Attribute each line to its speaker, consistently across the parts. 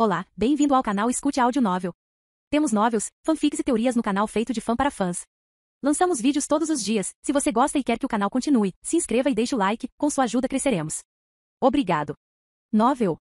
Speaker 1: Olá, bem-vindo ao canal Escute Áudio Novel. Temos novels, fanfics e teorias no canal feito de fã para fãs. Lançamos vídeos todos os dias. Se você gosta e quer que o canal continue, se inscreva e deixe o like, com sua ajuda cresceremos. Obrigado. Novel.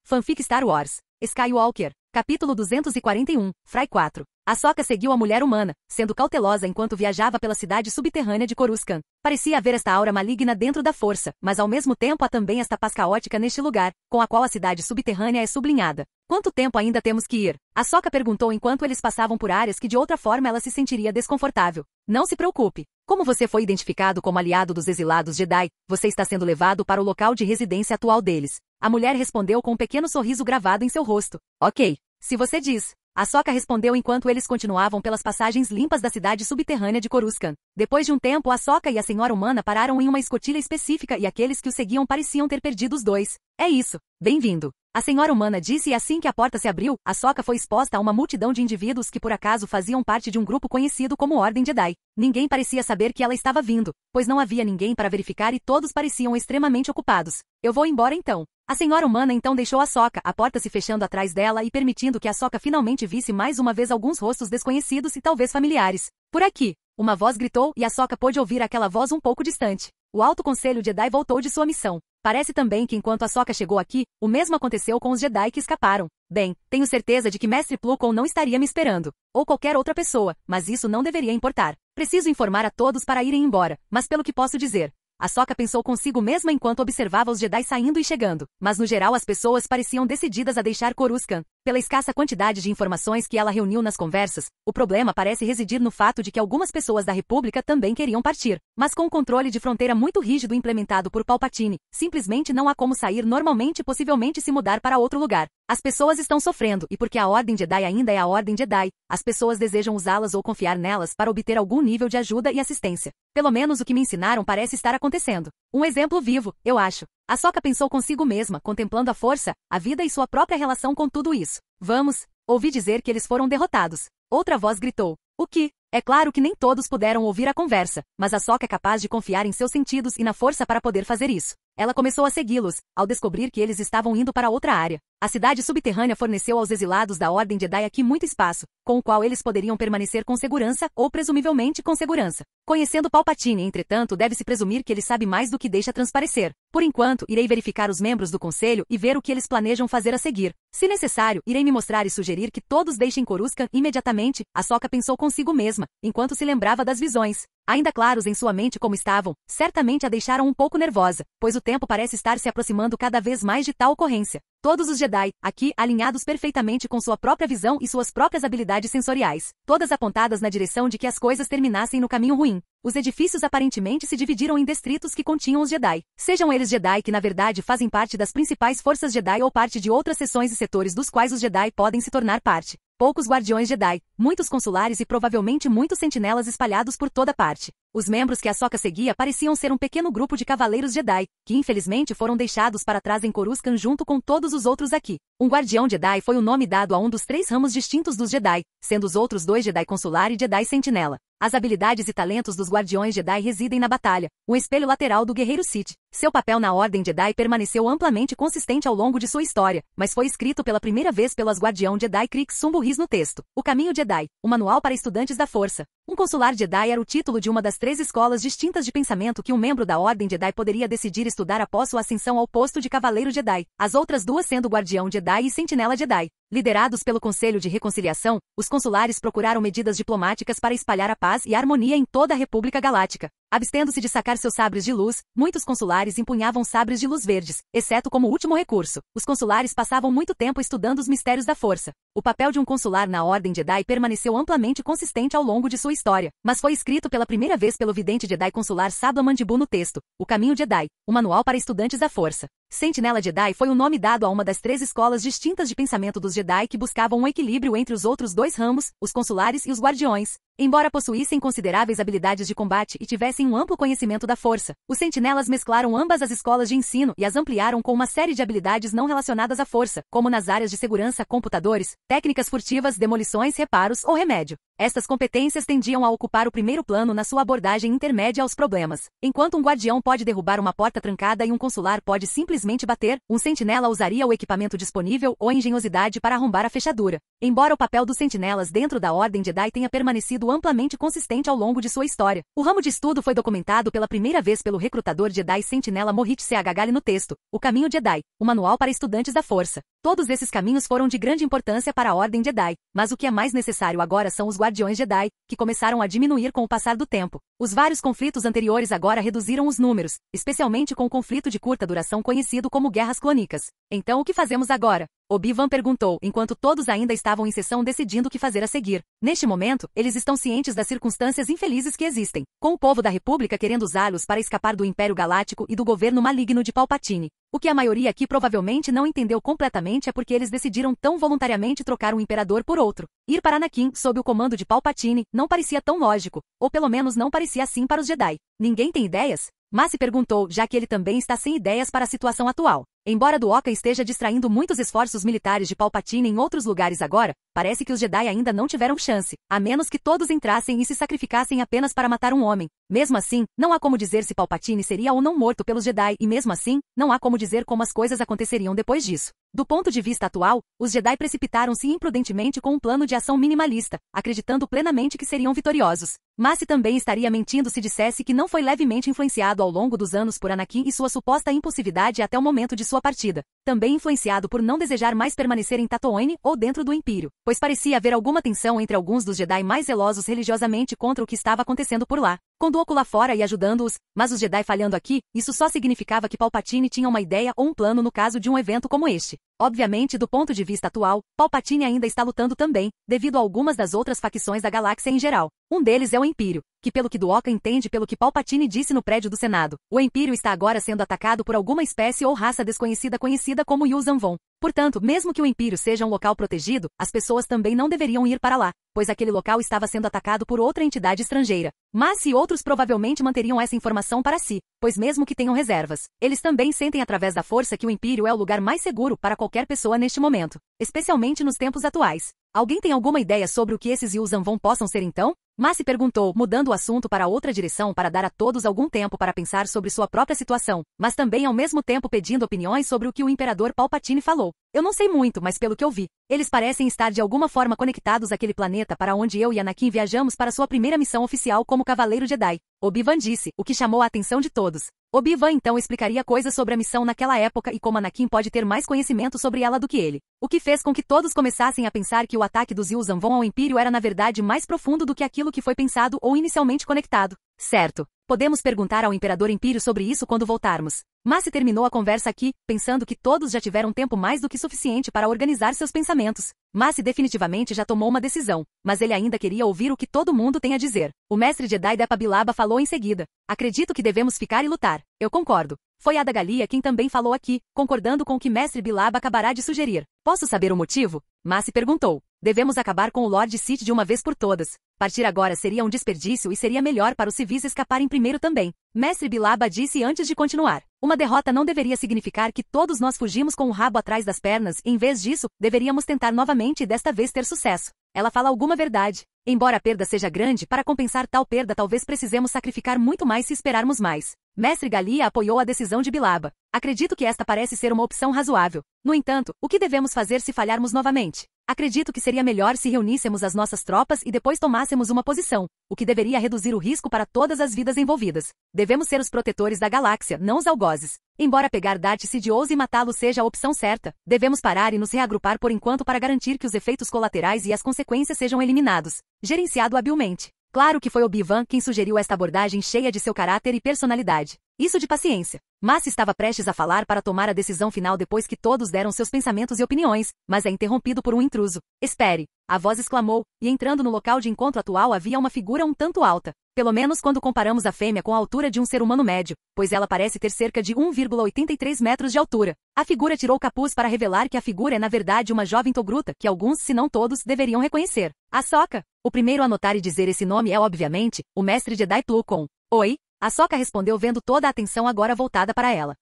Speaker 1: Fanfic Star Wars, Skywalker, capítulo 241, Fry 4. Ahsoka seguiu a mulher humana, sendo cautelosa enquanto viajava pela cidade subterrânea de Coruscant. Parecia haver esta aura maligna dentro da força, mas ao mesmo tempo há também esta paz caótica neste lugar, com a qual a cidade subterrânea é sublinhada. Quanto tempo ainda temos que ir? Ahsoka perguntou enquanto eles passavam por áreas que de outra forma ela se sentiria desconfortável. Não se preocupe. Como você foi identificado como aliado dos exilados Jedi, você está sendo levado para o local de residência atual deles. A mulher respondeu com um pequeno sorriso gravado em seu rosto. Ok, se você diz. Ahsoka respondeu enquanto eles continuavam pelas passagens limpas da cidade subterrânea de Coruscant. Depois de um tempo, Ahsoka e a senhora humana pararam em uma escotilha específica e aqueles que o seguiam pareciam ter perdido os dois. É isso. Bem-vindo. A senhora humana disse e assim que a porta se abriu, Ahsoka foi exposta a uma multidão de indivíduos que por acaso faziam parte de um grupo conhecido como Ordem Jedi. Ninguém parecia saber que ela estava vindo, pois não havia ninguém para verificar e todos pareciam extremamente ocupados. Eu vou embora então. A senhora humana então deixou Ahsoka, a porta se fechando atrás dela e permitindo que Ahsoka finalmente visse mais uma vez alguns rostos desconhecidos e talvez familiares. Por aqui. Uma voz gritou e Ahsoka pôde ouvir aquela voz um pouco distante. O Alto Conselho Jedi voltou de sua missão. Parece também que enquanto Ahsoka chegou aqui, o mesmo aconteceu com os Jedi que escaparam. Bem, tenho certeza de que Mestre Plo Koon não estaria me esperando. Ou qualquer outra pessoa, mas isso não deveria importar. Preciso informar a todos para irem embora, mas pelo que posso dizer. Ahsoka pensou consigo mesma enquanto observava os Jedi saindo e chegando, mas no geral as pessoas pareciam decididas a deixar Coruscant. Pela escassa quantidade de informações que ela reuniu nas conversas, o problema parece residir no fato de que algumas pessoas da República também queriam partir. Mas com um controle de fronteira muito rígido implementado por Palpatine, simplesmente não há como sair normalmente e possivelmente se mudar para outro lugar. As pessoas estão sofrendo e porque a Ordem Jedi ainda é a Ordem Jedi, as pessoas desejam usá-las ou confiar nelas para obter algum nível de ajuda e assistência. Pelo menos o que me ensinaram parece estar acontecendo. Um exemplo vivo, eu acho. Ahsoka pensou consigo mesma, contemplando a força, a vida e sua própria relação com tudo isso. Vamos, ouvi dizer que eles foram derrotados. Outra voz gritou. O que? É claro que nem todos puderam ouvir a conversa, mas Ahsoka é capaz de confiar em seus sentidos e na força para poder fazer isso. Ela começou a segui-los, ao descobrir que eles estavam indo para outra área. A cidade subterrânea forneceu aos exilados da Ordem Jedi aqui muito espaço, com o qual eles poderiam permanecer com segurança ou presumivelmente com segurança. Conhecendo Palpatine, entretanto, deve-se presumir que ele sabe mais do que deixa transparecer. Por enquanto, irei verificar os membros do conselho e ver o que eles planejam fazer a seguir. Se necessário, irei me mostrar e sugerir que todos deixem Coruscant imediatamente. Ahsoka pensou consigo mesma, enquanto se lembrava das visões. Ainda claros em sua mente como estavam, certamente a deixaram um pouco nervosa, pois o tempo parece estar se aproximando cada vez mais de tal ocorrência. Todos os Jedi, aqui, alinhados perfeitamente com sua própria visão e suas próprias habilidades sensoriais, todas apontadas na direção de que as coisas terminassem no caminho ruim. Os edifícios aparentemente se dividiram em distritos que continham os Jedi. Sejam eles Jedi que na verdade fazem parte das principais forças Jedi ou parte de outras seções e setores dos quais os Jedi podem se tornar parte. Poucos guardiões Jedi, muitos consulares e provavelmente muitos sentinelas espalhados por toda parte. Os membros que Ahsoka seguia pareciam ser um pequeno grupo de cavaleiros Jedi, que infelizmente foram deixados para trás em Coruscant junto com todos os outros aqui. Um guardião Jedi foi o nome dado a um dos 3 ramos distintos dos Jedi, sendo os outros 2 Jedi Consular e Jedi Sentinela. As habilidades e talentos dos guardiões Jedi residem na batalha, um espelho lateral do guerreiro Sith. Seu papel na Ordem Jedi permaneceu amplamente consistente ao longo de sua história, mas foi escrito pela primeira vez pelas guardião Jedi Krix Sumburis no texto. O Caminho Jedi, um manual para estudantes da Força. Um consular Jedi era o título de uma das 3 escolas distintas de pensamento que um membro da Ordem Jedi poderia decidir estudar após sua ascensão ao posto de Cavaleiro Jedi, as outras 2 sendo Guardião Jedi e Sentinela Jedi. Liderados pelo Conselho de Reconciliação, os consulares procuraram medidas diplomáticas para espalhar a paz e a harmonia em toda a República Galáctica. Abstendo-se de sacar seus sabres de luz, muitos consulares empunhavam sabres de luz verdes, exceto como último recurso. Os consulares passavam muito tempo estudando os mistérios da força. O papel de um consular na Ordem Jedi permaneceu amplamente consistente ao longo de sua história, mas foi escrito pela primeira vez pelo vidente Jedi consular Sabla Mandibu no texto, O Caminho Jedi, um manual para estudantes da força. Sentinela Jedi foi o nome dado a uma das 3 escolas distintas de pensamento dos Jedi que buscavam um equilíbrio entre os outros 2 ramos, os consulares e os guardiões. Embora possuíssem consideráveis habilidades de combate e tivessem um amplo conhecimento da força, os sentinelas mesclaram ambas as escolas de ensino e as ampliaram com uma série de habilidades não relacionadas à força, como nas áreas de segurança, computadores, técnicas furtivas, demolições, reparos ou remédio. Estas competências tendiam a ocupar o primeiro plano na sua abordagem intermédia aos problemas. Enquanto um guardião pode derrubar uma porta trancada e um consular pode simplesmente bater, um sentinela usaria o equipamento disponível ou a engenhosidade para arrombar a fechadura. Embora o papel dos sentinelas dentro da Ordem Jedi tenha permanecido amplamente consistente ao longo de sua história, o ramo de estudo foi documentado pela primeira vez pelo recrutador Jedi Sentinela Morit Gali no texto O Caminho Jedi, o manual para estudantes da Força. Todos esses caminhos foram de grande importância para a Ordem Jedi, mas o que é mais necessário agora são os Guardiões Jedi, que começaram a diminuir com o passar do tempo. Os vários conflitos anteriores agora reduziram os números, especialmente com o conflito de curta duração conhecido como Guerras Clônicas. Então o que fazemos agora? Obi-Wan perguntou, enquanto todos ainda estavam em sessão decidindo o que fazer a seguir. Neste momento, eles estão cientes das circunstâncias infelizes que existem, com o povo da República querendo usá-los para escapar do Império Galáctico e do governo maligno de Palpatine. O que a maioria aqui provavelmente não entendeu completamente é porque eles decidiram tão voluntariamente trocar um imperador por outro. Ir para Anakin, sob o comando de Palpatine, não parecia tão lógico, ou pelo menos não parecia assim para os Jedi. Ninguém tem ideias? Mas se perguntou, já que ele também está sem ideias para a situação atual. Embora Duoka esteja distraindo muitos esforços militares de Palpatine em outros lugares agora, parece que os Jedi ainda não tiveram chance, a menos que todos entrassem e se sacrificassem apenas para matar um homem. Mesmo assim, não há como dizer se Palpatine seria ou não morto pelos Jedi e mesmo assim, não há como dizer como as coisas aconteceriam depois disso. Do ponto de vista atual, os Jedi precipitaram-se imprudentemente com um plano de ação minimalista, acreditando plenamente que seriam vitoriosos. Mas se também estaria mentindo se dissesse que não foi levemente influenciado ao longo dos anos por Anakin e sua suposta impulsividade até o momento de sua partida. Também influenciado por não desejar mais permanecer em Tatooine ou dentro do Império, pois parecia haver alguma tensão entre alguns dos Jedi mais zelosos religiosamente contra o que estava acontecendo por lá. Com Dooku lá fora e ajudando-os, mas os Jedi falhando aqui, isso só significava que Palpatine tinha uma ideia ou um plano no caso de um evento como este. Obviamente, do ponto de vista atual, Palpatine ainda está lutando também, devido a algumas das outras facções da galáxia em geral. Um deles é o Império, que pelo que Duoka entende pelo que Palpatine disse no prédio do Senado, o Império está agora sendo atacado por alguma espécie ou raça desconhecida conhecida como Yuuzhan Vong. Portanto, mesmo que o Império seja um local protegido, as pessoas também não deveriam ir para lá, pois aquele local estava sendo atacado por outra entidade estrangeira. Mas se outros provavelmente manteriam essa informação para si, pois mesmo que tenham reservas, eles também sentem através da força que o Império é o lugar mais seguro para qualquer pessoa neste momento, especialmente nos tempos atuais. Alguém tem alguma ideia sobre o que esses Yuuzhan Vong possam ser então? Mas se perguntou, mudando o assunto para outra direção para dar a todos algum tempo para pensar sobre sua própria situação, mas também ao mesmo tempo pedindo opiniões sobre o que o Imperador Palpatine falou. Eu não sei muito, mas pelo que eu vi, eles parecem estar de alguma forma conectados àquele planeta para onde eu e Anakin viajamos para sua primeira missão oficial como Cavaleiro Jedi. Obi-Wan disse, o que chamou a atenção de todos. Obi-Wan então explicaria coisas sobre a missão naquela época e como Anakin pode ter mais conhecimento sobre ela do que ele. O que fez com que todos começassem a pensar que o ataque dos Yuuzhan Vong ao Império era na verdade mais profundo do que aquilo que foi pensado ou inicialmente conectado. Certo. Podemos perguntar ao Imperador Império sobre isso quando voltarmos. Mas se terminou a conversa aqui, pensando que todos já tiveram tempo mais do que suficiente para organizar seus pensamentos. Massi definitivamente já tomou uma decisão, mas ele ainda queria ouvir o que todo mundo tem a dizer. O mestre Jedi Depa Billaba falou em seguida. Acredito que devemos ficar e lutar. Eu concordo. Foi Ada Galia quem também falou aqui, concordando com o que mestre Billaba acabará de sugerir. Posso saber o motivo? Massi perguntou. Devemos acabar com o Lord Sith de uma vez por todas. Partir agora seria um desperdício e seria melhor para os civis escaparem primeiro também. Mestre Billaba disse antes de continuar. Uma derrota não deveria significar que todos nós fugimos com o rabo atrás das pernas e, em vez disso, deveríamos tentar novamente e desta vez ter sucesso. Ela fala alguma verdade. Embora a perda seja grande, para compensar tal perda talvez precisemos sacrificar muito mais se esperarmos mais. Mestre Galia apoiou a decisão de Billaba. Acredito que esta parece ser uma opção razoável. No entanto, o que devemos fazer se falharmos novamente? Acredito que seria melhor se reuníssemos as nossas tropas e depois tomássemos uma posição, o que deveria reduzir o risco para todas as vidas envolvidas. Devemos ser os protetores da galáxia, não os algozes. Embora pegar Darth Sidious e matá-lo seja a opção certa, devemos parar e nos reagrupar por enquanto para garantir que os efeitos colaterais e as consequências sejam eliminados. Gerenciado habilmente. Claro que foi Obi-Wan quem sugeriu esta abordagem cheia de seu caráter e personalidade. Isso de paciência. Mas estava prestes a falar para tomar a decisão final depois que todos deram seus pensamentos e opiniões, mas é interrompido por um intruso. Espere! A voz exclamou, e entrando no local de encontro atual havia uma figura um tanto alta. Pelo menos quando comparamos a fêmea com a altura de um ser humano médio, pois ela parece ter cerca de 1,83 metros de altura. A figura tirou o capuz para revelar que a figura é na verdade uma jovem togruta, que alguns, se não todos, deveriam reconhecer. Ahsoka! O primeiro a notar e dizer esse nome é, obviamente, o mestre Jedi Plo-Koon. Oi? Ahsoka respondeu vendo toda a atenção agora voltada para ela.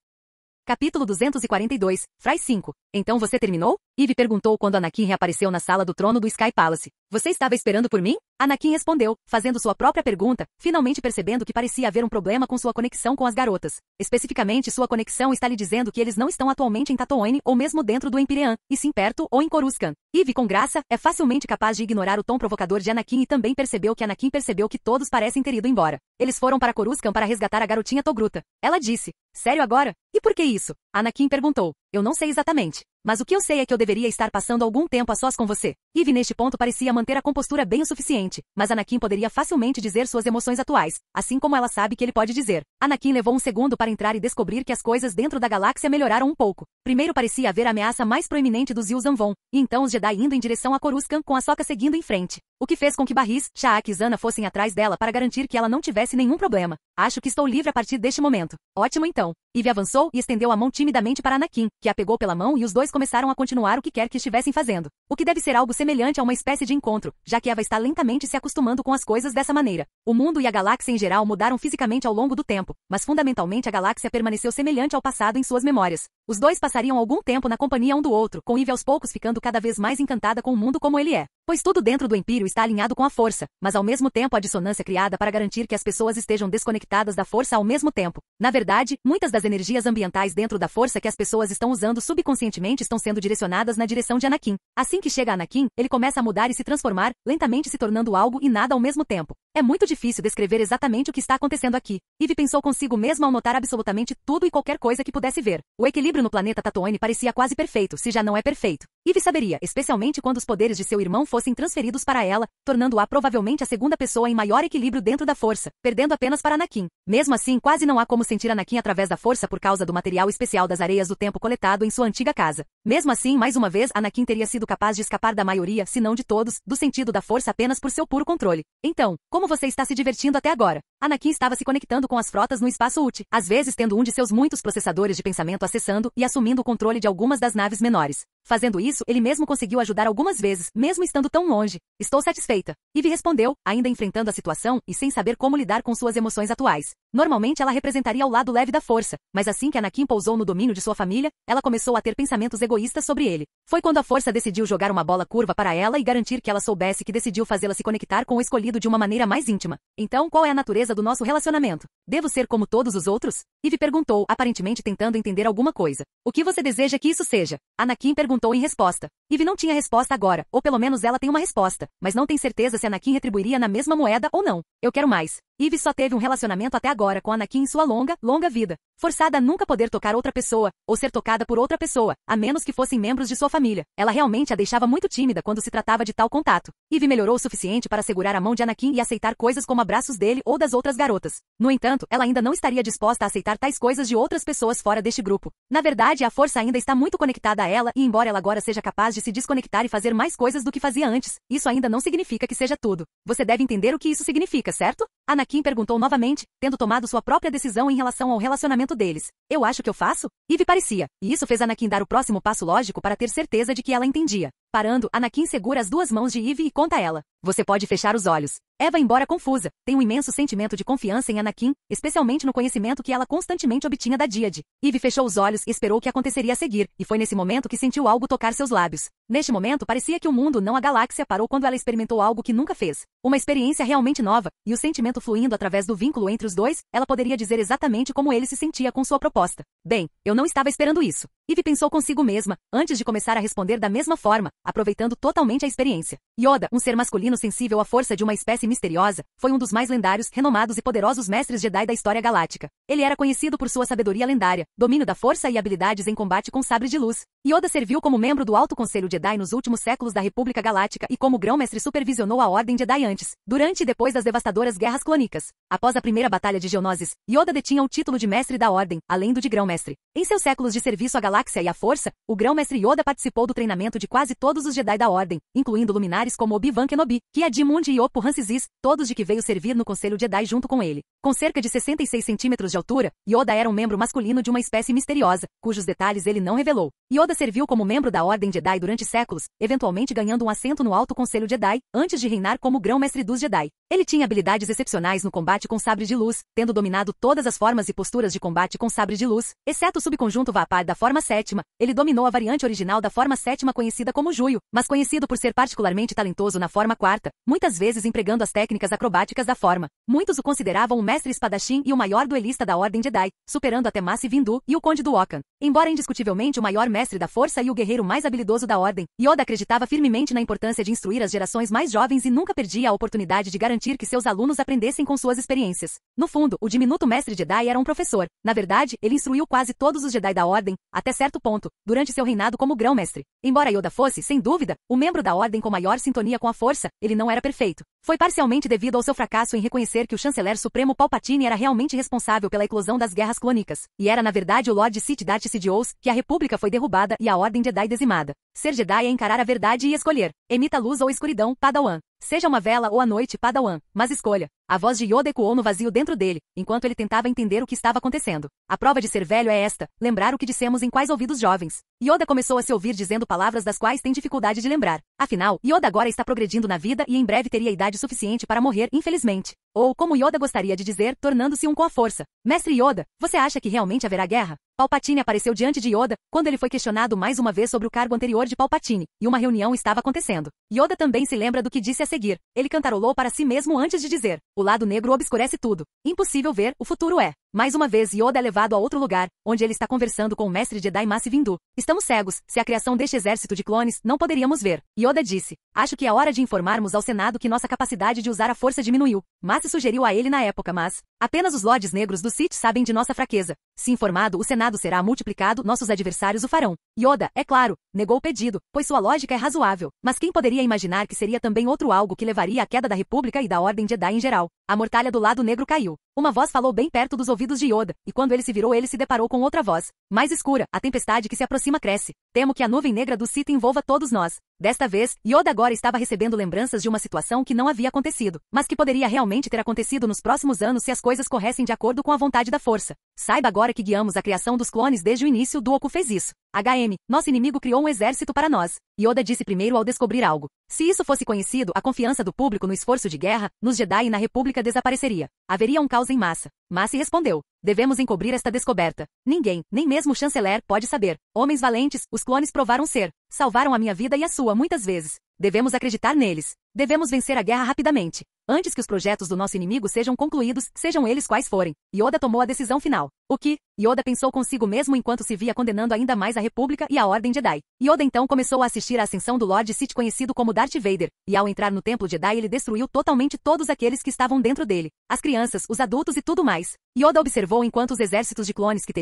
Speaker 1: Capítulo 242, Fry 5. Então você terminou? Eve perguntou quando Anakin reapareceu na sala do trono do Sky Palace. Você estava esperando por mim? Anakin respondeu, fazendo sua própria pergunta, finalmente percebendo que parecia haver um problema com sua conexão com as garotas. Especificamente, sua conexão está lhe dizendo que eles não estão atualmente em Tatooine ou mesmo dentro do Empyrean, e sim perto ou em Coruscant. Eve, com graça, é facilmente capaz de ignorar o tom provocador de Anakin e também percebeu que Anakin percebeu que todos parecem ter ido embora. Eles foram para Coruscant para resgatar a garotinha Togruta. Ela disse, sério agora? E por que isso? Anakin perguntou. Eu não sei exatamente. Mas o que eu sei é que eu deveria estar passando algum tempo a sós com você. Eve neste ponto parecia manter a compostura bem o suficiente, mas Anakin poderia facilmente dizer suas emoções atuais, assim como ela sabe que ele pode dizer. Anakin levou um segundo para entrar e descobrir que as coisas dentro da galáxia melhoraram um pouco. Primeiro parecia haver a ameaça mais proeminente dos Yuuzhan Vong, e então os Jedi indo em direção a Coruscant com Ahsoka seguindo em frente. O que fez com que Barris, Shaak e Zana fossem atrás dela para garantir que ela não tivesse nenhum problema. Acho que estou livre a partir deste momento. Ótimo então. Eve avançou e estendeu a mão timidamente para Anakin, que a pegou pela mão e os dois começaram a continuar o que quer que estivessem fazendo. O que deve ser algo semelhante a uma espécie de encontro, já que Eva está lentamente se acostumando com as coisas dessa maneira. O mundo e a galáxia em geral mudaram fisicamente ao longo do tempo, mas fundamentalmente a galáxia permaneceu semelhante ao passado em suas memórias. Os dois passariam algum tempo na companhia um do outro, com Eve aos poucos ficando cada vez mais encantada com o mundo como ele é. Pois tudo dentro do Império está alinhado com a força, mas ao mesmo tempo a dissonância criada para garantir que as pessoas estejam desconectadas da força ao mesmo tempo. Na verdade, muitas das energias ambientais dentro da força que as pessoas estão usando subconscientemente estão sendo direcionadas na direção de Anakin. Assim que chega Anakin, ele começa a mudar e se transformar, lentamente se tornando algo e nada ao mesmo tempo. É muito difícil descrever exatamente o que está acontecendo aqui. Eve pensou consigo mesmo ao notar absolutamente tudo e qualquer coisa que pudesse ver. O equilíbrio no planeta Tatooine parecia quase perfeito, se já não é perfeito. Eve saberia, especialmente quando os poderes de seu irmão fossem transferidos para ela, tornando-a provavelmente a segunda pessoa em maior equilíbrio dentro da força, perdendo apenas para Anakin. Mesmo assim, quase não há como sentir Anakin através da força por causa do material especial das areias do tempo coletado em sua antiga casa. Mesmo assim, mais uma vez, Anakin teria sido capaz de escapar da maioria, se não de todos, do sentido da força apenas por seu puro controle. Então, como você está se divertindo até agora? Anakin estava se conectando com as frotas no espaço útil, às vezes tendo um de seus muitos processadores de pensamento acessando e assumindo o controle de algumas das naves menores. Fazendo isso, ele mesmo conseguiu ajudar algumas vezes, mesmo estando tão longe. Estou satisfeita. Eve respondeu, ainda enfrentando a situação e sem saber como lidar com suas emoções atuais. Normalmente ela representaria o lado leve da força, mas assim que Anakin pousou no domínio de sua família, ela começou a ter pensamentos egoístas sobre ele. Foi quando a força decidiu jogar uma bola curva para ela e garantir que ela soubesse que decidiu fazê-la se conectar com o escolhido de uma maneira mais íntima. Então, qual é a natureza do nosso relacionamento? Devo ser como todos os outros? Eve perguntou, aparentemente tentando entender alguma coisa. O que você deseja que isso seja? Anakin perguntou em resposta. Eve não tinha resposta agora, ou pelo menos ela tem uma resposta, mas não tem certeza se Anakin retribuiria na mesma moeda ou não. Eu quero mais. Eve só teve um relacionamento até agora com Anakin em sua longa vida. Forçada a nunca poder tocar outra pessoa, ou ser tocada por outra pessoa, a menos que fossem membros de sua família. Ela realmente a deixava muito tímida quando se tratava de tal contato. Eve melhorou o suficiente para segurar a mão de Anakin e aceitar coisas como abraços dele ou das outras garotas. No entanto, ela ainda não estaria disposta a aceitar tais coisas de outras pessoas fora deste grupo. Na verdade, a força ainda está muito conectada a ela e embora ela agora seja capaz de se desconectar e fazer mais coisas do que fazia antes, isso ainda não significa que seja tudo. Você deve entender o que isso significa, certo? Anakin perguntou novamente, tendo tomado sua própria decisão em relação ao relacionamento deles. Eu acho que eu faço? Eve parecia, e isso fez Anakin dar o próximo passo lógico para ter certeza de que ela entendia. Parando, Anakin segura as duas mãos de Eve e conta a ela. Você pode fechar os olhos. Eva, embora confusa, tem um imenso sentimento de confiança em Anakin, especialmente no conhecimento que ela constantemente obtinha da Díade. Eve fechou os olhos e esperou o que aconteceria a seguir, e foi nesse momento que sentiu algo tocar seus lábios. Neste momento, parecia que o mundo, não a galáxia, parou quando ela experimentou algo que nunca fez. Uma experiência realmente nova, e o sentimento fluindo através do vínculo entre os dois, ela poderia dizer exatamente como ele se sentia com sua proposta. Bem, eu não estava esperando isso. Eve pensou consigo mesma, antes de começar a responder da mesma forma, aproveitando totalmente a experiência. Yoda, um ser masculino sensível à força de uma espécie misteriosa, foi um dos mais lendários, renomados e poderosos mestres Jedi da história galáctica. Ele era conhecido por sua sabedoria lendária, domínio da força e habilidades em combate com sabre de luz. Yoda serviu como membro do Alto Conselho Jedi nos últimos séculos da República Galáctica e como grão-mestre supervisionou a Ordem Jedi antes, durante e depois das devastadoras Guerras Clônicas. Após a primeira Batalha de Geonosis, Yoda detinha o título de mestre da Ordem, além do de grão-mestre. Em seus séculos de serviço à galáxia e à força, o grão-mestre Yoda participou do treinamento de quase todos os Jedi da Ordem, incluindo luminares como Obi-Wan Kenobi, Ki-Adi-Mundi e Oppo Rancisis, todos de que veio servir no Conselho Jedi junto com ele. Com cerca de 66 centímetros de altura, Yoda era um membro masculino de uma espécie misteriosa, cujos detalhes ele não revelou. Yoda serviu como membro da Ordem Jedi durante séculos, eventualmente ganhando um assento no Alto Conselho Jedi, antes de reinar como grão-mestre dos Jedi. Ele tinha habilidades excepcionais no combate com sabre de luz, tendo dominado todas as formas e posturas de combate com sabre de luz, exceto o subconjunto Vapar da forma sétima. Ele dominou a variante original da forma sétima conhecida como Juyo, mas conhecido por ser particularmente talentoso na forma quarta, muitas vezes empregando as técnicas acrobáticas da forma. Muitos o consideravam o mestre espadachim e o maior duelista da Ordem Jedi, superando até Mace Windu e o Conde do Ocan. Embora indiscutivelmente o maior mestre da força e o guerreiro mais habilidoso da Ordem, Yoda acreditava firmemente na importância de instruir as gerações mais jovens e nunca perdia a oportunidade de garantir que seus alunos aprendessem com suas experiências. No fundo, o diminuto mestre Jedi era um professor. Na verdade, ele instruiu quase todos os Jedi da Ordem, até certo ponto, durante seu reinado como grão-mestre. Embora Yoda fosse, sem dúvida, o membro da Ordem com maior sintonia com a força, ele não era perfeito. Foi parcialmente devido ao seu fracasso em reconhecer que o chanceler supremo Palpatine era realmente responsável pela eclosão das Guerras Clônicas, e era na verdade o Lord Sith Darth Sidious, que a República foi derrubada e a Ordem Jedi dizimada. Ser Jedi é encarar a verdade e escolher. Emita luz ou escuridão, Padawan. Seja uma vela ou a noite, Padawan, mas escolha. A voz de Yoda ecoou no vazio dentro dele, enquanto ele tentava entender o que estava acontecendo. A prova de ser velho é esta, lembrar o que dissemos em quais ouvidos jovens. Yoda começou a se ouvir dizendo palavras das quais tem dificuldade de lembrar. Afinal, Yoda agora está progredindo na vida e em breve teria idade suficiente para morrer, infelizmente. Ou, como Yoda gostaria de dizer, tornando-se um com a força. Mestre Yoda, você acha que realmente haverá guerra? Palpatine apareceu diante de Yoda, quando ele foi questionado mais uma vez sobre o cargo anterior de Palpatine, e uma reunião estava acontecendo. Yoda também se lembra do que disse a seguir. Ele cantarolou para si mesmo antes de dizer: o lado negro obscurece tudo. Impossível ver, o futuro é. Mais uma vez Yoda é levado a outro lugar, onde ele está conversando com o mestre Jedi Mace Windu. Estamos cegos, se a criação deste exército de clones, não poderíamos ver. Yoda disse: acho que é hora de informarmos ao Senado que nossa capacidade de usar a força diminuiu. Mace sugeriu a ele na época, mas apenas os Lordes Negros do Sith sabem de nossa fraqueza. Se informado, o Senado será multiplicado, nossos adversários o farão. Yoda, é claro, negou o pedido, pois sua lógica é razoável. Mas quem poderia imaginar que seria também outro algo que levaria à queda da República e da Ordem Jedi em geral? A mortalha do lado negro caiu. Uma voz falou bem perto dos ouvidos de Yoda, e quando ele se virou ele se deparou com outra voz. Mais escura, a tempestade que se aproxima cresce. Temo que a nuvem negra do Sith envolva todos nós. Desta vez, Yoda agora estava recebendo lembranças de uma situação que não havia acontecido, mas que poderia realmente ter acontecido nos próximos anos se as coisas corressem de acordo com a vontade da força. Saiba agora que guiamos a criação dos clones desde o início, Dooku fez isso. HM, nosso inimigo criou um exército para nós. Yoda disse primeiro ao descobrir algo. Se isso fosse conhecido, a confiança do público no esforço de guerra, nos Jedi e na República desapareceria. Haveria um caos em massa. Mace respondeu: devemos encobrir esta descoberta. Ninguém, nem mesmo o chanceler, pode saber. Homens valentes, os clones provaram ser. Salvaram a minha vida e a sua muitas vezes. Devemos acreditar neles. Devemos vencer a guerra rapidamente, antes que os projetos do nosso inimigo sejam concluídos, sejam eles quais forem. Yoda tomou a decisão final. O que? Yoda pensou consigo mesmo enquanto se via condenando ainda mais a República e a Ordem Jedi. Yoda então começou a assistir à ascensão do Lord Sith conhecido como Darth Vader, e ao entrar no Templo Jedi ele destruiu totalmente todos aqueles que estavam dentro dele. As crianças, os adultos e tudo mais. Yoda observou enquanto os exércitos de clones que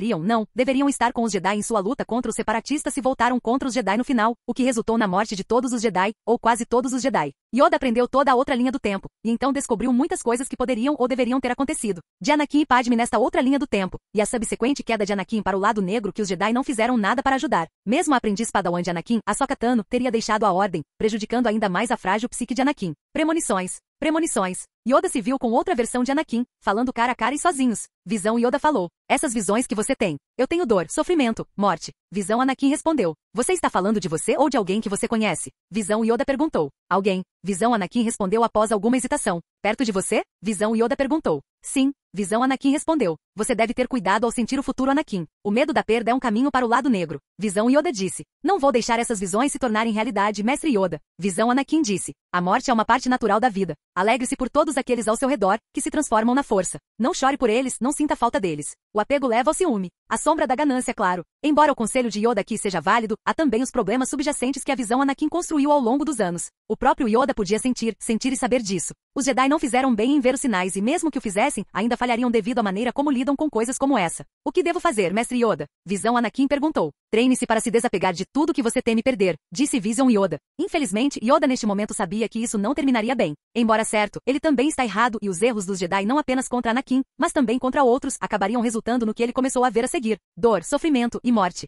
Speaker 1: deveriam estar com os Jedi em sua luta contra os separatistas se voltaram contra os Jedi no final, o que resultou na morte de todos os Jedi, ou quase todos os Jedi. Yoda aprendeu toda a outra linha do tempo, e então descobriu muitas coisas que poderiam ou deveriam ter acontecido. De Anakin e Padme nesta outra linha do tempo, e a subsequente queda de Anakin para o lado negro que os Jedi não fizeram nada para ajudar. Mesmo a aprendiz Padawan de Anakin, Ahsoka Tano, teria deixado a ordem, prejudicando ainda mais a frágil psique de Anakin. Premonições. Premonições. Yoda se viu com outra versão de Anakin, falando cara a cara e sozinhos. Visão. Yoda falou: essas visões que você tem. Eu tenho dor, sofrimento, morte. Visão. Anakin respondeu: você está falando de você ou de alguém que você conhece? Visão. Yoda perguntou: alguém. Visão. Anakin respondeu após alguma hesitação: Perto de você? Visão Yoda perguntou. Sim, Visão Anakin respondeu. Você deve ter cuidado ao sentir o futuro Anakin. O medo da perda é um caminho para o lado negro. Visão Yoda disse. Não vou deixar essas visões se tornarem realidade, Mestre Yoda. Visão Anakin disse. A morte é uma parte natural da vida. Alegre-se por todos aqueles ao seu redor, que se transformam na força. Não chore por eles, não sinta falta deles. O apego leva ao ciúme. A sombra da ganância, claro. Embora o conselho de Yoda aqui seja válido, há também os problemas subjacentes que a visão Anakin construiu ao longo dos anos. O próprio Yoda podia sentir e saber disso. Os Jedi não fizeram bem em ver os sinais e mesmo que o fizessem, ainda falhariam devido à maneira como lidam com coisas como essa. O que devo fazer, Mestre Yoda? Visão Anakin perguntou. Treine-se para se desapegar de tudo que você teme perder, disse Vision Yoda. Infelizmente, Yoda neste momento sabia que isso não terminaria bem. Embora certo, ele também está errado e os erros dos Jedi não apenas contra Anakin, mas também contra outros, acabariam resultando no que ele começou a ver a seguir. Dor, sofrimento e morte.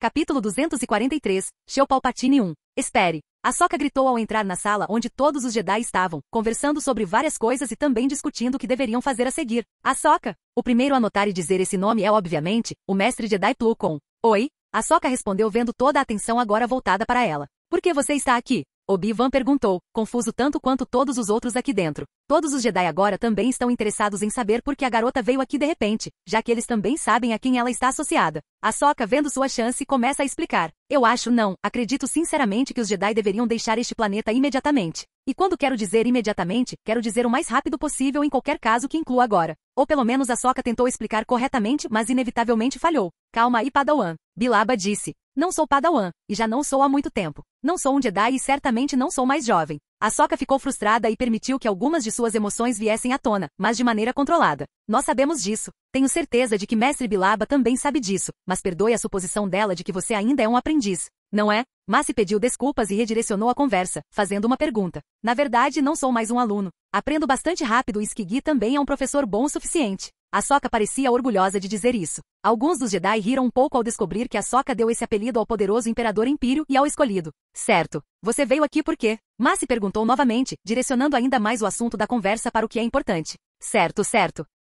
Speaker 1: Capítulo 243, Sheu Palpatine 1. Espere. Ahsoka gritou ao entrar na sala onde todos os Jedi estavam, conversando sobre várias coisas e também discutindo o que deveriam fazer a seguir. Ahsoka. O primeiro a notar e dizer esse nome é, obviamente, o Mestre Jedi Plo Koon. Oi? Ahsoka respondeu vendo toda a atenção agora voltada para ela. Por que você está aqui? Obi-Wan perguntou, confuso tanto quanto todos os outros aqui dentro. Todos os Jedi agora também estão interessados em saber por que a garota veio aqui de repente, já que eles também sabem a quem ela está associada. Ahsoka, vendo sua chance, começa a explicar. Eu acredito sinceramente que os Jedi deveriam deixar este planeta imediatamente. E quando quero dizer imediatamente, quero dizer o mais rápido possível em qualquer caso que inclua agora. Ou pelo menos Ahsoka tentou explicar corretamente, mas inevitavelmente falhou. Calma aí, Padawan. Bilaba disse. Não sou Padawan, e já não sou há muito tempo. Não sou um Jedi e certamente não sou mais jovem. Ahsoka ficou frustrada e permitiu que algumas de suas emoções viessem à tona, mas de maneira controlada. Nós sabemos disso. Tenho certeza de que Mestre Bilaba também sabe disso, mas perdoe a suposição dela de que você ainda é um aprendiz. Não é? Massi pediu desculpas e redirecionou a conversa, fazendo uma pergunta. Na verdade, não sou mais um aluno. Aprendo bastante rápido e Skiggy também é um professor bom o suficiente. Ahsoka parecia orgulhosa de dizer isso. Alguns dos Jedi riram um pouco ao descobrir que Ahsoka deu esse apelido ao poderoso Imperador Império e ao escolhido. Certo. Você veio aqui por quê? Massi perguntou novamente, direcionando ainda mais o assunto da conversa para o que é importante. Certo.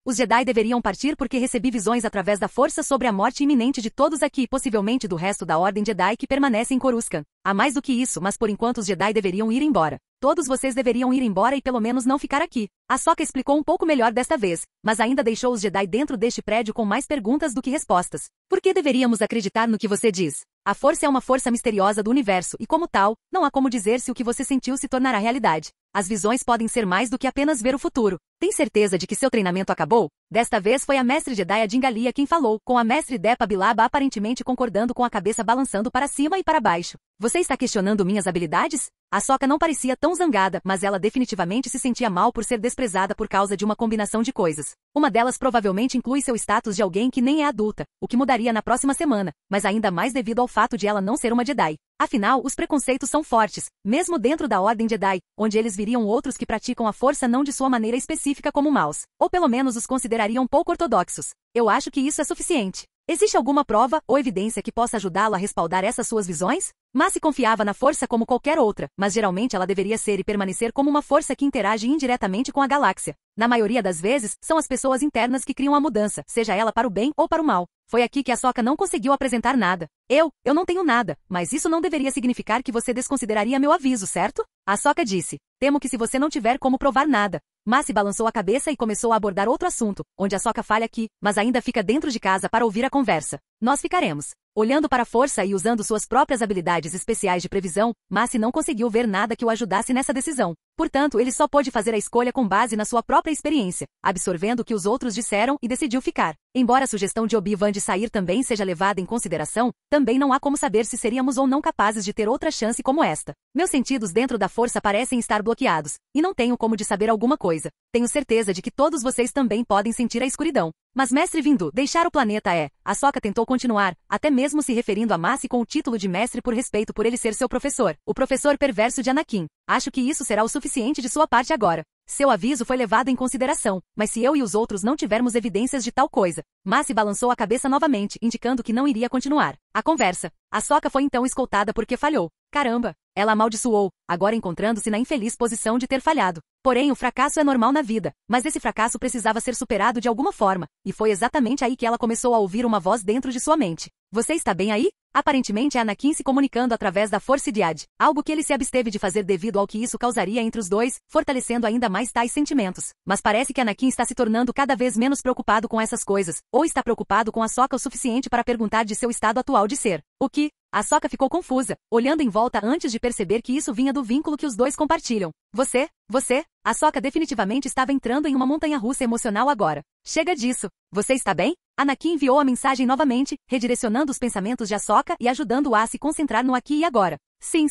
Speaker 1: Os Jedi deveriam partir porque recebi visões através da força sobre a morte iminente de todos aqui e possivelmente do resto da Ordem Jedi que permanece em Coruscant. Há mais do que isso, mas por enquanto os Jedi deveriam ir embora. Todos vocês deveriam ir embora e pelo menos não ficar aqui. Ahsoka explicou um pouco melhor desta vez, mas ainda deixou os Jedi dentro deste prédio com mais perguntas do que respostas. Por que deveríamos acreditar no que você diz? A força é uma força misteriosa do universo e, como tal, não há como dizer se o que você sentiu se tornará realidade. As visões podem ser mais do que apenas ver o futuro. Tem certeza de que seu treinamento acabou? Desta vez foi a Mestre Jedi Adingalia quem falou, com a Mestre Depa Bilaba aparentemente concordando com a cabeça balançando para cima e para baixo. Você está questionando minhas habilidades? Ahsoka não parecia tão zangada, mas ela definitivamente se sentia mal por ser desprezada por causa de uma combinação de coisas. Uma delas provavelmente inclui seu status de alguém que nem é adulta, o que mudaria na próxima semana, mas ainda mais devido ao fato de ela não ser uma Jedi. Afinal, os preconceitos são fortes, mesmo dentro da Ordem Jedi, onde eles viriam outros que praticam a força não de sua maneira específica como maus, ou pelo menos os considerariam pouco ortodoxos. Eu acho que isso é suficiente. Existe alguma prova ou evidência que possa ajudá-lo a respaldar essas suas visões? Massi confiava na força como qualquer outra, mas geralmente ela deveria ser e permanecer como uma força que interage indiretamente com a galáxia. Na maioria das vezes, são as pessoas internas que criam a mudança, seja ela para o bem ou para o mal. Foi aqui que Ahsoka não conseguiu apresentar nada. Eu não tenho nada, mas isso não deveria significar que você desconsideraria meu aviso, certo? Ahsoka disse. Temo que se você não tiver como provar nada. Massi balançou a cabeça e começou a abordar outro assunto, onde Ahsoka falha aqui, mas ainda fica dentro de casa para ouvir a conversa. Nós ficaremos. Olhando para a força e usando suas próprias habilidades especiais de previsão, Massi não conseguiu ver nada que o ajudasse nessa decisão. Portanto, ele só pôde fazer a escolha com base na sua própria experiência, absorvendo o que os outros disseram e decidiu ficar. Embora a sugestão de Obi-Wan de sair também seja levada em consideração, também não há como saber se seríamos ou não capazes de ter outra chance como esta. Meus sentidos dentro da força parecem estar bloqueados, e não tenho como de saber alguma coisa. Tenho certeza de que todos vocês também podem sentir a escuridão. Mas Mestre Windu, deixar o planeta é... Ahsoka tentou continuar, até mesmo se referindo a Massi com o título de mestre por respeito por ele ser seu professor, o professor perverso de Anakin. Acho que isso será o suficiente de sua parte agora. Seu aviso foi levado em consideração, mas se eu e os outros não tivermos evidências de tal coisa... Massi balançou a cabeça novamente, indicando que não iria continuar a conversa. Ahsoka foi então escoltada porque falhou. Caramba, Ela amaldiçoou, agora encontrando-se na infeliz posição de ter falhado. Porém, o fracasso é normal na vida, mas esse fracasso precisava ser superado de alguma forma, e foi exatamente aí que ela começou a ouvir uma voz dentro de sua mente. Você está bem aí? Aparentemente é Anakin se comunicando através da Força Idiad, algo que ele se absteve de fazer devido ao que isso causaria entre os dois, fortalecendo ainda mais tais sentimentos. Mas parece que Anakin está se tornando cada vez menos preocupado com essas coisas, ou está preocupado com Ahsoka o suficiente para perguntar de seu estado atual de ser. O que? Ahsoka ficou confusa, olhando em volta antes de perceber que isso vinha do vínculo que os dois compartilham. Você? Ahsoka definitivamente estava entrando em uma montanha-russa emocional agora. Chega disso. Você está bem? Anakin enviou a mensagem novamente, redirecionando os pensamentos de Ahsoka e ajudando-a a se concentrar no aqui e agora. Sim.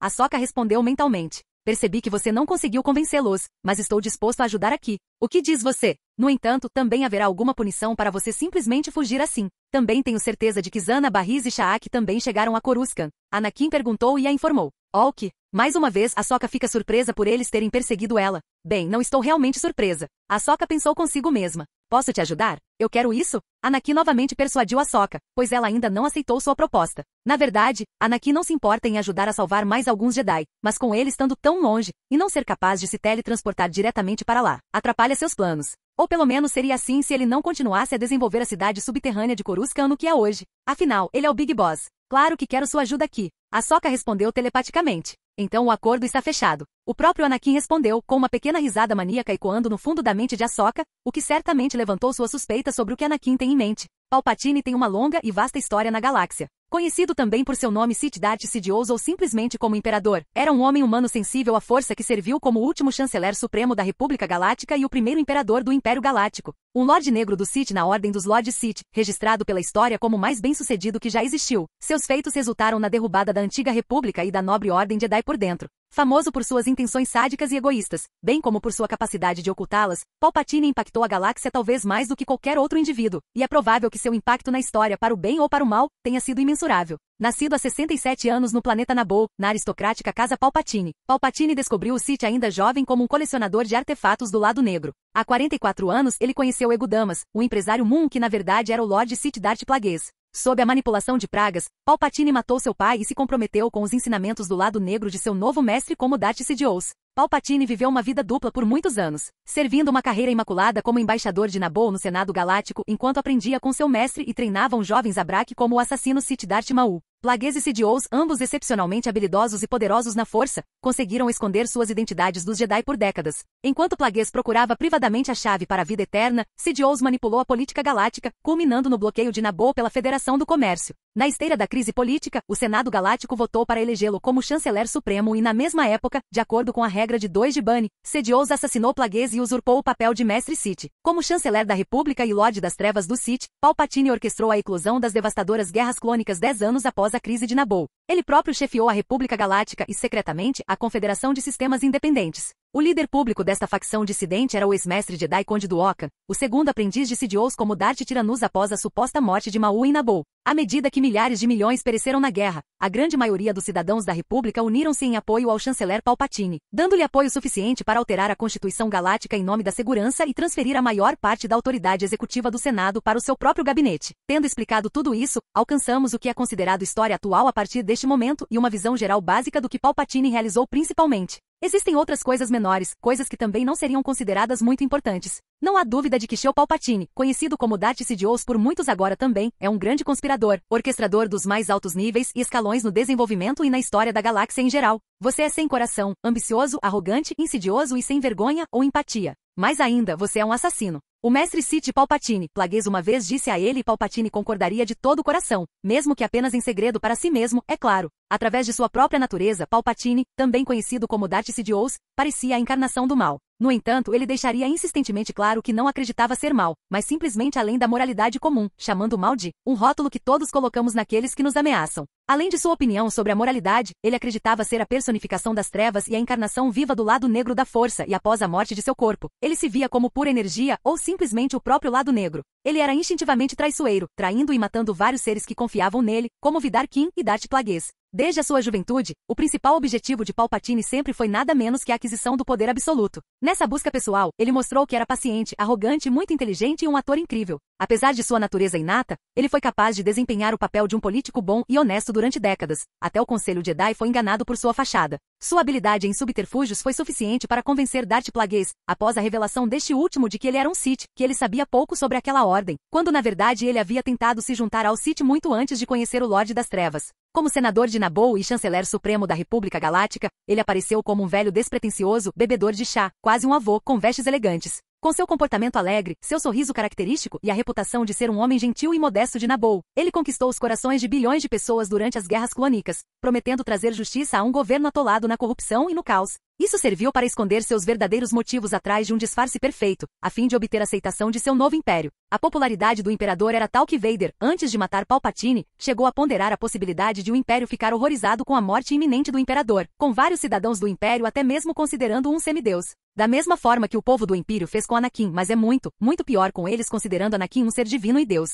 Speaker 1: Ahsoka respondeu mentalmente. Percebi que você não conseguiu convencê-los, mas estou disposto a ajudar aqui. O que diz você? No entanto, também haverá alguma punição para você simplesmente fugir assim. Também tenho certeza de que Zana, Barriz e Shaak também chegaram a Coruscant. Anakin perguntou e a informou. O que? Mais uma vez, Ahsoka fica surpresa por eles terem perseguido ela. Bem, não estou realmente surpresa. Ahsoka pensou consigo mesma. Posso te ajudar? Eu quero isso? Anakin novamente persuadiu Ahsoka, pois ela ainda não aceitou sua proposta. Na verdade, Anakin não se importa em ajudar a salvar mais alguns Jedi, mas com ele estando tão longe, e não ser capaz de se teletransportar diretamente para lá, atrapalha seus planos. Ou pelo menos seria assim se ele não continuasse a desenvolver a cidade subterrânea de Coruscant no que é hoje. Afinal, ele é o Big Boss. Claro que quero sua ajuda aqui. Ahsoka respondeu telepaticamente. Então o acordo está fechado. O próprio Anakin respondeu, com uma pequena risada maníaca ecoando no fundo da mente de Ahsoka, o que certamente levantou sua suspeita sobre o que Anakin tem em mente. Palpatine tem uma longa e vasta história na galáxia. Conhecido também por seu nome Sith Darth Sidious ou simplesmente como Imperador, era um homem humano sensível à força que serviu como o último chanceler supremo da República Galáctica e o primeiro imperador do Império Galáctico. Um Lorde Negro do Sith na Ordem dos Lords Sith, registrado pela história como o mais bem-sucedido que já existiu. Seus feitos resultaram na derrubada da antiga República e da nobre Ordem Jedi por dentro. Famoso por suas intenções sádicas e egoístas, bem como por sua capacidade de ocultá-las, Palpatine impactou a galáxia talvez mais do que qualquer outro indivíduo, e é provável que seu impacto na história para o bem ou para o mal tenha sido imensurável. Nascido há 67 anos no planeta Naboo, na aristocrática Casa Palpatine, Palpatine descobriu o Sith ainda jovem como um colecionador de artefatos do lado negro. Há 44 anos, ele conheceu Ego Damas, um empresário Moon que na verdade era o Lord Sith Darth Plagueis. Sob a manipulação de pragas, Palpatine matou seu pai e se comprometeu com os ensinamentos do lado negro de seu novo mestre como Darth Sidious. Palpatine viveu uma vida dupla por muitos anos, servindo uma carreira imaculada como embaixador de Naboo no Senado Galáctico enquanto aprendia com seu mestre e treinava um jovem Zabrak como o assassino Sith Darth Maul. Plagueis e Sidious, ambos excepcionalmente habilidosos e poderosos na força, conseguiram esconder suas identidades dos Jedi por décadas. Enquanto Plagueis procurava privadamente a chave para a vida eterna, Sidious manipulou a política galáctica, culminando no bloqueio de Naboo pela Federação do Comércio. Na esteira da crise política, o Senado Galáctico votou para elegê-lo como chanceler supremo e na mesma época, de acordo com a regra de 2 de Bane, Sidious assassinou Plagueis e usurpou o papel de mestre Sith. Como chanceler da República e Lorde das Trevas do Sith, Palpatine orquestrou a eclosão das devastadoras guerras clônicas 10 anos após a crise de Naboo. Ele próprio chefiou a República Galáctica e, secretamente, a Confederação de Sistemas Independentes. O líder público desta facção dissidente era o ex-mestre Jedi Conde Dooku, o segundo aprendiz de Sidious como Darth Tyrannus após a suposta morte de Maul em Naboo. À medida que milhares de milhões pereceram na guerra, a grande maioria dos cidadãos da República uniram-se em apoio ao chanceler Palpatine, dando-lhe apoio suficiente para alterar a Constituição Galáctica em nome da segurança e transferir a maior parte da autoridade executiva do Senado para o seu próprio gabinete. Tendo explicado tudo isso, alcançamos o que é considerado história atual a partir deste momento e uma visão geral básica do que Palpatine realizou principalmente. Existem outras coisas menores, coisas que também não seriam consideradas muito importantes. Não há dúvida de que Shel Palpatine, conhecido como Darth Sidious por muitos agora também, é um grande conspirador, orquestrador dos mais altos níveis e escalões no desenvolvimento e na história da galáxia em geral. Você é sem coração, ambicioso, arrogante, insidioso e sem vergonha ou empatia. Mais ainda, você é um assassino. O mestre Sith Palpatine, Plagueis uma vez disse a ele e Palpatine concordaria de todo o coração, mesmo que apenas em segredo para si mesmo, é claro. Através de sua própria natureza, Palpatine, também conhecido como Darth Sidious, parecia a encarnação do mal. No entanto, ele deixaria insistentemente claro que não acreditava ser mal, mas simplesmente além da moralidade comum, chamando o mal de um rótulo que todos colocamos naqueles que nos ameaçam. Além de sua opinião sobre a moralidade, ele acreditava ser a personificação das trevas e a encarnação viva do lado negro da força e após a morte de seu corpo, ele se via como pura energia ou simplesmente o próprio lado negro. Ele era instintivamente traiçoeiro, traindo e matando vários seres que confiavam nele, como Vidar Kin e Darth Plagueis. Desde a sua juventude, o principal objetivo de Palpatine sempre foi nada menos que a aquisição do poder absoluto. Nessa busca pessoal, ele mostrou que era paciente, arrogante, muito inteligente e um ator incrível. Apesar de sua natureza inata, ele foi capaz de desempenhar o papel de um político bom e honesto durante décadas. Até o Conselho Jedi foi enganado por sua fachada. Sua habilidade em subterfúgios foi suficiente para convencer Darth Plagueis, após a revelação deste último de que ele era um Sith, que ele sabia pouco sobre aquela ordem, quando na verdade ele havia tentado se juntar ao Sith muito antes de conhecer o Lorde das Trevas. Como senador de Naboo e chanceler supremo da República Galáctica, ele apareceu como um velho despretensioso, bebedor de chá, quase um avô, com vestes elegantes. Com seu comportamento alegre, seu sorriso característico e a reputação de ser um homem gentil e modesto de Naboo, ele conquistou os corações de bilhões de pessoas durante as guerras clônicas, prometendo trazer justiça a um governo atolado na corrupção e no caos. Isso serviu para esconder seus verdadeiros motivos atrás de um disfarce perfeito, a fim de obter aceitação de seu novo império. A popularidade do imperador era tal que Vader, antes de matar Palpatine, chegou a ponderar a possibilidade de o império ficar horrorizado com a morte iminente do imperador, com vários cidadãos do império até mesmo considerando um semideus. Da mesma forma que o povo do Império fez com Anakin, mas é muito, muito pior com eles considerando Anakin um ser divino e Deus.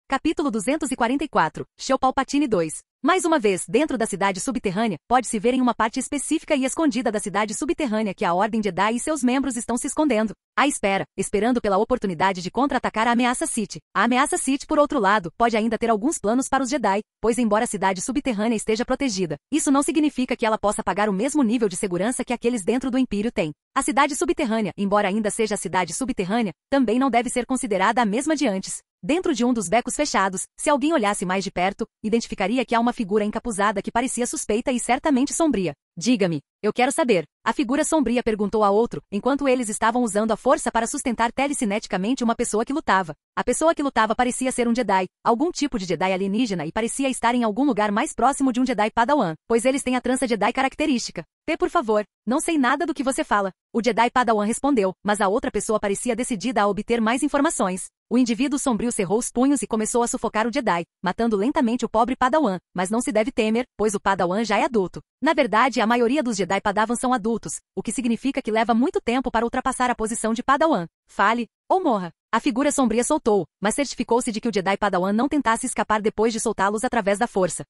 Speaker 1: Capítulo 244, Show Palpatine 2. Mais uma vez, dentro da cidade subterrânea, pode-se ver em uma parte específica e escondida da cidade subterrânea que a Ordem Jedi e seus membros estão se escondendo. À espera, esperando pela oportunidade de contra-atacar a ameaça Sith. A ameaça Sith, por outro lado, pode ainda ter alguns planos para os Jedi, pois embora a cidade subterrânea esteja protegida, isso não significa que ela possa pagar o mesmo nível de segurança que aqueles dentro do Império têm. A cidade subterrânea, embora ainda seja a cidade subterrânea, também não deve ser considerada a mesma de antes. Dentro de um dos becos fechados, se alguém olhasse mais de perto, identificaria que há uma figura encapuzada que parecia suspeita e certamente sombria. Diga-me, eu quero saber. A figura sombria perguntou a outro, enquanto eles estavam usando a força para sustentar telecineticamente uma pessoa que lutava. A pessoa que lutava parecia ser um Jedi, algum tipo de Jedi alienígena e parecia estar em algum lugar mais próximo de um Jedi Padawan, pois eles têm a trança Jedi característica. Por favor, não sei nada do que você fala. O Jedi Padawan respondeu, mas a outra pessoa parecia decidida a obter mais informações. O indivíduo sombrio cerrou os punhos e começou a sufocar o Jedi, matando lentamente o pobre Padawan, mas não se deve temer, pois o Padawan já é adulto. Na verdade, a maioria dos Jedi Padawan são adultos, o que significa que leva muito tempo para ultrapassar a posição de Padawan. Fale, ou morra. A figura sombria soltou, mas certificou-se de que o Jedi Padawan não tentasse escapar depois de soltá-los através da força.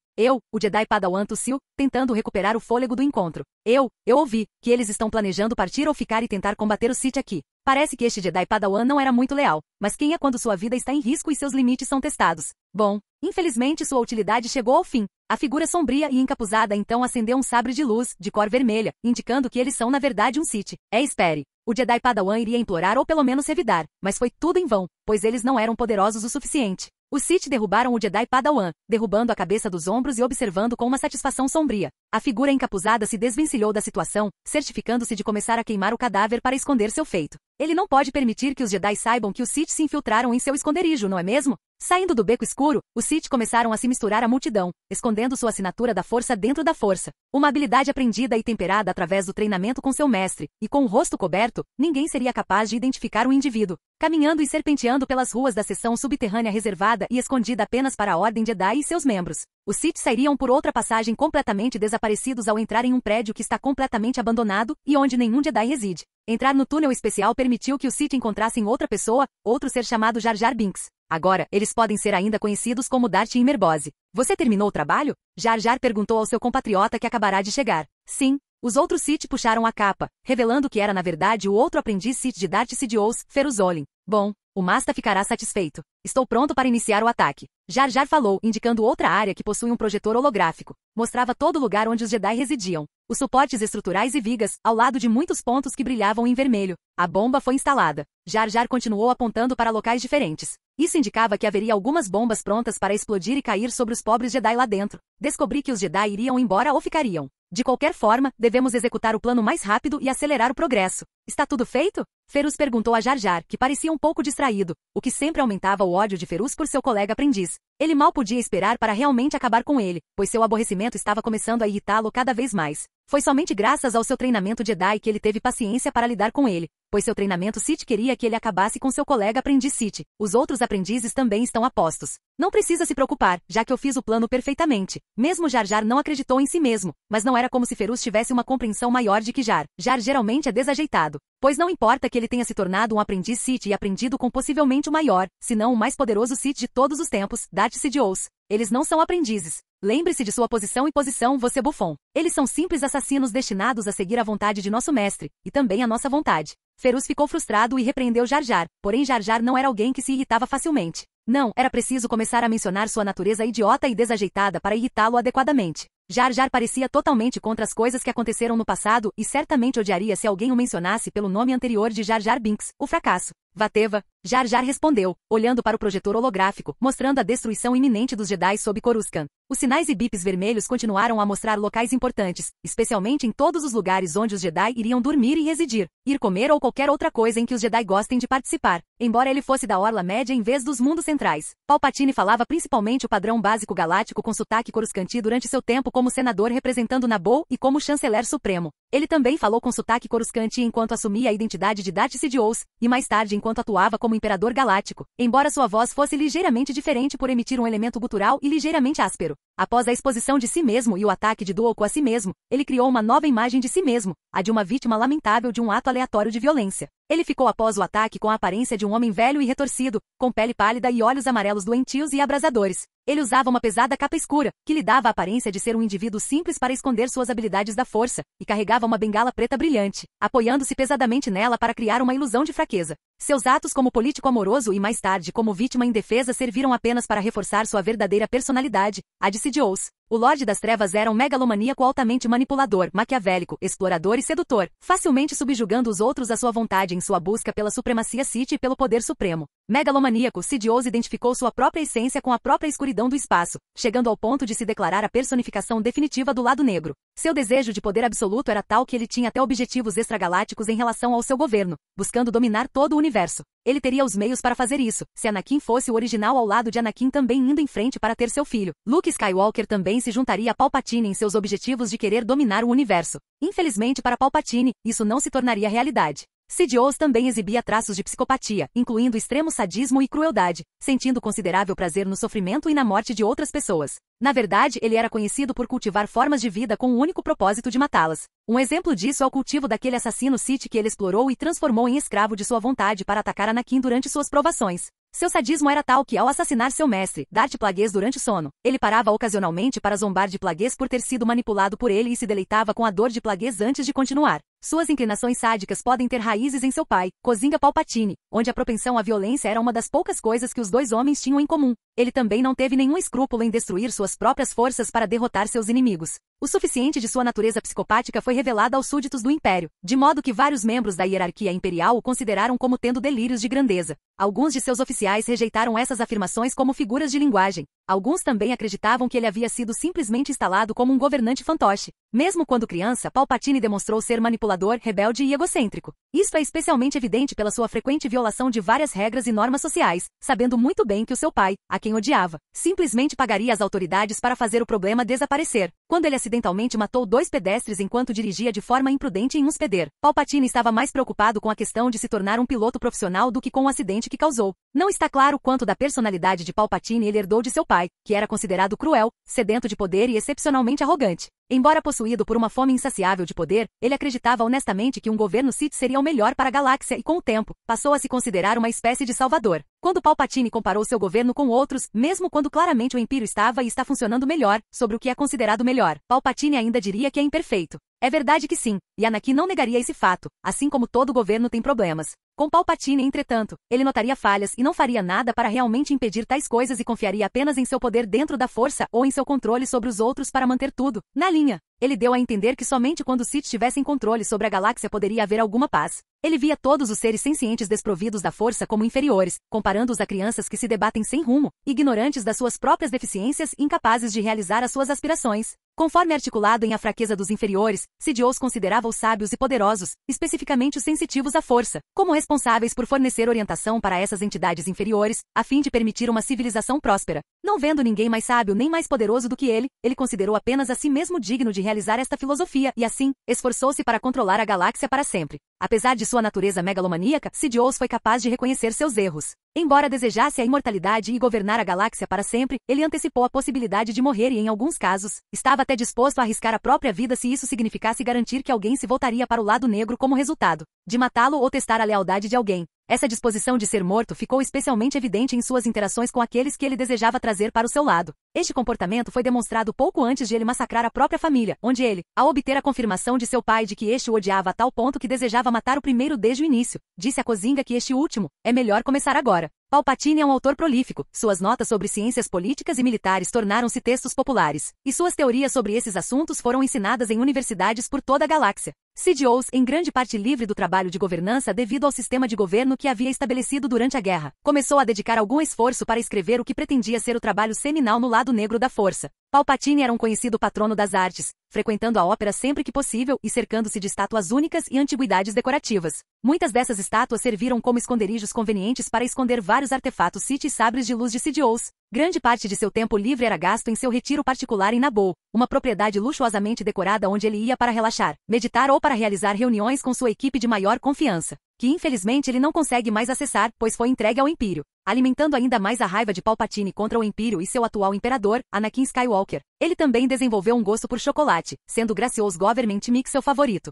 Speaker 1: O Jedi Padawan tossiu, tentando recuperar o fôlego do encontro. Eu ouvi que eles estão planejando partir ou ficar e tentar combater o Sith aqui. Parece que este Jedi Padawan não era muito leal, mas quem é quando sua vida está em risco e seus limites são testados? Bom, infelizmente sua utilidade chegou ao fim. A figura sombria e encapuzada então acendeu um sabre de luz, de cor vermelha, indicando que eles são na verdade um Sith. Espere. O Jedi Padawan iria implorar ou pelo menos revidar, mas foi tudo em vão, pois eles não eram poderosos o suficiente. Os Sith derrubaram o Jedi Padawan, derrubando a cabeça dos ombros e observando com uma satisfação sombria. A figura encapuzada se desvencilhou da situação, certificando-se de começar a queimar o cadáver para esconder seu feito. Ele não pode permitir que os Jedi saibam que os Sith se infiltraram em seu esconderijo, não é mesmo? Saindo do beco escuro, os Sith começaram a se misturar à multidão, escondendo sua assinatura da força dentro da força. Uma habilidade aprendida e temperada através do treinamento com seu mestre, e com o rosto coberto, ninguém seria capaz de identificar o indivíduo. Caminhando e serpenteando pelas ruas da seção subterrânea reservada e escondida apenas para a Ordem Jedi e seus membros. Os Sith sairiam por outra passagem completamente desaparecidos ao entrar em um prédio que está completamente abandonado e onde nenhum Jedi reside. Entrar no túnel especial permitiu que os Sith encontrassem outra pessoa, outro ser chamado Jar Jar Binks. Agora, eles podem ser ainda conhecidos como Darth e Merbose. Você terminou o trabalho? Jar Jar perguntou ao seu compatriota que acabará de chegar. Sim. Os outros Sith puxaram a capa, revelando que era na verdade o outro aprendiz Sith de Darth Sidious, Ferus Olin. Bom, o Masta ficará satisfeito. Estou pronto para iniciar o ataque. Jar Jar falou, indicando outra área que possui um projetor holográfico. Mostrava todo lugar onde os Jedi residiam. Os suportes estruturais e vigas, ao lado de muitos pontos que brilhavam em vermelho. A bomba foi instalada. Jar Jar continuou apontando para locais diferentes. Isso indicava que haveria algumas bombas prontas para explodir e cair sobre os pobres Jedi lá dentro. Descobri que os Jedi iriam embora ou ficariam. De qualquer forma, devemos executar o plano mais rápido e acelerar o progresso. Está tudo feito? Ferus perguntou a Jar Jar, que parecia um pouco distraído, o que sempre aumentava o ódio de Ferus por seu colega aprendiz. Ele mal podia esperar para realmente acabar com ele, pois seu aborrecimento estava começando a irritá-lo cada vez mais. Foi somente graças ao seu treinamento Jedi que ele teve paciência para lidar com ele, pois seu treinamento Sith queria que ele acabasse com seu colega aprendiz Sith. Os outros aprendizes também estão a postos. Não precisa se preocupar, já que eu fiz o plano perfeitamente. Mesmo Jar Jar não acreditou em si mesmo, mas não era como se Ferus tivesse uma compreensão maior de que Jar Jar geralmente é desajeitado. Pois não importa que ele tenha se tornado um aprendiz Sith e aprendido com possivelmente o maior, se não o mais poderoso Sith de todos os tempos, Darth Sidious. Eles não são aprendizes. Lembre-se de sua posição e posição, você bufão. Eles são simples assassinos destinados a seguir a vontade de nosso mestre, e também a nossa vontade. Ferus ficou frustrado e repreendeu Jar Jar, porém Jar Jar não era alguém que se irritava facilmente. Não, era preciso começar a mencionar sua natureza idiota e desajeitada para irritá-lo adequadamente. Jar Jar parecia totalmente contra as coisas que aconteceram no passado e certamente odiaria se alguém o mencionasse pelo nome anterior de Jar Jar Binks, o fracasso. Vateva, Jar Jar respondeu, olhando para o projetor holográfico, mostrando a destruição iminente dos Jedi sob Coruscant. Os sinais e bips vermelhos continuaram a mostrar locais importantes, especialmente em todos os lugares onde os Jedi iriam dormir e residir, ir comer ou qualquer outra coisa em que os Jedi gostem de participar, embora ele fosse da Orla Média em vez dos mundos centrais. Palpatine falava principalmente o padrão básico galáctico com sotaque coruscanti durante seu tempo como senador representando Naboo e como chanceler supremo. Ele também falou com sotaque coruscanti enquanto assumia a identidade de Darth Sidious, e mais tarde enquanto atuava como Imperador Galáctico, embora sua voz fosse ligeiramente diferente por emitir um elemento gutural e ligeiramente áspero. Após a exposição de si mesmo e o ataque de Dooku a si mesmo, ele criou uma nova imagem de si mesmo, a de uma vítima lamentável de um ato aleatório de violência. Ele ficou após o ataque com a aparência de um homem velho e retorcido, com pele pálida e olhos amarelos doentios e abrasadores. Ele usava uma pesada capa escura, que lhe dava a aparência de ser um indivíduo simples para esconder suas habilidades da força, e carregava uma bengala preta brilhante, apoiando-se pesadamente nela para criar uma ilusão de fraqueza. Seus atos como político amoroso e mais tarde como vítima indefesa serviram apenas para reforçar sua verdadeira personalidade, a de Sidious. O Lorde das Trevas era um megalomaníaco altamente manipulador, maquiavélico, explorador e sedutor, facilmente subjugando os outros à sua vontade em sua busca pela supremacia Sith e pelo poder supremo. Megalomaníaco, Sidious identificou sua própria essência com a própria escuridão do espaço, chegando ao ponto de se declarar a personificação definitiva do lado negro. Seu desejo de poder absoluto era tal que ele tinha até objetivos extragalácticos em relação ao seu governo, buscando dominar todo o universo. Ele teria os meios para fazer isso, se Anakin fosse o original ao lado de Anakin também indo em frente para ter seu filho. Luke Skywalker também se juntaria a Palpatine em seus objetivos de querer dominar o universo. Infelizmente para Palpatine, isso não se tornaria realidade. Sidious também exibia traços de psicopatia, incluindo extremo sadismo e crueldade, sentindo considerável prazer no sofrimento e na morte de outras pessoas. Na verdade, ele era conhecido por cultivar formas de vida com o único propósito de matá-las. Um exemplo disso é o cultivo daquele assassino Sith que ele explorou e transformou em escravo de sua vontade para atacar Anakin durante suas provações. Seu sadismo era tal que, ao assassinar seu mestre, Darth Plagueis durante o sono, ele parava ocasionalmente para zombar de Plagueis por ter sido manipulado por ele e se deleitava com a dor de Plagueis antes de continuar. Suas inclinações sádicas podem ter raízes em seu pai, Kozinga Palpatine, onde a propensão à violência era uma das poucas coisas que os dois homens tinham em comum. Ele também não teve nenhum escrúpulo em destruir suas próprias forças para derrotar seus inimigos. O suficiente de sua natureza psicopática foi revelado aos súditos do Império, de modo que vários membros da hierarquia imperial o consideraram como tendo delírios de grandeza. Alguns de seus oficiais rejeitaram essas afirmações como figuras de linguagem. Alguns também acreditavam que ele havia sido simplesmente instalado como um governante fantoche. Mesmo quando criança, Palpatine demonstrou ser manipulador, rebelde e egocêntrico. Isto é especialmente evidente pela sua frequente violação de várias regras e normas sociais, sabendo muito bem que o seu pai, a quem odiava, simplesmente pagaria às autoridades para fazer o problema desaparecer. Quando ele acidentalmente matou 2 pedestres enquanto dirigia de forma imprudente em um speder, Palpatine estava mais preocupado com a questão de se tornar um piloto profissional do que com o acidente que causou. Não está claro quanto da personalidade de Palpatine ele herdou de seu pai, que era considerado cruel, sedento de poder e excepcionalmente arrogante. Embora possuído por uma fome insaciável de poder, ele acreditava honestamente que um governo Sith seria o melhor para a galáxia e com o tempo, passou a se considerar uma espécie de salvador. Quando Palpatine comparou seu governo com outros, mesmo quando claramente o Império estava e está funcionando melhor, sobre o que é considerado melhor, Palpatine ainda diria que é imperfeito. É verdade que sim, e Anakin não negaria esse fato, assim como todo governo tem problemas. Com Palpatine, entretanto, ele notaria falhas e não faria nada para realmente impedir tais coisas e confiaria apenas em seu poder dentro da força ou em seu controle sobre os outros para manter tudo na linha. Ele deu a entender que somente quando os Sith tivessem controle sobre a galáxia poderia haver alguma paz. Ele via todos os seres sencientes desprovidos da força como inferiores, comparando-os a crianças que se debatem sem rumo, ignorantes das suas próprias deficiências e incapazes de realizar as suas aspirações. Conforme articulado em A Fraqueza dos Inferiores, Sidious considerava os sábios e poderosos, especificamente os sensitivos à força, como responsáveis por fornecer orientação para essas entidades inferiores, a fim de permitir uma civilização próspera. Não vendo ninguém mais sábio nem mais poderoso do que ele considerou apenas a si mesmo digno de realizar esta filosofia e, assim, esforçou-se para controlar a galáxia para sempre. Apesar de sua natureza megalomaníaca, Sidious foi capaz de reconhecer seus erros. Embora desejasse a imortalidade e governar a galáxia para sempre, ele antecipou a possibilidade de morrer e, em alguns casos, estava até disposto a arriscar a própria vida se isso significasse garantir que alguém se voltaria para o lado negro como resultado de matá-lo ou testar a lealdade de alguém. Essa disposição de ser morto ficou especialmente evidente em suas interações com aqueles que ele desejava trazer para o seu lado. Este comportamento foi demonstrado pouco antes de ele massacrar a própria família, onde ele, ao obter a confirmação de seu pai de que este o odiava a tal ponto que desejava matar o primeiro desde o início, disse a Kozinga que este último, é melhor começar agora. Palpatine é um autor prolífico, suas notas sobre ciências políticas e militares tornaram-se textos populares, e suas teorias sobre esses assuntos foram ensinadas em universidades por toda a galáxia. Sidious, em grande parte livre do trabalho de governança devido ao sistema de governo que havia estabelecido durante a guerra, começou a dedicar algum esforço para escrever o que pretendia ser o trabalho seminal no lado negro da força. Palpatine era um conhecido patrono das artes, frequentando a ópera sempre que possível e cercando-se de estátuas únicas e antiguidades decorativas. Muitas dessas estátuas serviram como esconderijos convenientes para esconder vários artefatos Sith e sabres de luz de Sidious. Grande parte de seu tempo livre era gasto em seu retiro particular em Naboo, uma propriedade luxuosamente decorada onde ele ia para relaxar, meditar ou para realizar reuniões com sua equipe de maior confiança, que infelizmente ele não consegue mais acessar, pois foi entregue ao Império, alimentando ainda mais a raiva de Palpatine contra o Império e seu atual imperador, Anakin Skywalker. Ele também desenvolveu um gosto por chocolate, sendo o Gracious Government Mix seu favorito.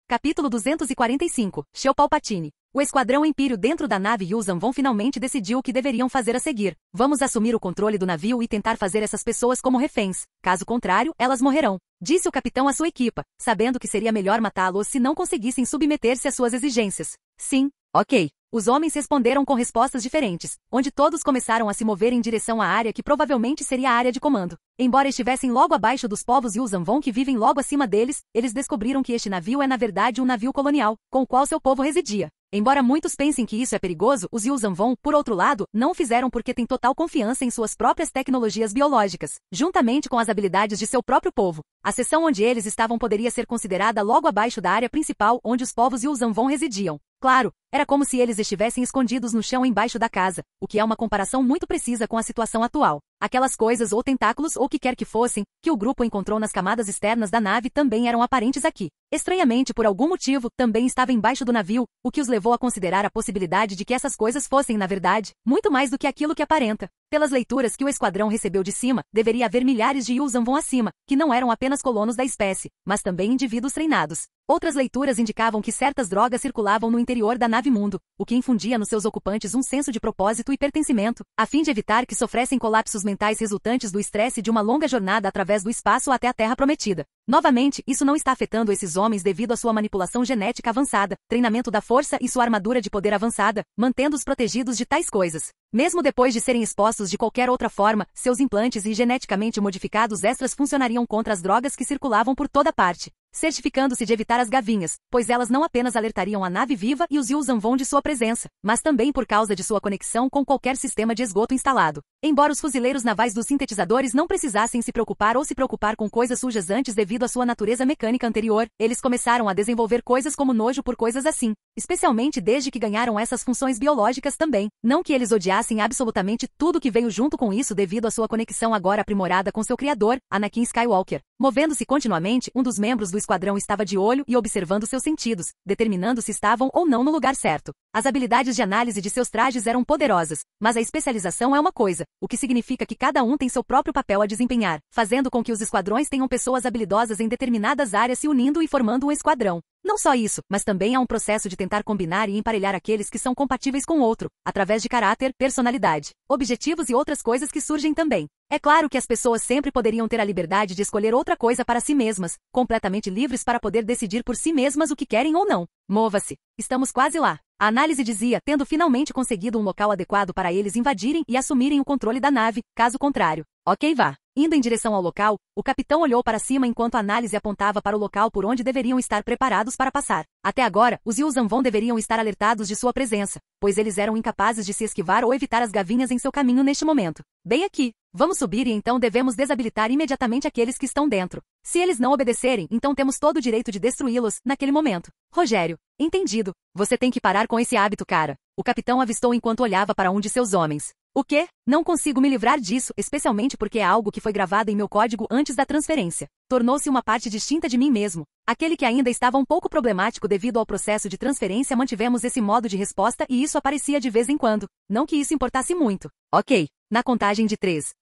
Speaker 1: Capítulo 245, Sheo Palpatine. O esquadrão Império dentro da nave Yuuzhan Vong finalmente decidiu o que deveriam fazer a seguir. Vamos assumir o controle do navio e tentar fazer essas pessoas como reféns. Caso contrário, elas morrerão, disse o capitão à sua equipa, sabendo que seria melhor matá-los se não conseguissem submeter-se às suas exigências. Sim, ok. Os homens responderam com respostas diferentes, onde todos começaram a se mover em direção à área que provavelmente seria a área de comando. Embora estivessem logo abaixo dos povos Yuuzhan Vong que vivem logo acima deles, eles descobriram que este navio é na verdade um navio colonial, com o qual seu povo residia. Embora muitos pensem que isso é perigoso, os Yuuzhan Vong, por outro lado, não o fizeram porque têm total confiança em suas próprias tecnologias biológicas, juntamente com as habilidades de seu próprio povo. A seção onde eles estavam poderia ser considerada logo abaixo da área principal onde os povos Yuuzhan Vong residiam. Claro, era como se eles estivessem escondidos no chão embaixo da casa, o que é uma comparação muito precisa com a situação atual. Aquelas coisas ou tentáculos ou o que quer que fossem, que o grupo encontrou nas camadas externas da nave também eram aparentes aqui. Estranhamente, por algum motivo, também estava embaixo do navio, o que os levou a considerar a possibilidade de que essas coisas fossem, na verdade, muito mais do que aquilo que aparenta. Pelas leituras que o esquadrão recebeu de cima, deveria haver milhares de Yuuzhan Vong acima, que não eram apenas colonos da espécie, mas também indivíduos treinados. Outras leituras indicavam que certas drogas circulavam no interior da nave mundo, o que infundia nos seus ocupantes um senso de propósito e pertencimento, a fim de evitar que sofressem colapsos mentais resultantes do estresse de uma longa jornada através do espaço até a Terra Prometida. Novamente, isso não está afetando esses homens devido à sua manipulação genética avançada, treinamento da força e sua armadura de poder avançada, mantendo-os protegidos de tais coisas. Mesmo depois de serem expostos de qualquer outra forma, seus implantes e geneticamente modificados extras funcionariam contra as drogas que circulavam por toda parte, certificando-se de evitar as gavinhas, pois elas não apenas alertariam a nave viva e os Yuuzhan Vong de sua presença, mas também por causa de sua conexão com qualquer sistema de esgoto instalado. Embora os fuzileiros navais dos sintetizadores não precisassem se preocupar com coisas sujas antes devido à sua natureza mecânica anterior, eles começaram a desenvolver coisas como nojo por coisas assim, especialmente desde que ganharam essas funções biológicas também. Não que eles odiassem absolutamente tudo que veio junto com isso devido à sua conexão agora aprimorada com seu criador, Anakin Skywalker. Movendo-se continuamente, um dos membros do esquadrão estava de olho e observando seus sentidos, determinando se estavam ou não no lugar certo. As habilidades de análise de seus trajes eram poderosas, mas a especialização é uma coisa, o que significa que cada um tem seu próprio papel a desempenhar, fazendo com que os esquadrões tenham pessoas habilidosas em determinadas áreas se unindo e formando um esquadrão. Não só isso, mas também há um processo de tentar combinar e emparelhar aqueles que são compatíveis com o outro, através de caráter, personalidade, objetivos e outras coisas que surgem também. É claro que as pessoas sempre poderiam ter a liberdade de escolher outra coisa para si mesmas, completamente livres para poder decidir por si mesmas o que querem ou não. Mova-se. Estamos quase lá. A análise dizia, tendo finalmente conseguido um local adequado para eles invadirem e assumirem o controle da nave, caso contrário. Ok, vá. Indo em direção ao local, o capitão olhou para cima enquanto a análise apontava para o local por onde deveriam estar preparados para passar. Até agora, os Yuuzhan Vong deveriam estar alertados de sua presença, pois eles eram incapazes de se esquivar ou evitar as gavinhas em seu caminho neste momento. Bem aqui. Vamos subir e então devemos desabilitar imediatamente aqueles que estão dentro. Se eles não obedecerem, então temos todo o direito de destruí-los, naquele momento. Rogério. Entendido. Você tem que parar com esse hábito, cara. O capitão avistou enquanto olhava para um de seus homens. O quê? Não consigo me livrar disso, especialmente porque é algo que foi gravado em meu código antes da transferência. Tornou-se uma parte distinta de mim mesmo. Aquele que ainda estava um pouco problemático devido ao processo de transferência, mantivemos esse modo de resposta e isso aparecia de vez em quando. Não que isso importasse muito. Ok. Na contagem de 3.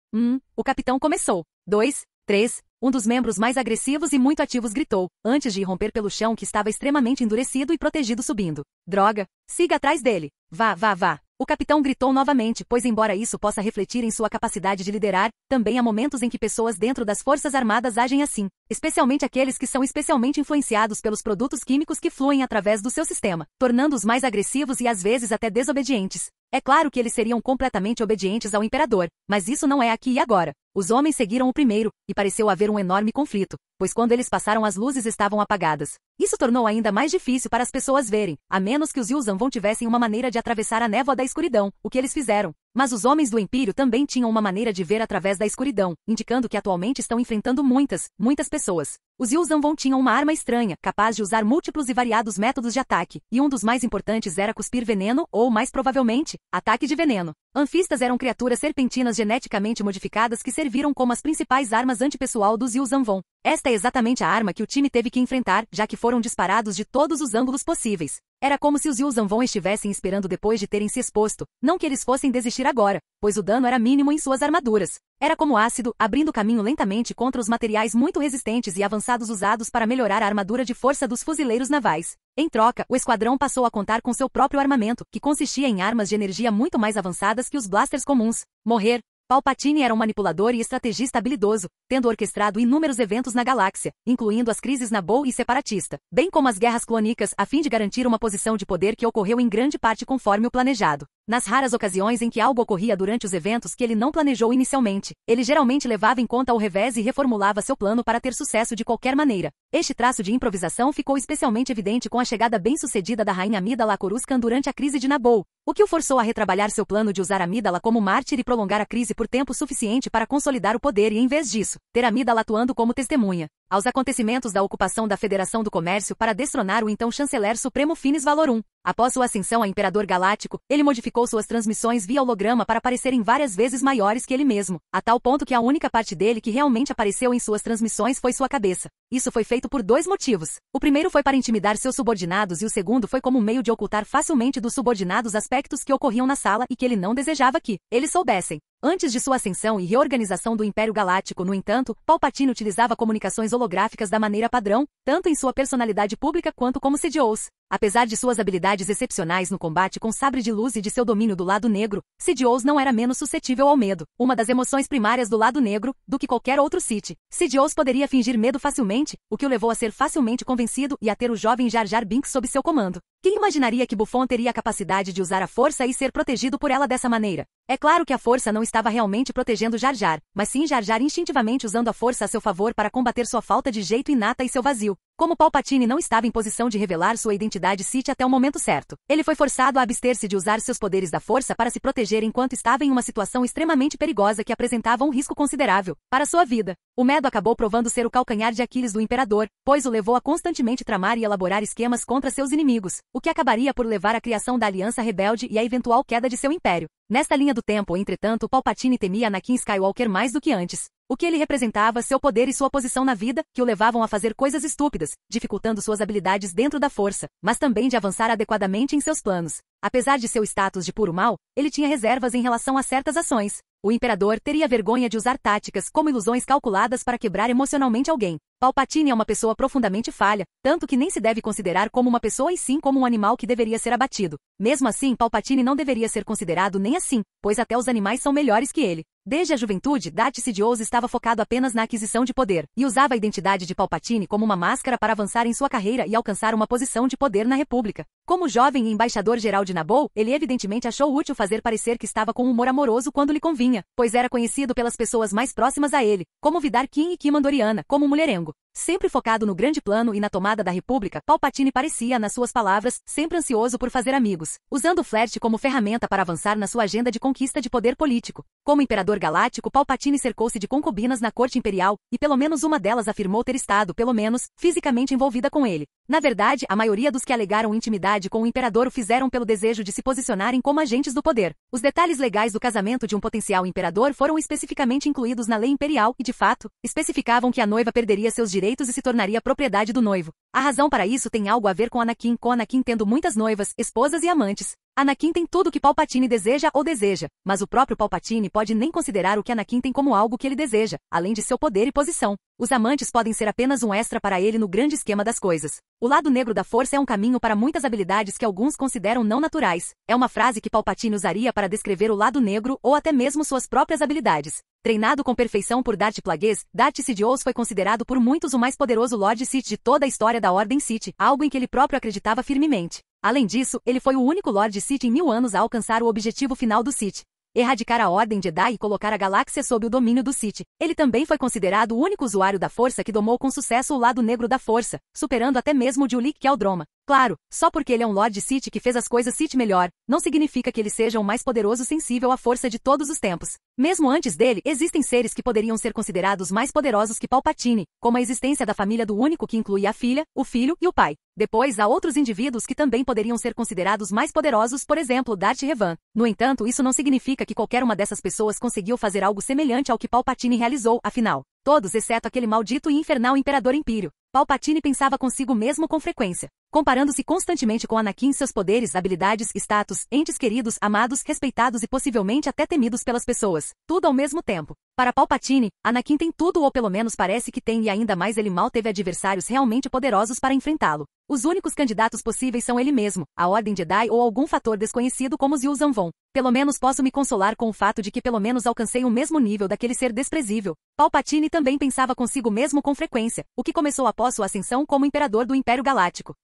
Speaker 1: O capitão começou. 2, 3, Um dos membros mais agressivos e muito ativos gritou, antes de irromper pelo chão que estava extremamente endurecido e protegido subindo. Droga! Siga atrás dele! Vá, vá, vá! O capitão gritou novamente, pois embora isso possa refletir em sua capacidade de liderar, também há momentos em que pessoas dentro das Forças Armadas agem assim, especialmente aqueles que são especialmente influenciados pelos produtos químicos que fluem através do seu sistema, tornando-os mais agressivos e às vezes até desobedientes. É claro que eles seriam completamente obedientes ao imperador, mas isso não é aqui e agora. Os homens seguiram o primeiro, e pareceu haver um enorme conflito, pois quando eles passaram as luzes estavam apagadas. Isso tornou ainda mais difícil para as pessoas verem, a menos que os Yuzhanvon tivessem uma maneira de atravessar a névoa da escuridão, o que eles fizeram. Mas os homens do Império também tinham uma maneira de ver através da escuridão, indicando que atualmente estão enfrentando muitas pessoas. Os Yuzhanvon tinham uma arma estranha, capaz de usar múltiplos e variados métodos de ataque, e um dos mais importantes era cuspir veneno ou, mais provavelmente, ataque de veneno. Anfistas eram criaturas serpentinas geneticamente modificadas que serviram como as principais armas antipessoal dos Yuzhanvon. Esta é exatamente a arma que o time teve que enfrentar, já que foram disparados de todos os ângulos possíveis. Era como se os Yuzhanvon estivessem esperando depois de terem se exposto, não que eles fossem desistir agora, pois o dano era mínimo em suas armaduras. Era como ácido, abrindo caminho lentamente contra os materiais muito resistentes e avançados usados para melhorar a armadura de força dos fuzileiros navais. Em troca, o esquadrão passou a contar com seu próprio armamento, que consistia em armas de energia muito mais avançadas que os blasters comuns. Morrer. Palpatine era um manipulador e estrategista habilidoso, tendo orquestrado inúmeros eventos na galáxia, incluindo as crises Naboo e separatista, bem como as guerras clônicas, a fim de garantir uma posição de poder que ocorreu em grande parte conforme o planejado. Nas raras ocasiões em que algo ocorria durante os eventos que ele não planejou inicialmente, ele geralmente levava em conta o revés e reformulava seu plano para ter sucesso de qualquer maneira. Este traço de improvisação ficou especialmente evidente com a chegada bem-sucedida da rainha Amidala Coruscant durante a crise de Naboo, o que o forçou a retrabalhar seu plano de usar Amidala como mártir e prolongar a crise por tempo suficiente para consolidar o poder e, em vez disso, ter Amidala atuando como testemunha aos acontecimentos da ocupação da Federação do Comércio para destronar o então chanceler supremo Finis Valorum. Após sua ascensão a Imperador Galáctico, ele modificou suas transmissões via holograma para parecerem várias vezes maiores que ele mesmo, a tal ponto que a única parte dele que realmente apareceu em suas transmissões foi sua cabeça. Isso foi feito por dois motivos. O primeiro foi para intimidar seus subordinados e o segundo foi como meio de ocultar facilmente dos subordinados aspectos que ocorriam na sala e que ele não desejava que eles soubessem. Antes de sua ascensão e reorganização do Império Galáctico, no entanto, Palpatine utilizava comunicações holográficas da maneira padrão, tanto em sua personalidade pública quanto como Sidious. Apesar de suas habilidades excepcionais no combate com sabre de luz e de seu domínio do lado negro, Sidious não era menos suscetível ao medo, uma das emoções primárias do lado negro, do que qualquer outro Sith. Sidious poderia fingir medo facilmente, o que o levou a ser facilmente convencido e a ter o jovem Jar Jar Binks sob seu comando. Quem imaginaria que Buffon teria a capacidade de usar a força e ser protegido por ela dessa maneira? É claro que a força não estava realmente protegendo Jar Jar, mas sim Jar Jar instintivamente usando a força a seu favor para combater sua falta de jeito inata e seu vazio. Como Palpatine não estava em posição de revelar sua identidade Sith até o momento certo, ele foi forçado a abster-se de usar seus poderes da força para se proteger enquanto estava em uma situação extremamente perigosa que apresentava um risco considerável para sua vida. O medo acabou provando ser o calcanhar de Aquiles do Imperador, pois o levou a constantemente tramar e elaborar esquemas contra seus inimigos, o que acabaria por levar à criação da Aliança Rebelde e à eventual queda de seu império. Nesta linha do tempo, entretanto, Palpatine temia Anakin Skywalker mais do que antes. O que ele representava, seu poder e sua posição na vida, que o levavam a fazer coisas estúpidas, dificultando suas habilidades dentro da força, mas também de avançar adequadamente em seus planos. Apesar de seu status de puro mal, ele tinha reservas em relação a certas ações. O imperador teria vergonha de usar táticas como ilusões calculadas para quebrar emocionalmente alguém. Palpatine é uma pessoa profundamente falha, tanto que nem se deve considerar como uma pessoa e sim como um animal que deveria ser abatido. Mesmo assim, Palpatine não deveria ser considerado nem assim, pois até os animais são melhores que ele. Desde a juventude, Darth Sidious estava focado apenas na aquisição de poder, e usava a identidade de Palpatine como uma máscara para avançar em sua carreira e alcançar uma posição de poder na República. Como jovem e embaixador-geral de Naboo, ele evidentemente achou útil fazer parecer que estava com um humor amoroso quando lhe convinha, pois era conhecido pelas pessoas mais próximas a ele, como Vidar King e Kimandoriana, como um mulherengo. Sempre focado no grande plano e na tomada da República, Palpatine parecia, nas suas palavras, sempre ansioso por fazer amigos, usando o flerte como ferramenta para avançar na sua agenda de conquista de poder político. Como Imperador Galáctico, Palpatine cercou-se de concubinas na corte imperial, e pelo menos uma delas afirmou ter estado, pelo menos, fisicamente envolvida com ele. Na verdade, a maioria dos que alegaram intimidade com o imperador o fizeram pelo desejo de se posicionarem como agentes do poder. Os detalhes legais do casamento de um potencial imperador foram especificamente incluídos na lei imperial e, de fato, especificavam que a noiva perderia seus direitos e se tornaria propriedade do noivo. A razão para isso tem algo a ver com Anakin tendo muitas noivas, esposas e amantes. Anakin tem tudo o que Palpatine deseja ou deseja, mas o próprio Palpatine pode nem considerar o que Anakin tem como algo que ele deseja, além de seu poder e posição. Os amantes podem ser apenas um extra para ele no grande esquema das coisas. O lado negro da força é um caminho para muitas habilidades que alguns consideram não naturais. É uma frase que Palpatine usaria para descrever o lado negro ou até mesmo suas próprias habilidades. Treinado com perfeição por Darth Plagueis, Darth Sidious foi considerado por muitos o mais poderoso Lord Sith de toda a história da Ordem Sith, algo em que ele próprio acreditava firmemente. Além disso, ele foi o único Lord Sith em 1000 anos a alcançar o objetivo final do Sith: erradicar a Ordem Jedi e colocar a galáxia sob o domínio do Sith. Ele também foi considerado o único usuário da Força que domou com sucesso o lado negro da Força, superando até mesmo o Julik Keldroma. Claro, só porque ele é um Lord Sith que fez as coisas Sith melhor, não significa que ele seja o mais poderoso sensível à força de todos os tempos. Mesmo antes dele, existem seres que poderiam ser considerados mais poderosos que Palpatine, como a existência da família do único que inclui a filha, o filho e o pai. Depois há outros indivíduos que também poderiam ser considerados mais poderosos, por exemplo, Darth Revan. No entanto, isso não significa que qualquer uma dessas pessoas conseguiu fazer algo semelhante ao que Palpatine realizou, afinal. Todos, exceto aquele maldito e infernal Imperador Império. Palpatine pensava consigo mesmo com frequência, comparando-se constantemente com Anakin, seus poderes, habilidades, status, entes queridos, amados, respeitados e possivelmente até temidos pelas pessoas, tudo ao mesmo tempo. Para Palpatine, Anakin tem tudo ou pelo menos parece que tem e ainda mais ele mal teve adversários realmente poderosos para enfrentá-lo. Os únicos candidatos possíveis são ele mesmo, a Ordem Jedi ou algum fator desconhecido como Yuuzhan Vong. Pelo menos posso me consolar com o fato de que pelo menos alcancei o mesmo nível daquele ser desprezível. Palpatine também pensava consigo mesmo com frequência, o que começou após sua ascensão como Imperador do Império Galáctico.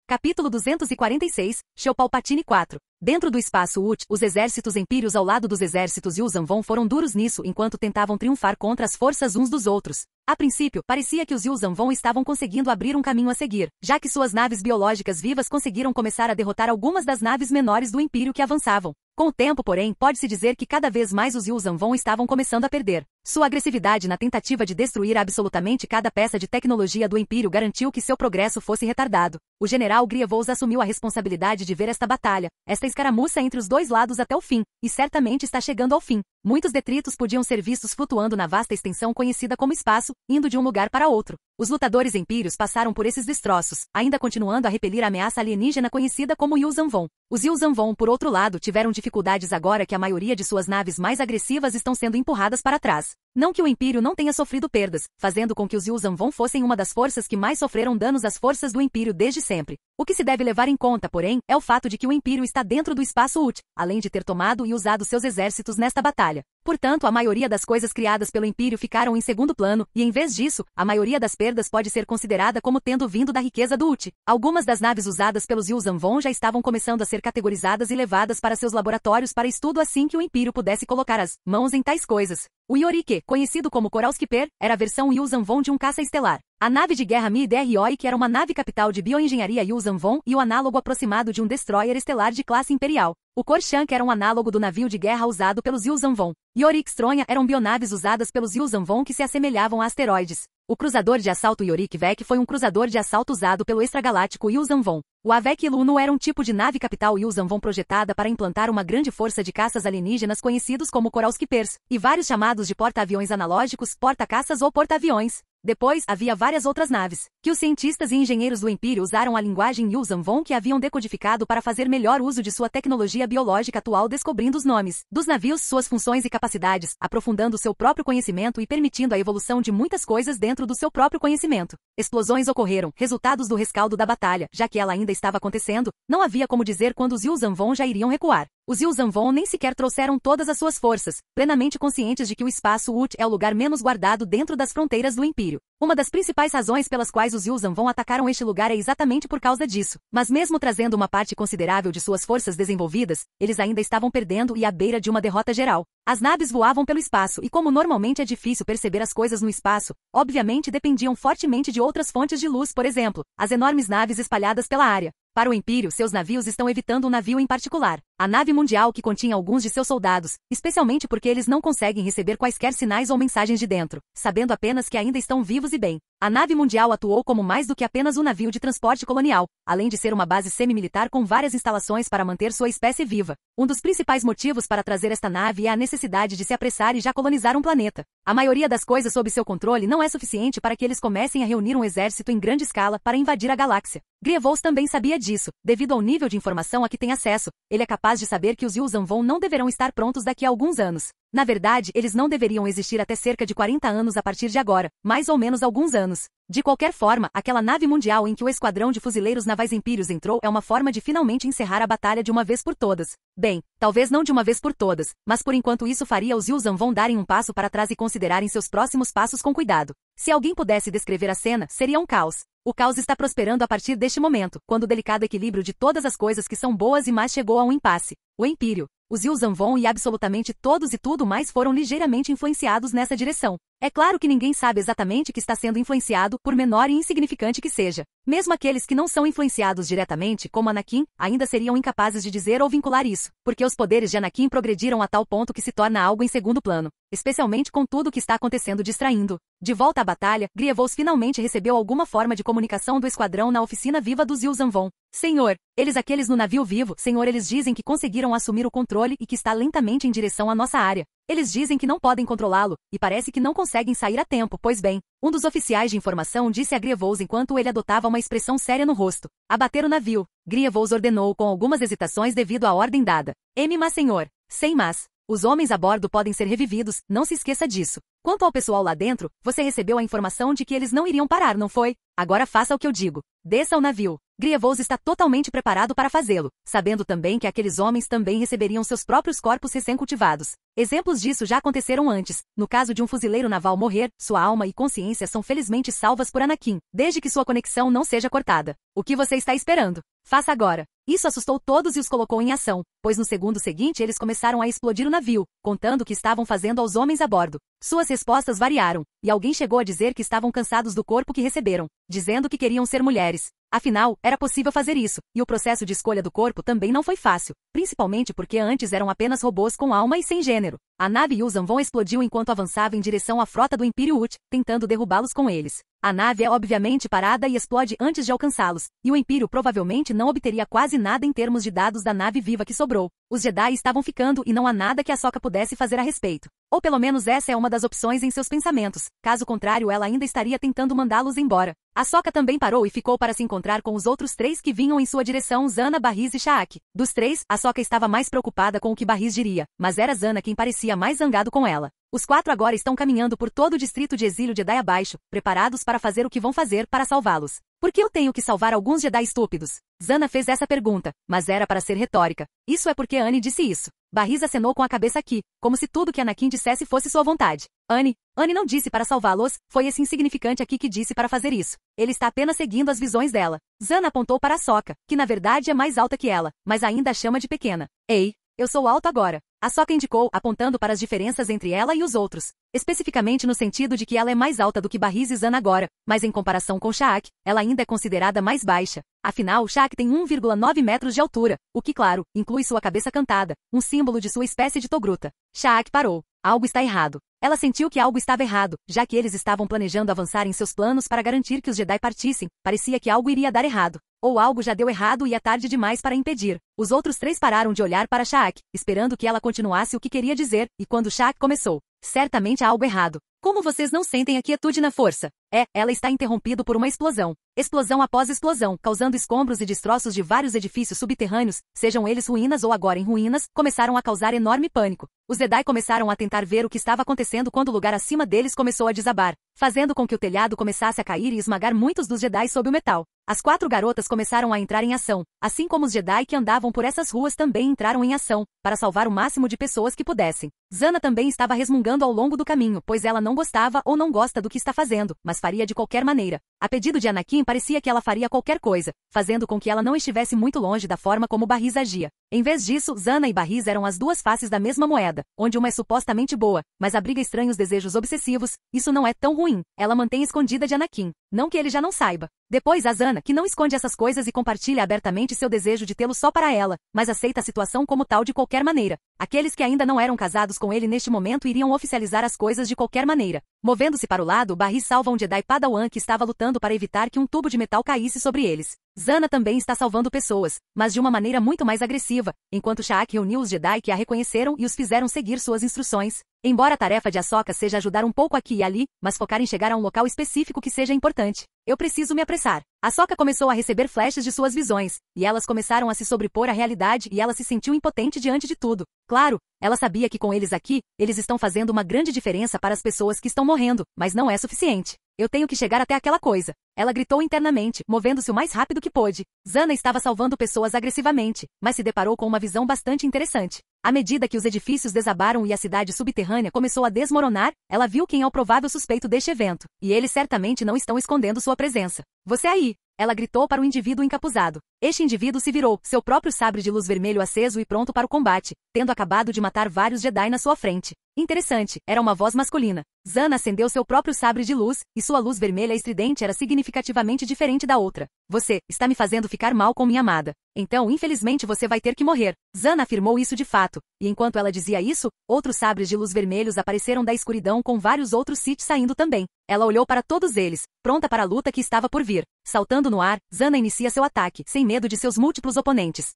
Speaker 1: Capítulo 246, Show Palpatine 4. Dentro do espaço UT, os exércitos empíreos ao lado dos exércitos Yuuzhan Vong foram duros nisso enquanto tentavam triunfar contra as forças uns dos outros. A princípio, parecia que os Yuuzhan Vong estavam conseguindo abrir um caminho a seguir, já que suas naves biológicas vivas conseguiram começar a derrotar algumas das naves menores do Império que avançavam. Com o tempo, porém, pode-se dizer que cada vez mais os Yuuzhan Vong estavam começando a perder. Sua agressividade na tentativa de destruir absolutamente cada peça de tecnologia do Império garantiu que seu progresso fosse retardado. O general Grievous assumiu a responsabilidade de ver esta batalha, esta escaramuça entre os dois lados até o fim, e certamente está chegando ao fim. Muitos detritos podiam ser vistos flutuando na vasta extensão conhecida como espaço, indo de um lugar para outro. Os lutadores empíreos passaram por esses destroços, ainda continuando a repelir a ameaça alienígena conhecida como Yuuzhan Vong. Os Yuuzhan Vong, por outro lado, tiveram dificuldades agora que a maioria de suas naves mais agressivas estão sendo empurradas para trás. Não que o Império não tenha sofrido perdas, fazendo com que os Yuuzhan Vong fossem uma das forças que mais sofreram danos às forças do Império desde sempre. O que se deve levar em conta, porém, é o fato de que o Império está dentro do espaço UT, além de ter tomado e usado seus exércitos nesta batalha. Portanto, a maioria das coisas criadas pelo Império ficaram em segundo plano, e em vez disso, a maioria das perdas pode ser considerada como tendo vindo da riqueza do UT. Algumas das naves usadas pelos Yuuzhan Vong já estavam começando a ser categorizadas e levadas para seus laboratórios para estudo assim que o Império pudesse colocar as mãos em tais coisas. O Yorike, conhecido como Koralskipper, era a versão Yuuzhan Vong de um caça estelar. A nave de guerra Mid-Roik era uma nave capital de bioengenharia Yuuzhan Vong e o análogo aproximado de um destroyer estelar de classe imperial. O Korshank era um análogo do navio de guerra usado pelos Yuuzhan Vong. Yorick Stronha eram bionaves usadas pelos Yuuzhan Vong que se assemelhavam a asteroides. O cruzador de assalto Yorick Vec foi um cruzador de assalto usado pelo extragaláctico Yuuzhan Vong. O Avec Luno era um tipo de nave capital Yuuzhan Vong projetada para implantar uma grande força de caças alienígenas conhecidos como Koralskippers, e vários chamados de porta-aviões analógicos, porta-caças ou porta-aviões. Depois, havia várias outras naves, que os cientistas e engenheiros do Império usaram a linguagem Yuuzhan Vong que haviam decodificado para fazer melhor uso de sua tecnologia biológica atual, descobrindo os nomes dos navios, suas funções e capacidades, aprofundando seu próprio conhecimento e permitindo a evolução de muitas coisas dentro do seu próprio conhecimento. Explosões ocorreram, resultados do rescaldo da batalha, já que ela ainda estava acontecendo, não havia como dizer quando os Yuuzhan Vong já iriam recuar. Os Yuuzhan Vong nem sequer trouxeram todas as suas forças, plenamente conscientes de que o espaço UT é o lugar menos guardado dentro das fronteiras do Império. Uma das principais razões pelas quais os Yuuzhan Vong atacaram este lugar é exatamente por causa disso. Mas mesmo trazendo uma parte considerável de suas forças desenvolvidas, eles ainda estavam perdendo e à beira de uma derrota geral. As naves voavam pelo espaço e como normalmente é difícil perceber as coisas no espaço, obviamente dependiam fortemente de outras fontes de luz, por exemplo, as enormes naves espalhadas pela área. Para o Império, seus navios estão evitando um navio em particular. A nave mundial que continha alguns de seus soldados, especialmente porque eles não conseguem receber quaisquer sinais ou mensagens de dentro, sabendo apenas que ainda estão vivos e bem. A nave mundial atuou como mais do que apenas um navio de transporte colonial, além de ser uma base semi-militar com várias instalações para manter sua espécie viva. Um dos principais motivos para trazer esta nave é a necessidade de se apressar e já colonizar um planeta. A maioria das coisas sob seu controle não é suficiente para que eles comecem a reunir um exército em grande escala para invadir a galáxia. Grievous também sabia disso, devido ao nível de informação a que tem acesso. Ele é capaz de saber que os Yuuzhan Vong não deverão estar prontos daqui a alguns anos. Na verdade, eles não deveriam existir até cerca de 40 anos a partir de agora, mais ou menos alguns anos. De qualquer forma, aquela nave mundial em que o esquadrão de fuzileiros navais Impérios entrou é uma forma de finalmente encerrar a batalha de uma vez por todas. Bem, talvez não de uma vez por todas, mas por enquanto isso faria os Yuuzhan Vong darem um passo para trás e considerarem seus próximos passos com cuidado. Se alguém pudesse descrever a cena, seria um caos. O caos está prosperando a partir deste momento, quando o delicado equilíbrio de todas as coisas que são boas e más chegou a um impasse. O Império, os Yuuzhan Vong e absolutamente todos e tudo mais foram ligeiramente influenciados nessa direção. É claro que ninguém sabe exatamente que está sendo influenciado, por menor e insignificante que seja. Mesmo aqueles que não são influenciados diretamente, como Anakin, ainda seriam incapazes de dizer ou vincular isso, porque os poderes de Anakin progrediram a tal ponto que se torna algo em segundo plano, especialmente com tudo o que está acontecendo distraindo. De volta à batalha, Grievous finalmente recebeu alguma forma de comunicação do esquadrão na oficina viva dos Yuuzhan Vong. Senhor, aqueles no navio vivo, senhor, eles dizem que conseguiram assumir o controle e que está lentamente em direção à nossa área. Eles dizem que não podem controlá-lo, e parece que não conseguem sair a tempo, pois bem, um dos oficiais de informação disse a Grievous enquanto ele adotava uma expressão séria no rosto. Abater o navio. Grievous ordenou com algumas hesitações devido à ordem dada. Mas senhor. Sem mas. Os homens a bordo podem ser revividos, não se esqueça disso. Quanto ao pessoal lá dentro, você recebeu a informação de que eles não iriam parar, não foi? Agora faça o que eu digo. Desça ao navio. Grievous está totalmente preparado para fazê-lo, sabendo também que aqueles homens também receberiam seus próprios corpos recém-cultivados. Exemplos disso já aconteceram antes. No caso de um fuzileiro naval morrer, sua alma e consciência são felizmente salvas por Anakin, desde que sua conexão não seja cortada. O que você está esperando? Faça agora. Isso assustou todos e os colocou em ação, pois no segundo seguinte eles começaram a explodir o navio, contando o que estavam fazendo aos homens a bordo. Suas respostas variaram, e alguém chegou a dizer que estavam cansados do corpo que receberam, dizendo que queriam ser mulheres. Afinal, era possível fazer isso, e o processo de escolha do corpo também não foi fácil, principalmente porque antes eram apenas robôs com alma e sem gênero. A nave Yuuzhan Vong explodiu enquanto avançava em direção à frota do Império Ut, tentando derrubá-los com eles. A nave é obviamente parada e explode antes de alcançá-los, e o Império provavelmente não obteria quase nada em termos de dados da nave viva que sobrou. Os Jedi estavam ficando e não há nada que Ahsoka pudesse fazer a respeito. Ou pelo menos essa é uma das opções em seus pensamentos, caso contrário ela ainda estaria tentando mandá-los embora. Ahsoka também parou e ficou para se encontrar com os outros três que vinham em sua direção, Zana, Barriz e Shaak. Dos três, Ahsoka estava mais preocupada com o que Barriz diria, mas era Zana quem parecia mais zangado com ela. Os quatro agora estão caminhando por todo o distrito de exílio de Jedi abaixo, preparados para fazer o que vão fazer para salvá-los. Por que eu tenho que salvar alguns Jedi estúpidos? Zana fez essa pergunta, mas era para ser retórica. Isso é porque Annie disse isso. Barriz acenou com a cabeça aqui, como se tudo que Anakin dissesse fosse sua vontade. Annie não disse para salvá-los, foi esse insignificante aqui que disse para fazer isso. Ele está apenas seguindo as visões dela. Zana apontou para Ahsoka, que na verdade é mais alta que ela, mas ainda a chama de pequena. Ei, eu sou alto agora. Ahsoka indicou, apontando para as diferenças entre ela e os outros. Especificamente no sentido de que ela é mais alta do que Barriz e Zana agora, mas em comparação com Shaak, ela ainda é considerada mais baixa. Afinal, Shaak tem 1,9 metros de altura, o que, claro, inclui sua cabeça cantada, um símbolo de sua espécie de togruta. Shaak parou. Algo está errado. Ela sentiu que algo estava errado, já que eles estavam planejando avançar em seus planos para garantir que os Jedi partissem, parecia que algo iria dar errado. Ou algo já deu errado e é tarde demais para impedir. Os outros três pararam de olhar para Shaak, esperando que ela continuasse o que queria dizer, e quando Shaak começou, certamente há algo errado. Como vocês não sentem a quietude na força? Ela está interrompido por uma explosão. Explosão após explosão, causando escombros e destroços de vários edifícios subterrâneos, sejam eles ruínas ou agora em ruínas, começaram a causar enorme pânico. Os Jedi começaram a tentar ver o que estava acontecendo quando o lugar acima deles começou a desabar, fazendo com que o telhado começasse a cair e esmagar muitos dos Jedi sob o metal. As quatro garotas começaram a entrar em ação, assim como os Jedi que andavam por essas ruas também entraram em ação, para salvar o máximo de pessoas que pudessem. Zana também estava resmungando ao longo do caminho, pois ela não gostava ou não gosta do que está fazendo, mas faria de qualquer maneira. A pedido de Anakin parecia que ela faria qualquer coisa, fazendo com que ela não estivesse muito longe da forma como Barriz agia. Em vez disso, Zana e Barriz eram as duas faces da mesma moeda, onde uma é supostamente boa, mas abriga estranhos desejos obsessivos. Isso não é tão ruim. Ela mantém escondida de Anakin. Não que ele já não saiba. Depois a Zana, que não esconde essas coisas e compartilha abertamente seu desejo de tê-lo só para ela, mas aceita a situação como tal de qualquer maneira. Aqueles que ainda não eram casados com ele neste momento iriam oficializar as coisas de qualquer maneira. Movendo-se para o lado, Barry salva um Jedi Padawan que estava lutando para evitar que um tubo de metal caísse sobre eles. Zana também está salvando pessoas, mas de uma maneira muito mais agressiva, enquanto Sha'ak reuniu os Jedi que a reconheceram e os fizeram seguir suas instruções. Embora a tarefa de Ahsoka seja ajudar um pouco aqui e ali, mas focar em chegar a um local específico que seja importante. Eu preciso me apressar. Ahsoka começou a receber flashes de suas visões, e elas começaram a se sobrepor à realidade e ela se sentiu impotente diante de tudo. Claro, ela sabia que com eles aqui, eles estão fazendo uma grande diferença para as pessoas que estão morrendo, mas não é suficiente. Eu tenho que chegar até aquela coisa. Ela gritou internamente, movendo-se o mais rápido que pôde. Zana estava salvando pessoas agressivamente, mas se deparou com uma visão bastante interessante. À medida que os edifícios desabaram e a cidade subterrânea começou a desmoronar, ela viu quem é o provável suspeito deste evento, e eles certamente não estão escondendo sua presença. Você aí! Ela gritou para o indivíduo encapuzado. Este indivíduo se virou, seu próprio sabre de luz vermelho aceso e pronto para o combate, tendo acabado de matar vários Jedi na sua frente. Interessante, era uma voz masculina. Zana acendeu seu próprio sabre de luz, e sua luz vermelha estridente era significativamente diferente da outra. Você está me fazendo ficar mal com minha amada. Então, infelizmente você vai ter que morrer. Zana afirmou isso de fato, e enquanto ela dizia isso, outros sabres de luz vermelhos apareceram da escuridão com vários outros Sith saindo também. Ela olhou para todos eles, pronta para a luta que estava por vir. Saltando no ar, Zana inicia seu ataque, sem medo de seus múltiplos oponentes.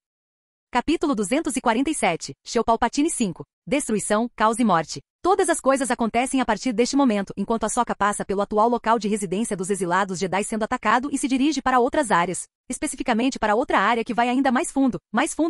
Speaker 1: Capítulo 247, Sheu Palpatine 5. Destruição, caos e morte. Todas as coisas acontecem a partir deste momento, enquanto Ahsoka passa pelo atual local de residência dos exilados Jedi sendo atacado e se dirige para outras áreas. Especificamente para outra área que vai ainda mais fundo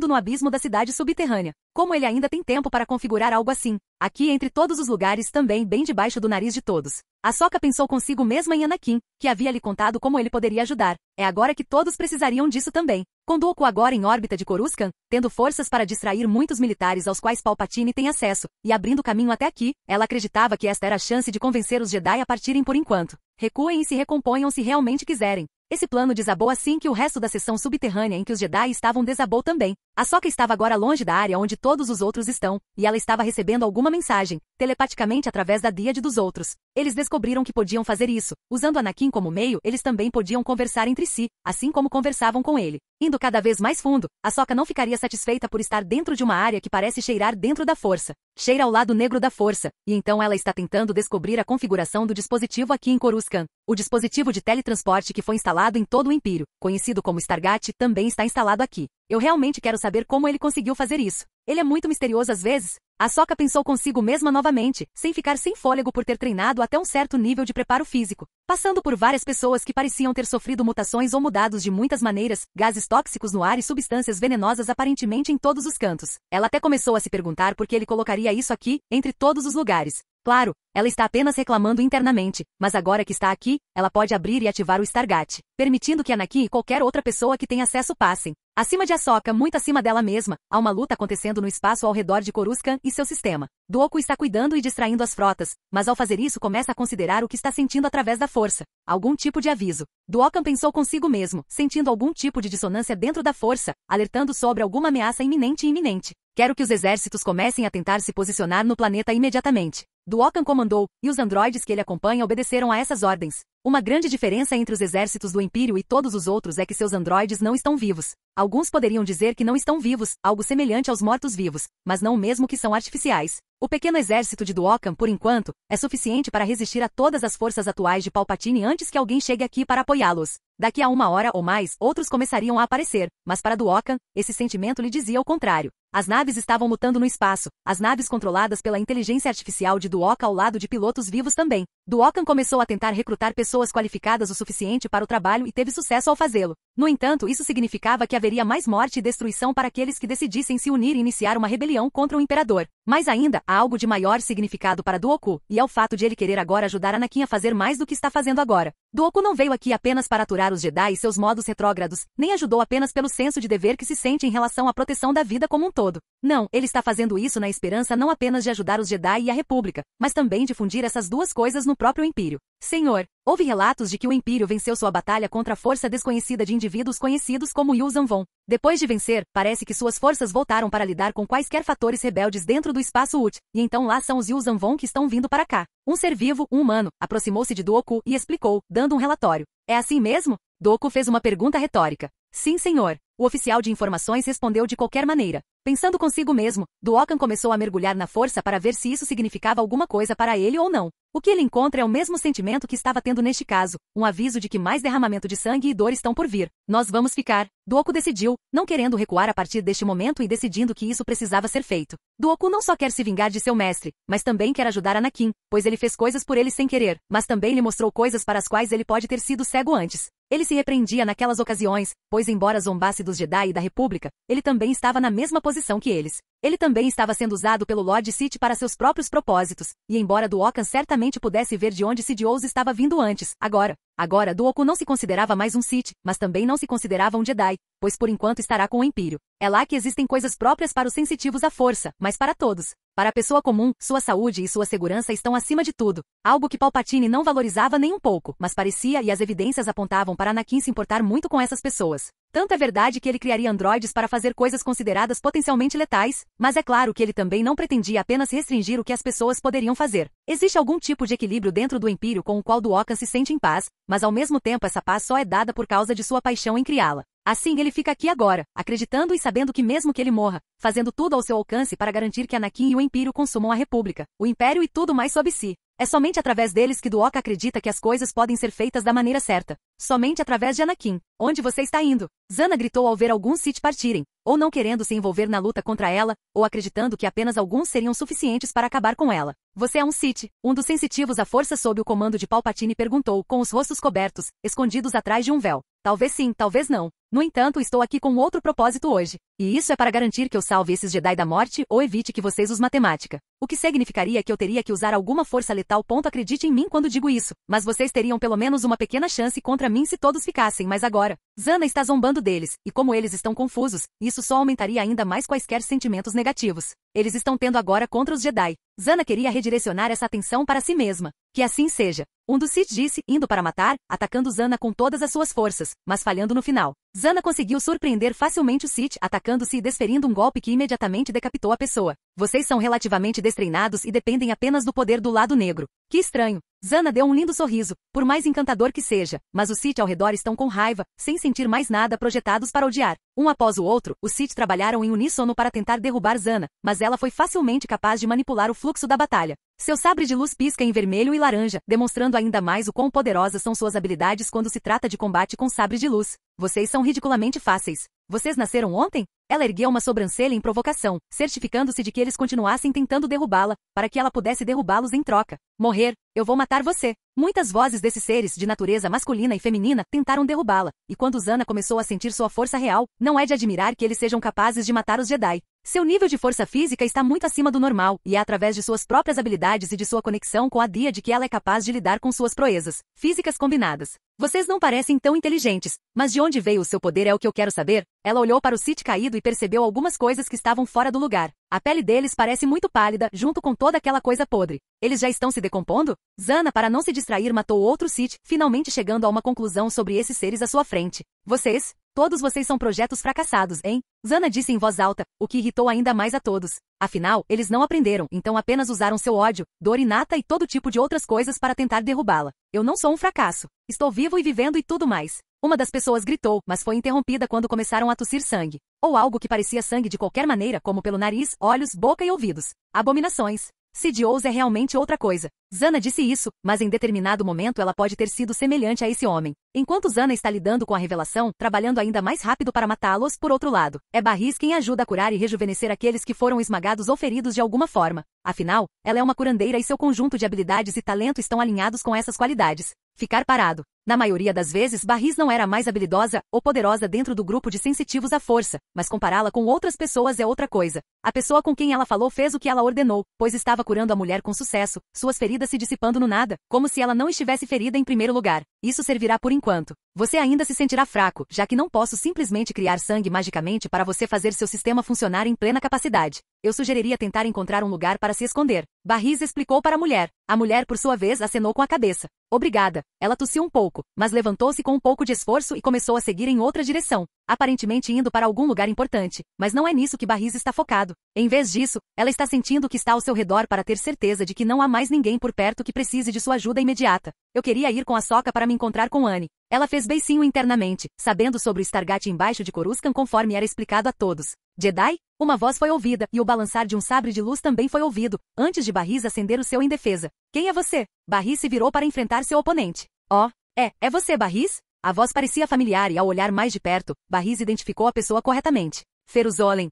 Speaker 1: no abismo da cidade subterrânea. Como ele ainda tem tempo para configurar algo assim? Aqui entre todos os lugares também bem debaixo do nariz de todos. Ahsoka pensou consigo mesma em Anakin, que havia lhe contado como ele poderia ajudar. É agora que todos precisariam disso também. Com Dooku agora em órbita de Coruscant, tendo forças para distrair muitos militares aos quais Palpatine tem acesso, e abrindo caminho até aqui, ela acreditava que esta era a chance de convencer os Jedi a partirem por enquanto. Recuem e se recomponham se realmente quiserem. Esse plano desabou assim que o resto da seção subterrânea em que os Jedi estavam desabou também. Ahsoka estava agora longe da área onde todos os outros estão, e ela estava recebendo alguma mensagem, telepaticamente através da díade dos outros. Eles descobriram que podiam fazer isso. Usando Anakin como meio, eles também podiam conversar entre si, assim como conversavam com ele. Indo cada vez mais fundo, Ahsoka não ficaria satisfeita por estar dentro de uma área que parece cheirar dentro da força. Cheira ao lado negro da força, e então ela está tentando descobrir a configuração do dispositivo aqui em Coruscant. O dispositivo de teletransporte que foi instalado em todo o Império, conhecido como Stargate, também está instalado aqui. Eu realmente quero saber como ele conseguiu fazer isso. Ele é muito misterioso às vezes. Ahsoka pensou consigo mesma novamente, sem ficar sem fôlego por ter treinado até um certo nível de preparo físico. Passando por várias pessoas que pareciam ter sofrido mutações ou mudados de muitas maneiras, gases tóxicos no ar e substâncias venenosas aparentemente em todos os cantos. Ela até começou a se perguntar por que ele colocaria isso aqui, entre todos os lugares. Claro, ela está apenas reclamando internamente, mas agora que está aqui, ela pode abrir e ativar o Stargate, permitindo que Anakin e qualquer outra pessoa que tenha acesso passem. Acima de Ahsoka, muito acima dela mesma, há uma luta acontecendo no espaço ao redor de Coruscant e seu sistema. Dooku está cuidando e distraindo as frotas, mas ao fazer isso começa a considerar o que está sentindo através da força. Algum tipo de aviso. Dooku pensou consigo mesmo, sentindo algum tipo de dissonância dentro da força, alertando sobre alguma ameaça iminente. Quero que os exércitos comecem a tentar se posicionar no planeta imediatamente. Dooku comandou, e os androides que ele acompanha obedeceram a essas ordens. Uma grande diferença entre os exércitos do Império e todos os outros é que seus androides não estão vivos. Alguns poderiam dizer que não estão vivos, algo semelhante aos mortos-vivos, mas não o mesmo que são artificiais. O pequeno exército de Dooku, por enquanto, é suficiente para resistir a todas as forças atuais de Palpatine antes que alguém chegue aqui para apoiá-los. Daqui a uma hora ou mais, outros começariam a aparecer, mas para Dooku, esse sentimento lhe dizia o contrário. As naves estavam lutando no espaço, as naves controladas pela inteligência artificial de Dooku ao lado de pilotos vivos também. Dooku começou a tentar recrutar pessoas qualificadas o suficiente para o trabalho e teve sucesso ao fazê-lo. No entanto, isso significava que haveria mais morte e destruição para aqueles que decidissem se unir e iniciar uma rebelião contra o Imperador. Mas ainda, há algo de maior significado para Dooku, e é o fato de ele querer agora ajudar Anakin a fazer mais do que está fazendo agora. Dooku não veio aqui apenas para aturar os Jedi e seus modos retrógrados, nem ajudou apenas pelo senso de dever que se sente em relação à proteção da vida como um todo. Não, ele está fazendo isso na esperança não apenas de ajudar os Jedi e a República, mas também de fundir essas duas coisas no próprio Império. Senhor, houve relatos de que o Império venceu sua batalha contra a força desconhecida de indivíduos conhecidos como Yuuzhan Vong. Depois de vencer, parece que suas forças voltaram para lidar com quaisquer fatores rebeldes dentro do espaço UT, e então lá são os Yuuzhan Vong que estão vindo para cá. Um ser vivo, um humano, aproximou-se de Dooku e explicou, dando um relatório. É assim mesmo? Doku fez uma pergunta retórica. Sim, senhor. O oficial de informações respondeu de qualquer maneira. Pensando consigo mesmo, Duokan começou a mergulhar na força para ver se isso significava alguma coisa para ele ou não. O que ele encontra é o mesmo sentimento que estava tendo neste caso, um aviso de que mais derramamento de sangue e dor estão por vir. Nós vamos ficar. Duoku decidiu, não querendo recuar a partir deste momento e decidindo que isso precisava ser feito. Duoku não só quer se vingar de seu mestre, mas também quer ajudar Anakin, pois ele fez coisas por ele sem querer, mas também lhe mostrou coisas para as quais ele pode ter sido cego antes. Ele se repreendia naquelas ocasiões, pois embora zombasse dos Jedi e da República, ele também estava na mesma posição que eles. Ele também estava sendo usado pelo Lord Sith para seus próprios propósitos, e embora Duokan certamente pudesse ver de onde Sidious estava vindo antes, agora Duoku não se considerava mais um Sith, mas também não se considerava um Jedi, pois por enquanto estará com o Império. É lá que existem coisas próprias para os sensitivos à força, mas para todos. Para a pessoa comum, sua saúde e sua segurança estão acima de tudo, algo que Palpatine não valorizava nem um pouco, mas parecia e as evidências apontavam para Anakin se importar muito com essas pessoas. Tanto é verdade que ele criaria androides para fazer coisas consideradas potencialmente letais, mas é claro que ele também não pretendia apenas restringir o que as pessoas poderiam fazer. Existe algum tipo de equilíbrio dentro do Império com o qual Duokan se sente em paz, mas ao mesmo tempo essa paz só é dada por causa de sua paixão em criá-la. Assim ele fica aqui agora, acreditando e sabendo que mesmo que ele morra, fazendo tudo ao seu alcance para garantir que Anakin e o Império consumam a República, o Império e tudo mais sob si. É somente através deles que Duoka acredita que as coisas podem ser feitas da maneira certa. Somente através de Anakin. Onde você está indo? Zana gritou ao ver alguns Sith partirem, ou não querendo se envolver na luta contra ela, ou acreditando que apenas alguns seriam suficientes para acabar com ela. Você é um Sith. Um dos sensitivos à força sob o comando de Palpatine perguntou, com os rostos cobertos, escondidos atrás de um véu. Talvez sim, talvez não. No entanto, estou aqui com outro propósito hoje. E isso é para garantir que eu salve esses Jedi da morte ou evite que vocês os matemática. O que significaria que eu teria que usar alguma força letal. Acredite em mim quando digo isso. Mas vocês teriam pelo menos uma pequena chance contra mim se todos ficassem. Mas agora, Zana está zombando deles. E como eles estão confusos, isso só aumentaria ainda mais quaisquer sentimentos negativos. Eles estão tendo agora contra os Jedi. Zana queria redirecionar essa atenção para si mesma. Que assim seja. Um dos Sith disse, indo para matar, atacando Zana com todas as suas forças, mas falhando no final. Zana conseguiu surpreender facilmente o Sith, atacando-se e desferindo um golpe que imediatamente decapitou a pessoa. Vocês são relativamente destreinados e dependem apenas do poder do lado negro. Que estranho. Zana deu um lindo sorriso, por mais encantador que seja, mas os Sith ao redor estão com raiva, sem sentir mais nada, projetados para odiar. Um após o outro, os Sith trabalharam em uníssono para tentar derrubar Zana, mas ela foi facilmente capaz de manipular o fluxo da batalha. Seu sabre de luz pisca em vermelho e laranja, demonstrando ainda mais o quão poderosas são suas habilidades quando se trata de combate com sabre de luz. Vocês são ridiculamente fáceis. Vocês nasceram ontem? Ela ergueu uma sobrancelha em provocação, certificando-se de que eles continuassem tentando derrubá-la, para que ela pudesse derrubá-los em troca. Morrer, eu vou matar você. Muitas vozes desses seres, de natureza masculina e feminina, tentaram derrubá-la, e quando Zana começou a sentir sua força real, não é de admirar que eles sejam capazes de matar os Jedi. Seu nível de força física está muito acima do normal, e é através de suas próprias habilidades e de sua conexão com a Díade que ela é capaz de lidar com suas proezas físicas combinadas. Vocês não parecem tão inteligentes, mas de onde veio o seu poder é o que eu quero saber. Ela olhou para o Sith caído e percebeu algumas coisas que estavam fora do lugar. A pele deles parece muito pálida, junto com toda aquela coisa podre. Eles já estão se decompondo? Zana, para não se distrair, matou outro Sith, finalmente chegando a uma conclusão sobre esses seres à sua frente. Todos vocês são projetos fracassados, hein? Zana disse em voz alta, o que irritou ainda mais a todos. Afinal, eles não aprenderam, então apenas usaram seu ódio, dor inata e todo tipo de outras coisas para tentar derrubá-la. Eu não sou um fracasso. Estou vivo e vivendo e tudo mais. Uma das pessoas gritou, mas foi interrompida quando começaram a tossir sangue. Ou algo que parecia sangue de qualquer maneira, como pelo nariz, olhos, boca e ouvidos. Abominações. Sidious é realmente outra coisa. Zana disse isso, mas em determinado momento ela pode ter sido semelhante a esse homem. Enquanto Zana está lidando com a revelação, trabalhando ainda mais rápido para matá-los, por outro lado, é Barris quem ajuda a curar e rejuvenescer aqueles que foram esmagados ou feridos de alguma forma. Afinal, ela é uma curandeira e seu conjunto de habilidades e talento estão alinhados com essas qualidades. Ficar parado. Na maioria das vezes, Barris não era a mais habilidosa ou poderosa dentro do grupo de sensitivos à força, mas compará-la com outras pessoas é outra coisa. A pessoa com quem ela falou fez o que ela ordenou, pois estava curando a mulher com sucesso, suas feridas se dissipando no nada, como se ela não estivesse ferida em primeiro lugar. Isso servirá por enquanto. Você ainda se sentirá fraco, já que não posso simplesmente criar sangue magicamente para você fazer seu sistema funcionar em plena capacidade. Eu sugeriria tentar encontrar um lugar para se esconder. Barris explicou para a mulher. A mulher, por sua vez, acenou com a cabeça. Obrigada. Ela tossiu um pouco, mas levantou-se com um pouco de esforço e começou a seguir em outra direção. aparentemente indo para algum lugar importante, mas não é nisso que Barriz está focado. Em vez disso, ela está sentindo o que está ao seu redor para ter certeza de que não há mais ninguém por perto que precise de sua ajuda imediata. Eu queria ir com a Sokka para me encontrar com Annie. Ela fez beicinho internamente, sabendo sobre o Stargate embaixo de Coruscant conforme era explicado a todos. Jedi? Uma voz foi ouvida, e o balançar de um sabre de luz também foi ouvido, antes de Barriz acender o seu em defesa. Quem é você? Barriz se virou para enfrentar seu oponente. Oh, é você, Barriz? A voz parecia familiar e ao olhar mais de perto, Barriz identificou a pessoa corretamente. Feruzolen.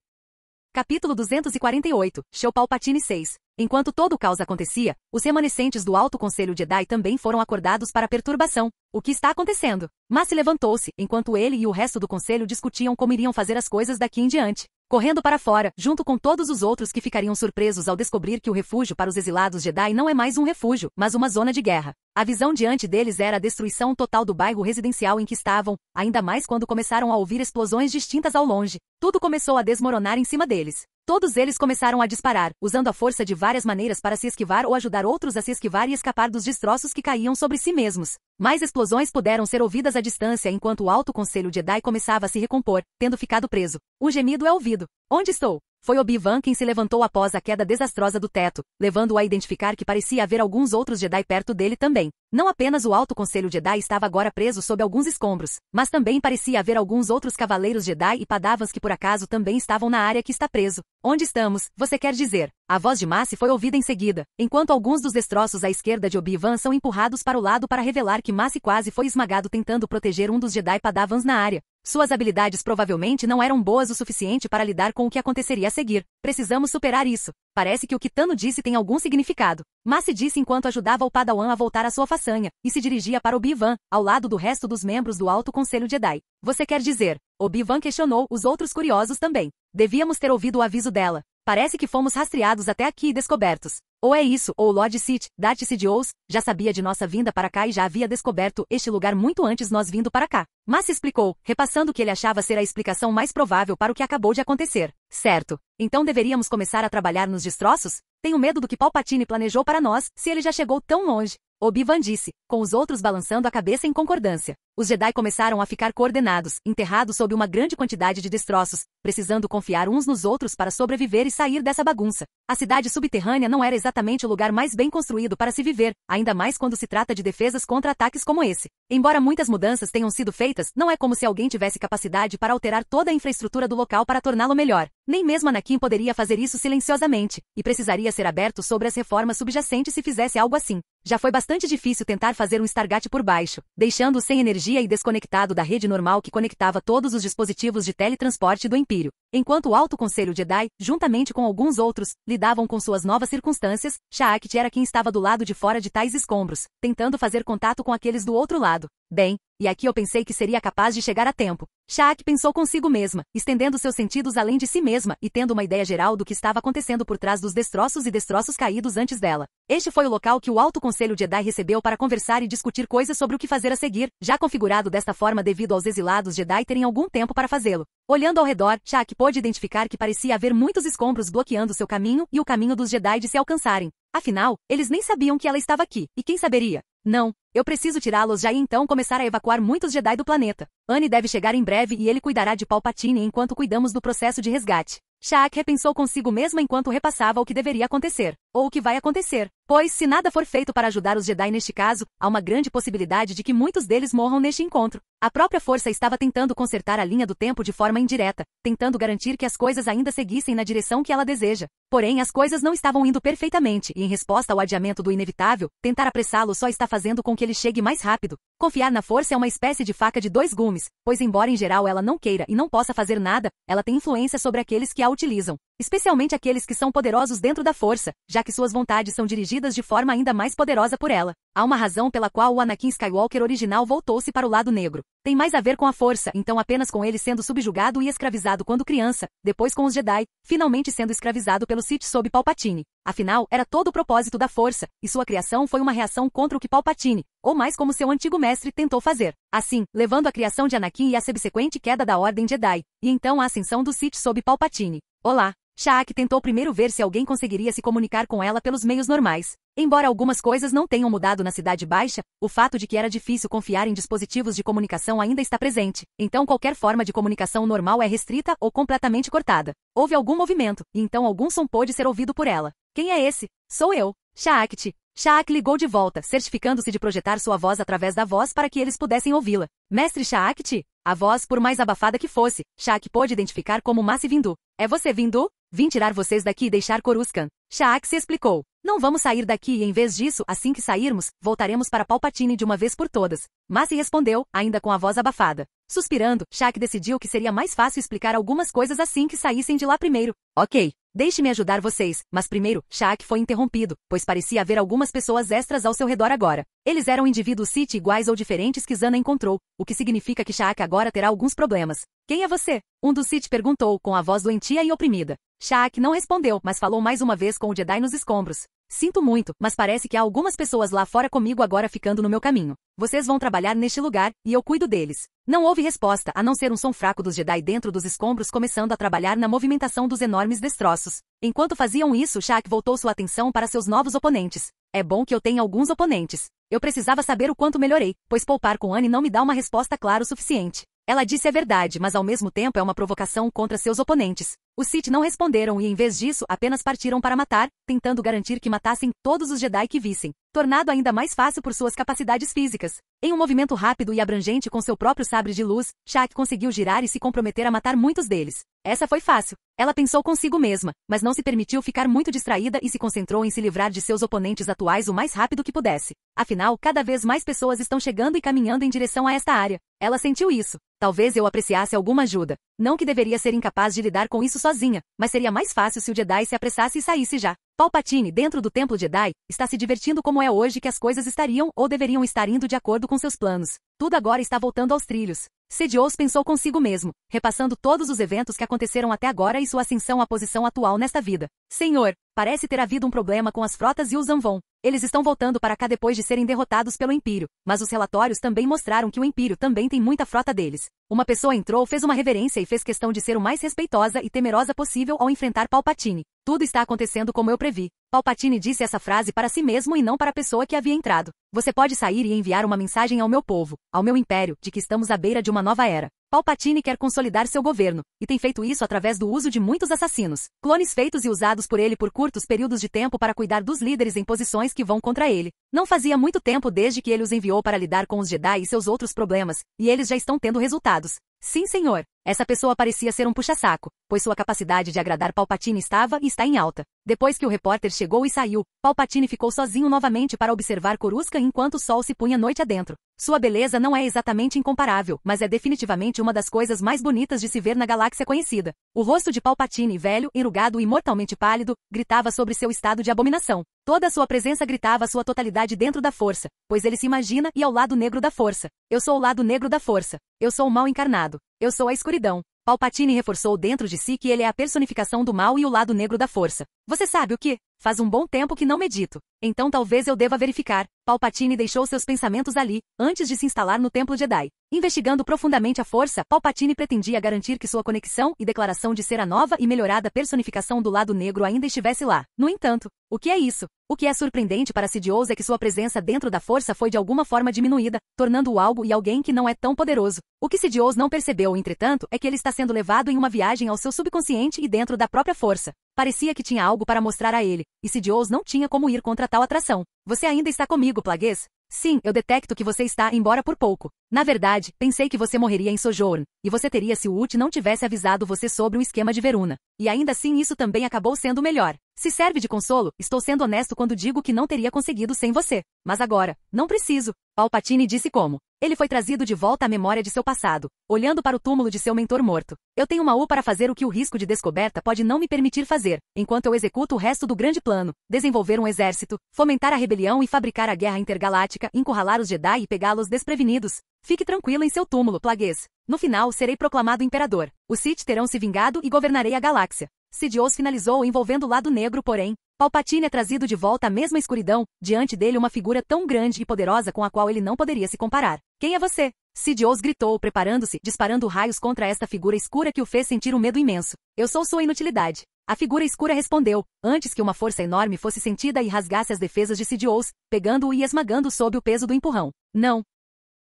Speaker 1: Capítulo 248, Show Palpatine 6. Enquanto todo o caos acontecia, os remanescentes do Alto Conselho Jedi também foram acordados para a perturbação. O que está acontecendo? Mas levantou-se, enquanto ele e o resto do conselho discutiam como iriam fazer as coisas daqui em diante. Correndo para fora, junto com todos os outros que ficariam surpresos ao descobrir que o refúgio para os exilados Jedi não é mais um refúgio, mas uma zona de guerra. A visão diante deles era a destruição total do bairro residencial em que estavam, ainda mais quando começaram a ouvir explosões distintas ao longe. Tudo começou a desmoronar em cima deles. Todos eles começaram a disparar, usando a força de várias maneiras para se esquivar ou ajudar outros a se esquivar e escapar dos destroços que caíam sobre si mesmos. Mais explosões puderam ser ouvidas à distância enquanto o Alto Conselho Jedi começava a se recompor, tendo ficado preso. Um gemido é ouvido. Onde estou? Foi Obi-Wan quem se levantou após a queda desastrosa do teto, levando-o a identificar que parecia haver alguns outros Jedi perto dele também. Não apenas o Alto Conselho Jedi estava agora preso sob alguns escombros, mas também parecia haver alguns outros cavaleiros Jedi e Padawans que por acaso também estavam na área que está preso. Onde estamos, você quer dizer? A voz de Massi foi ouvida em seguida, enquanto alguns dos destroços à esquerda de Obi-Wan são empurrados para o lado para revelar que Massi quase foi esmagado tentando proteger um dos Jedi Padawans na área. Suas habilidades provavelmente não eram boas o suficiente para lidar com o que aconteceria a seguir. Precisamos superar isso. Parece que o que Tano disse tem algum significado. Massi disse enquanto ajudava o Padawan a voltar à sua façanha, e se dirigia para Obi-Wan, ao lado do resto dos membros do Alto Conselho Jedi. Você quer dizer? Obi-Wan questionou, os outros curiosos também. Devíamos ter ouvido o aviso dela. Parece que fomos rastreados até aqui e descobertos. Ou é isso, ou Lord Sith, Darth Sidious, já sabia de nossa vinda para cá e já havia descoberto este lugar muito antes nós vindo para cá. Mas se explicou, repassando o que ele achava ser a explicação mais provável para o que acabou de acontecer. Certo. Então deveríamos começar a trabalhar nos destroços? Tenho medo do que Palpatine planejou para nós, se ele já chegou tão longe. Obi-Wan disse, com os outros balançando a cabeça em concordância. Os Jedi começaram a ficar coordenados, enterrados sob uma grande quantidade de destroços, precisando confiar uns nos outros para sobreviver e sair dessa bagunça. A cidade subterrânea não era exatamente o lugar mais bem construído para se viver, ainda mais quando se trata de defesas contra ataques como esse. Embora muitas mudanças tenham sido feitas, não é como se alguém tivesse capacidade para alterar toda a infraestrutura do local para torná-lo melhor. Nem mesmo Anakin poderia fazer isso silenciosamente, e precisaria ser aberto sobre as reformas subjacentes se fizesse algo assim. Já foi bastante difícil tentar fazer um Stargate por baixo, deixando-o sem energia e desconectado da rede normal que conectava todos os dispositivos de teletransporte do Império. Enquanto o Alto Conselho Jedi, juntamente com alguns outros, lidavam com suas novas circunstâncias, Shaakit era quem estava do lado de fora de tais escombros, tentando fazer contato com aqueles do outro lado. Bem, e aqui eu pensei que seria capaz de chegar a tempo. Shaak pensou consigo mesma, estendendo seus sentidos além de si mesma e tendo uma ideia geral do que estava acontecendo por trás dos destroços e destroços caídos antes dela. Este foi o local que o Alto Conselho Jedi recebeu para conversar e discutir coisas sobre o que fazer a seguir, já configurado desta forma devido aos exilados Jedi terem algum tempo para fazê-lo. Olhando ao redor, Shaak pôde identificar que parecia haver muitos escombros bloqueando seu caminho e o caminho dos Jedi de se alcançarem. Afinal, eles nem sabiam que ela estava aqui, e quem saberia? Não, eu preciso tirá-los já e então começar a evacuar muitos Jedi do planeta. Annie deve chegar em breve e ele cuidará de Palpatine enquanto cuidamos do processo de resgate. Shaak repensou consigo mesma enquanto repassava o que deveria acontecer, ou o que vai acontecer. Pois, se nada for feito para ajudar os Jedi neste caso, há uma grande possibilidade de que muitos deles morram neste encontro. A própria força estava tentando consertar a linha do tempo de forma indireta, tentando garantir que as coisas ainda seguissem na direção que ela deseja. Porém, as coisas não estavam indo perfeitamente e, em resposta ao adiamento do inevitável, tentar apressá-lo só está fazendo com que ele chegue mais rápido. Confiar na força é uma espécie de faca de dois gumes, pois embora em geral ela não queira e não possa fazer nada, ela tem influência sobre aqueles que a utilizam. Especialmente aqueles que são poderosos dentro da força, já que suas vontades são dirigidas de forma ainda mais poderosa por ela. Há uma razão pela qual o Anakin Skywalker original voltou-se para o lado negro. Tem mais a ver com a força, então apenas com ele sendo subjugado e escravizado quando criança, depois com os Jedi, finalmente sendo escravizado pelo Sith sob Palpatine. Afinal, era todo o propósito da força, e sua criação foi uma reação contra o que Palpatine, ou mais como seu antigo mestre, tentou fazer. Assim, levando a criação de Anakin e a subsequente queda da Ordem Jedi, e então a ascensão do Sith sob Palpatine. Olá. Sha'ak tentou primeiro ver se alguém conseguiria se comunicar com ela pelos meios normais. Embora algumas coisas não tenham mudado na Cidade Baixa, o fato de que era difícil confiar em dispositivos de comunicação ainda está presente. Então qualquer forma de comunicação normal é restrita ou completamente cortada. Houve algum movimento, e então algum som pôde ser ouvido por ela. Quem é esse? Sou eu, Sha'ak. Sha'ak ligou de volta, certificando-se de projetar sua voz através da voz para que eles pudessem ouvi-la. Mestre Sha'ak? A voz, por mais abafada que fosse, Sha'ak pôde identificar como Massi Windu. É você, Windu? Vim tirar vocês daqui e deixar Coruscant. Sha'ak se explicou. Não vamos sair daqui e em vez disso, assim que sairmos, voltaremos para Palpatine de uma vez por todas. Massi respondeu, ainda com a voz abafada. Suspirando, Sha'ak decidiu que seria mais fácil explicar algumas coisas assim que saíssem de lá primeiro. Ok. Deixe-me ajudar vocês, mas primeiro, Sha'ak foi interrompido, pois parecia haver algumas pessoas extras ao seu redor agora. Eles eram indivíduos Sith iguais ou diferentes que Zana encontrou, o que significa que Sha'ak agora terá alguns problemas. Quem é você? Um dos Sith perguntou, com a voz doentia e oprimida. Sha'ak não respondeu, mas falou mais uma vez com o Jedi nos escombros. Sinto muito, mas parece que há algumas pessoas lá fora comigo agora ficando no meu caminho. Vocês vão trabalhar neste lugar, e eu cuido deles. Não houve resposta, a não ser um som fraco dos Jedi dentro dos escombros começando a trabalhar na movimentação dos enormes destroços. Enquanto faziam isso, Sha'ak voltou sua atenção para seus novos oponentes. É bom que eu tenha alguns oponentes. Eu precisava saber o quanto melhorei, pois poupar com Annie não me dá uma resposta clara o suficiente. Ela disse a verdade, mas ao mesmo tempo é uma provocação contra seus oponentes. Os Sith não responderam e em vez disso apenas partiram para matar, tentando garantir que matassem todos os Jedi que vissem, tornado ainda mais fácil por suas capacidades físicas. Em um movimento rápido e abrangente com seu próprio sabre de luz, Sha'ak conseguiu girar e se comprometer a matar muitos deles. Essa foi fácil. Ela pensou consigo mesma, mas não se permitiu ficar muito distraída e se concentrou em se livrar de seus oponentes atuais o mais rápido que pudesse. Afinal, cada vez mais pessoas estão chegando e caminhando em direção a esta área. Ela sentiu isso. Talvez eu apreciasse alguma ajuda. Não que deveria ser incapaz de lidar com isso sozinha, mas seria mais fácil se o Jedi se apressasse e saísse já. Palpatine, dentro do Templo Jedi, está se divertindo como é hoje que as coisas estariam ou deveriam estar indo de acordo com seus planos. Tudo agora está voltando aos trilhos. Sidious pensou consigo mesmo, repassando todos os eventos que aconteceram até agora e sua ascensão à posição atual nesta vida. Senhor, parece ter havido um problema com as frotas e os Zanvon. Eles estão voltando para cá depois de serem derrotados pelo Império, mas os relatórios também mostraram que o Império também tem muita frota deles. Uma pessoa entrou, fez uma reverência e fez questão de ser o mais respeitosa e temerosa possível ao enfrentar Palpatine. Tudo está acontecendo como eu previ. Palpatine disse essa frase para si mesmo e não para a pessoa que havia entrado. Você pode sair e enviar uma mensagem ao meu povo, ao meu império, de que estamos à beira de uma nova era. Palpatine quer consolidar seu governo, e tem feito isso através do uso de muitos assassinos, clones feitos e usados por ele por curtos períodos de tempo para cuidar dos líderes em posições que vão contra ele. Não fazia muito tempo desde que ele os enviou para lidar com os Jedi e seus outros problemas, e eles já estão tendo resultados. Sim, senhor. Essa pessoa parecia ser um puxa-saco, pois sua capacidade de agradar Palpatine estava e está em alta. Depois que o repórter chegou e saiu, Palpatine ficou sozinho novamente para observar Coruscant enquanto o sol se punha noite adentro. Sua beleza não é exatamente incomparável, mas é definitivamente uma das coisas mais bonitas de se ver na galáxia conhecida. O rosto de Palpatine, velho, enrugado e mortalmente pálido, gritava sobre seu estado de abominação. Toda a sua presença gritava a sua totalidade dentro da força, pois ele se imagina e ao lado negro da força. Eu sou o lado negro da força. Eu sou o mal encarnado. Eu sou a escuridão. Palpatine reforçou dentro de si que ele é a personificação do mal e o lado negro da força. Você sabe o que? Faz um bom tempo que não medito. Então talvez eu deva verificar. Palpatine deixou seus pensamentos ali, antes de se instalar no Templo Jedi. Investigando profundamente a força, Palpatine pretendia garantir que sua conexão e declaração de ser a nova e melhorada personificação do lado negro ainda estivesse lá. No entanto, o que é isso? O que é surpreendente para Sidious é que sua presença dentro da força foi de alguma forma diminuída, tornando-o algo e alguém que não é tão poderoso. O que Sidious não percebeu, entretanto, é que ele está sendo levado em uma viagem ao seu subconsciente e dentro da própria força. Parecia que tinha algo para mostrar a ele, e Sidious não tinha como ir contra tal atração. Você ainda está comigo, Plagueis? Sim, eu detecto que você está, embora por pouco. Na verdade, pensei que você morreria em Sojourn, e você teria se o Ut não tivesse avisado você sobre o esquema de Veruna. E ainda assim isso também acabou sendo melhor. Se serve de consolo, estou sendo honesto quando digo que não teria conseguido sem você. Mas agora, não preciso. Palpatine disse como. Ele foi trazido de volta à memória de seu passado, olhando para o túmulo de seu mentor morto. Eu tenho uma U para fazer o que o risco de descoberta pode não me permitir fazer, enquanto eu executo o resto do grande plano, desenvolver um exército, fomentar a rebelião e fabricar a guerra intergaláctica, encurralar os Jedi e pegá-los desprevenidos. Fique tranquilo em seu túmulo, Plagueis. No final, serei proclamado imperador. Os Sith terão se vingado e governarei a galáxia. Sidious finalizou envolvendo o lado negro, porém, Palpatine é trazido de volta à mesma escuridão, diante dele uma figura tão grande e poderosa com a qual ele não poderia se comparar. Quem é você? Sidious gritou, preparando-se, disparando raios contra esta figura escura que o fez sentir um medo imenso. Eu sou sua inutilidade. A figura escura respondeu, antes que uma força enorme fosse sentida e rasgasse as defesas de Sidious, pegando-o e esmagando sob o peso do empurrão. Não.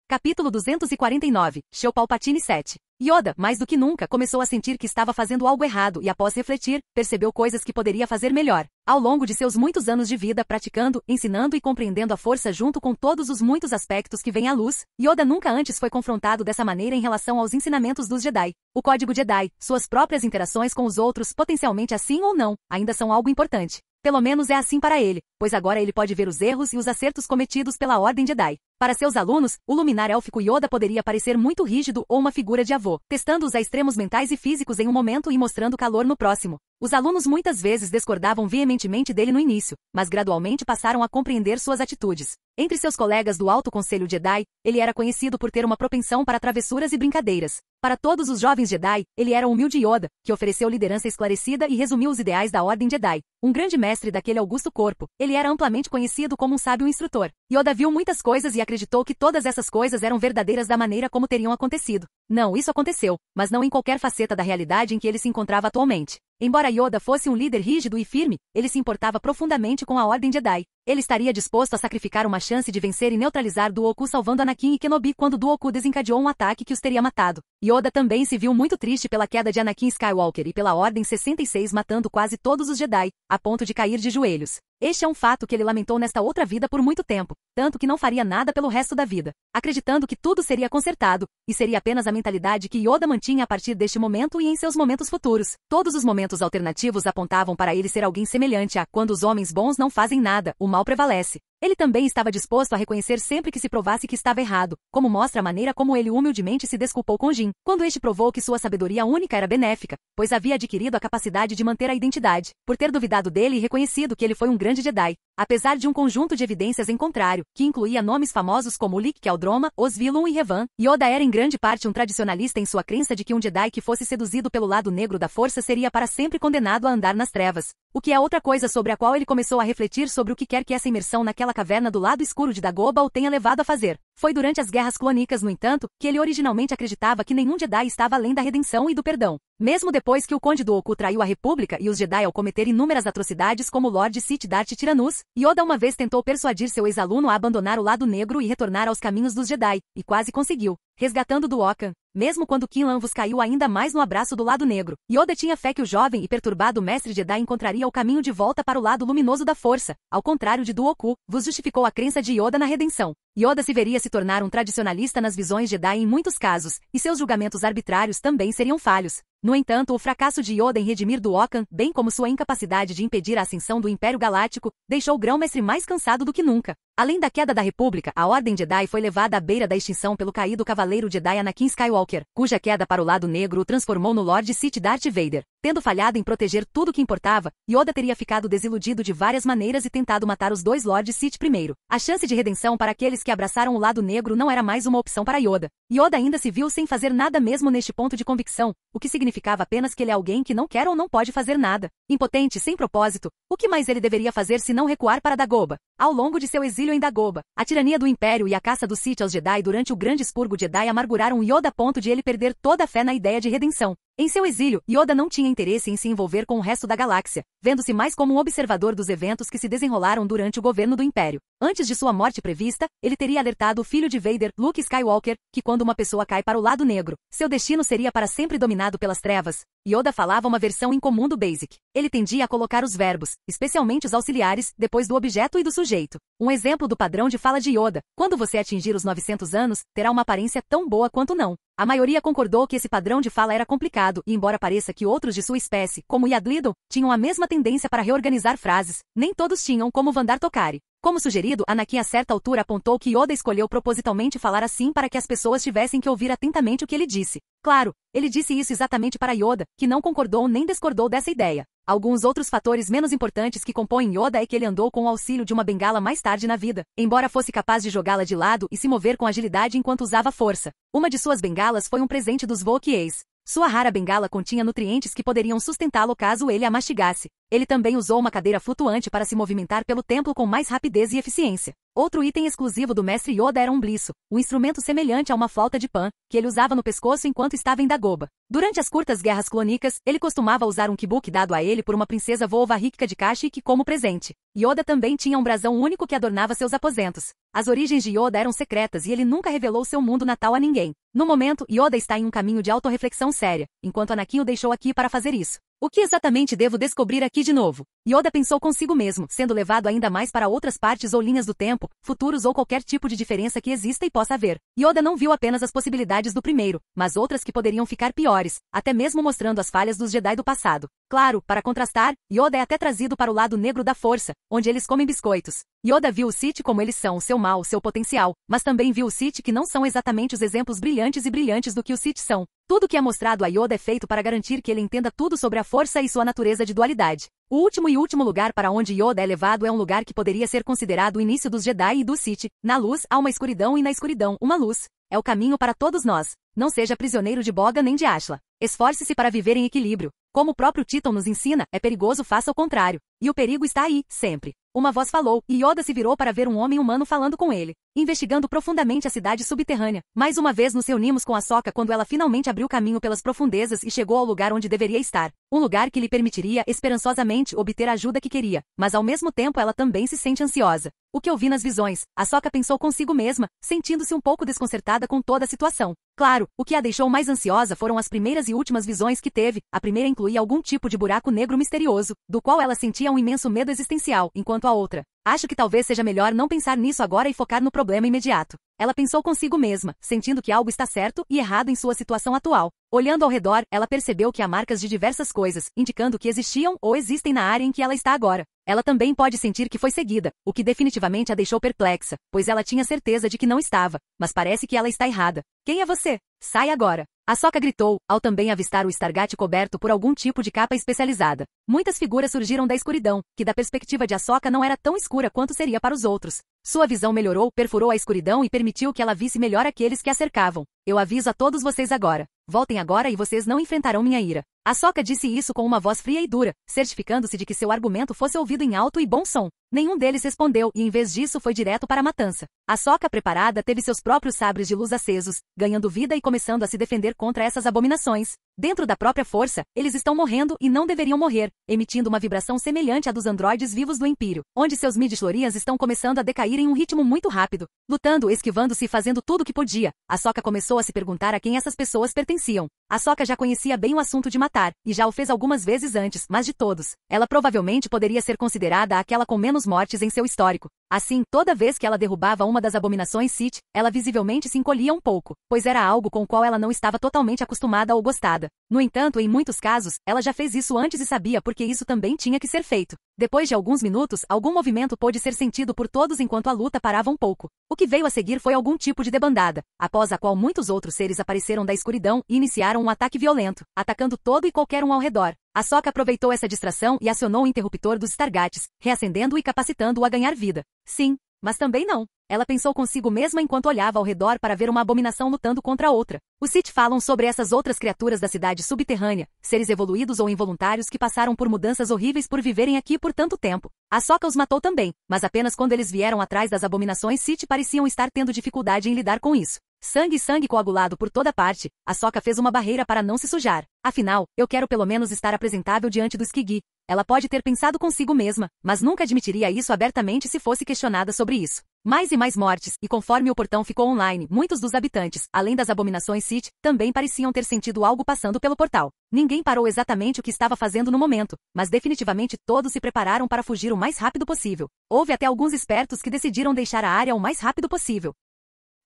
Speaker 1: Capítulo 249, Show Palpatine 7. Yoda, mais do que nunca, começou a sentir que estava fazendo algo errado e, após refletir, percebeu coisas que poderia fazer melhor. Ao longo de seus muitos anos de vida praticando, ensinando e compreendendo a força junto com todos os muitos aspectos que vêm à luz, Yoda nunca antes foi confrontado dessa maneira em relação aos ensinamentos dos Jedi. O Código Jedi, suas próprias interações com os outros, potencialmente assim ou não, ainda são algo importante. Pelo menos é assim para ele, pois agora ele pode ver os erros e os acertos cometidos pela Ordem Jedi. Para seus alunos, o luminar élfico Yoda poderia parecer muito rígido ou uma figura de avô, testando-os a extremos mentais e físicos em um momento e mostrando calor no próximo. Os alunos muitas vezes discordavam veementemente dele no início, mas gradualmente passaram a compreender suas atitudes. Entre seus colegas do Alto Conselho Jedi, ele era conhecido por ter uma propensão para travessuras e brincadeiras. Para todos os jovens Jedi, ele era o humilde Yoda, que ofereceu liderança esclarecida e resumiu os ideais da Ordem Jedi. Um grande mestre daquele augusto corpo, ele era amplamente conhecido como um sábio instrutor. Yoda viu muitas coisas e acreditou que todas essas coisas eram verdadeiras da maneira como teriam acontecido. Não, isso aconteceu, mas não em qualquer faceta da realidade em que ele se encontrava atualmente. Embora Yoda fosse um líder rígido e firme, ele se importava profundamente com a Ordem Jedi. Ele estaria disposto a sacrificar uma chance de vencer e neutralizar Dooku salvando Anakin e Kenobi quando Dooku desencadeou um ataque que os teria matado. Yoda também se viu muito triste pela queda de Anakin Skywalker e pela Ordem 66 matando quase todos os Jedi, a ponto de cair de joelhos. Este é um fato que ele lamentou nesta outra vida por muito tempo, tanto que não faria nada pelo resto da vida, acreditando que tudo seria consertado, e seria apenas a mentalidade que Yoda mantinha a partir deste momento e em seus momentos futuros. Todos os momentos alternativos apontavam para ele ser alguém semelhante a quando os homens bons não fazem nada, o mal prevalece. Ele também estava disposto a reconhecer sempre que se provasse que estava errado, como mostra a maneira como ele humildemente se desculpou com Jin, quando este provou que sua sabedoria única era benéfica, pois havia adquirido a capacidade de manter a identidade, por ter duvidado dele e reconhecido que ele foi um grande Jedi. Apesar de um conjunto de evidências em contrário, que incluía nomes famosos como Lick Qel-Droma, Osvilum e Revan, Yoda era em grande parte um tradicionalista em sua crença de que um Jedi que fosse seduzido pelo lado negro da força seria para sempre condenado a andar nas trevas. O que é outra coisa sobre a qual ele começou a refletir sobre o que quer que essa imersão naquela caverna do lado escuro de Dagobah o tenha levado a fazer. Foi durante as Guerras Clônicas, no entanto, que ele originalmente acreditava que nenhum Jedi estava além da redenção e do perdão. Mesmo depois que o Conde Dooku traiu a República e os Jedi ao cometer inúmeras atrocidades como o Lord Sith Darth Tyrannus, Yoda uma vez tentou persuadir seu ex-aluno a abandonar o lado negro e retornar aos caminhos dos Jedi, e quase conseguiu, resgatando Duokan. Mesmo quando Kinlan vos caiu ainda mais no abraço do lado negro, Yoda tinha fé que o jovem e perturbado mestre Jedi encontraria o caminho de volta para o lado luminoso da força, ao contrário de Dooku, vos justificou a crença de Yoda na redenção. Yoda se veria se tornar um tradicionalista nas visões Jedi em muitos casos, e seus julgamentos arbitrários também seriam falhos. No entanto, o fracasso de Yoda em redimir Duokan, bem como sua incapacidade de impedir a ascensão do Império Galáctico, deixou o Grão-Mestre mais cansado do que nunca. Além da queda da República, a Ordem Jedi foi levada à beira da extinção pelo caído Cavaleiro Jedi Anakin Skywalker, cuja queda para o lado negro o transformou no Lord Sith Darth Vader. Tendo falhado em proteger tudo o que importava, Yoda teria ficado desiludido de várias maneiras e tentado matar os dois Lords Sith primeiro. A chance de redenção para aqueles que abraçaram o lado negro não era mais uma opção para Yoda. Yoda ainda se viu sem fazer nada mesmo neste ponto de convicção, o que significava apenas que ele é alguém que não quer ou não pode fazer nada. Impotente, sem propósito, o que mais ele deveria fazer se não recuar para Dagobah? Ao longo de seu exílio em Dagobah, a tirania do Império e a caça do Sith aos Jedi durante o grande expurgo Jedi amarguraram Yoda a ponto de ele perder toda a fé na ideia de redenção. Em seu exílio, Yoda não tinha interesse em se envolver com o resto da galáxia, vendo-se mais como um observador dos eventos que se desenrolaram durante o governo do Império. Antes de sua morte prevista, ele teria alertado o filho de Vader, Luke Skywalker, que quando uma pessoa cai para o lado negro, seu destino seria para sempre dominado pelas trevas. Yoda falava uma versão incomum do Basic. Ele tendia a colocar os verbos, especialmente os auxiliares, depois do objeto e do sujeito. Um exemplo do padrão de fala de Yoda: quando você atingir os 900 anos, terá uma aparência tão boa quanto não. A maioria concordou que esse padrão de fala era complicado, e embora pareça que outros de sua espécie, como Yadlido, tinham a mesma tendência para reorganizar frases, nem todos tinham como Vandar Tokari. Como sugerido, Anakin a certa altura apontou que Yoda escolheu propositalmente falar assim para que as pessoas tivessem que ouvir atentamente o que ele disse. Claro, ele disse isso exatamente para Yoda, que não concordou nem discordou dessa ideia. Alguns outros fatores menos importantes que compõem Yoda é que ele andou com o auxílio de uma bengala mais tarde na vida, embora fosse capaz de jogá-la de lado e se mover com agilidade enquanto usava força. Uma de suas bengalas foi um presente dos Wookiees. Sua rara bengala continha nutrientes que poderiam sustentá-lo caso ele a mastigasse. Ele também usou uma cadeira flutuante para se movimentar pelo templo com mais rapidez e eficiência. Outro item exclusivo do mestre Yoda era um blisso, um instrumento semelhante a uma flauta de pan, que ele usava no pescoço enquanto estava em Dagobah. Durante as curtas guerras clônicas, ele costumava usar um kibuki dado a ele por uma princesa Volvarrika de Kashyyyk como presente. Yoda também tinha um brasão único que adornava seus aposentos. As origens de Yoda eram secretas e ele nunca revelou seu mundo natal a ninguém. No momento, Yoda está em um caminho de autorreflexão séria, enquanto Anakin o deixou aqui para fazer isso. O que exatamente devo descobrir aqui de novo? Yoda pensou consigo mesmo, sendo levado ainda mais para outras partes ou linhas do tempo, futuros ou qualquer tipo de diferença que exista e possa haver. Yoda não viu apenas as possibilidades do primeiro, mas outras que poderiam ficar piores, até mesmo mostrando as falhas dos Jedi do passado. Claro, para contrastar, Yoda é até trazido para o lado negro da força, onde eles comem biscoitos. Yoda viu os Sith como eles são, seu mal, seu potencial, mas também viu os Sith que não são exatamente os exemplos brilhantes do que os Sith são. Tudo que é mostrado a Yoda é feito para garantir que ele entenda tudo sobre a força e sua natureza de dualidade. O último lugar para onde Yoda é levado é um lugar que poderia ser considerado o início dos Jedi e dos Sith. Na luz, há uma escuridão e na escuridão, uma luz. É o caminho para todos nós. Não seja prisioneiro de Boga nem de Ashla. Esforce-se para viver em equilíbrio. Como o próprio Títon nos ensina, é perigoso faça o contrário. E o perigo está aí, sempre. Uma voz falou, e Yoda se virou para ver um homem humano falando com ele, investigando profundamente a cidade subterrânea. Mais uma vez nos reunimos com Ahsoka quando ela finalmente abriu caminho pelas profundezas e chegou ao lugar onde deveria estar. Um lugar que lhe permitiria, esperançosamente, obter a ajuda que queria, mas ao mesmo tempo ela também se sente ansiosa. O que eu vi nas visões? Ahsoka pensou consigo mesma, sentindo-se um pouco desconcertada com toda a situação. Claro, o que a deixou mais ansiosa foram as primeiras e últimas visões que teve. A primeira incluía algum tipo de buraco negro misterioso, do qual ela sentia um imenso medo existencial, enquanto a outra. Acho que talvez seja melhor não pensar nisso agora e focar no problema imediato. Ela pensou consigo mesma, sentindo que algo está certo e errado em sua situação atual. Olhando ao redor, ela percebeu que há marcas de diversas coisas, indicando que existiam ou existem na área em que ela está agora. Ela também pode sentir que foi seguida, o que definitivamente a deixou perplexa, pois ela tinha certeza de que não estava, mas parece que ela está errada. Quem é você? Sai agora! Ahsoka gritou, ao também avistar o Stargate coberto por algum tipo de capa especializada. Muitas figuras surgiram da escuridão, que da perspectiva de Ahsoka não era tão escura quanto seria para os outros. Sua visão melhorou, perfurou a escuridão e permitiu que ela visse melhor aqueles que a cercavam. Eu aviso a todos vocês agora. Voltem agora e vocês não enfrentarão minha ira. Ahsoka disse isso com uma voz fria e dura, certificando-se de que seu argumento fosse ouvido em alto e bom som. Nenhum deles respondeu e em vez disso foi direto para a matança. Ahsoka, preparada, teve seus próprios sabres de luz acesos, ganhando vida e começando a se defender contra essas abominações. Dentro da própria força, eles estão morrendo e não deveriam morrer, emitindo uma vibração semelhante à dos androides vivos do Império, onde seus midi-chlorians estão começando a decair em um ritmo muito rápido. Lutando, esquivando-se e fazendo tudo o que podia, Ahsoka começou a se perguntar a quem essas pessoas pertenciam. Ahsoka já conhecia bem o assunto de matar, e já o fez algumas vezes antes, mas de todos, ela provavelmente poderia ser considerada aquela com menos mortes em seu histórico. Assim, toda vez que ela derrubava uma das abominações Sith, ela visivelmente se encolhia um pouco, pois era algo com o qual ela não estava totalmente acostumada ou gostada. No entanto, em muitos casos, ela já fez isso antes e sabia porque isso também tinha que ser feito. Depois de alguns minutos, algum movimento pôde ser sentido por todos enquanto a luta parava um pouco. O que veio a seguir foi algum tipo de debandada, após a qual muitos outros seres apareceram da escuridão e iniciaram um ataque violento, atacando todo e qualquer um ao redor. Ahsoka aproveitou essa distração e acionou o interruptor dos Stargates, reacendendo-o e capacitando-o a ganhar vida. Sim, mas também não. Ela pensou consigo mesma enquanto olhava ao redor para ver uma abominação lutando contra outra. Os Sith falam sobre essas outras criaturas da cidade subterrânea, seres evoluídos ou involuntários que passaram por mudanças horríveis por viverem aqui por tanto tempo. Ahsoka os matou também, mas apenas quando eles vieram atrás das abominações Sith pareciam estar tendo dificuldade em lidar com isso. Sangue coagulado por toda parte, Ahsoka fez uma barreira para não se sujar. Afinal, eu quero pelo menos estar apresentável diante do Skigi. Ela pode ter pensado consigo mesma, mas nunca admitiria isso abertamente se fosse questionada sobre isso. Mais e mais mortes, e conforme o portão ficou online, muitos dos habitantes, além das abominações Sith, também pareciam ter sentido algo passando pelo portal. Ninguém parou exatamente o que estava fazendo no momento, mas definitivamente todos se prepararam para fugir o mais rápido possível. Houve até alguns espertos que decidiram deixar a área o mais rápido possível.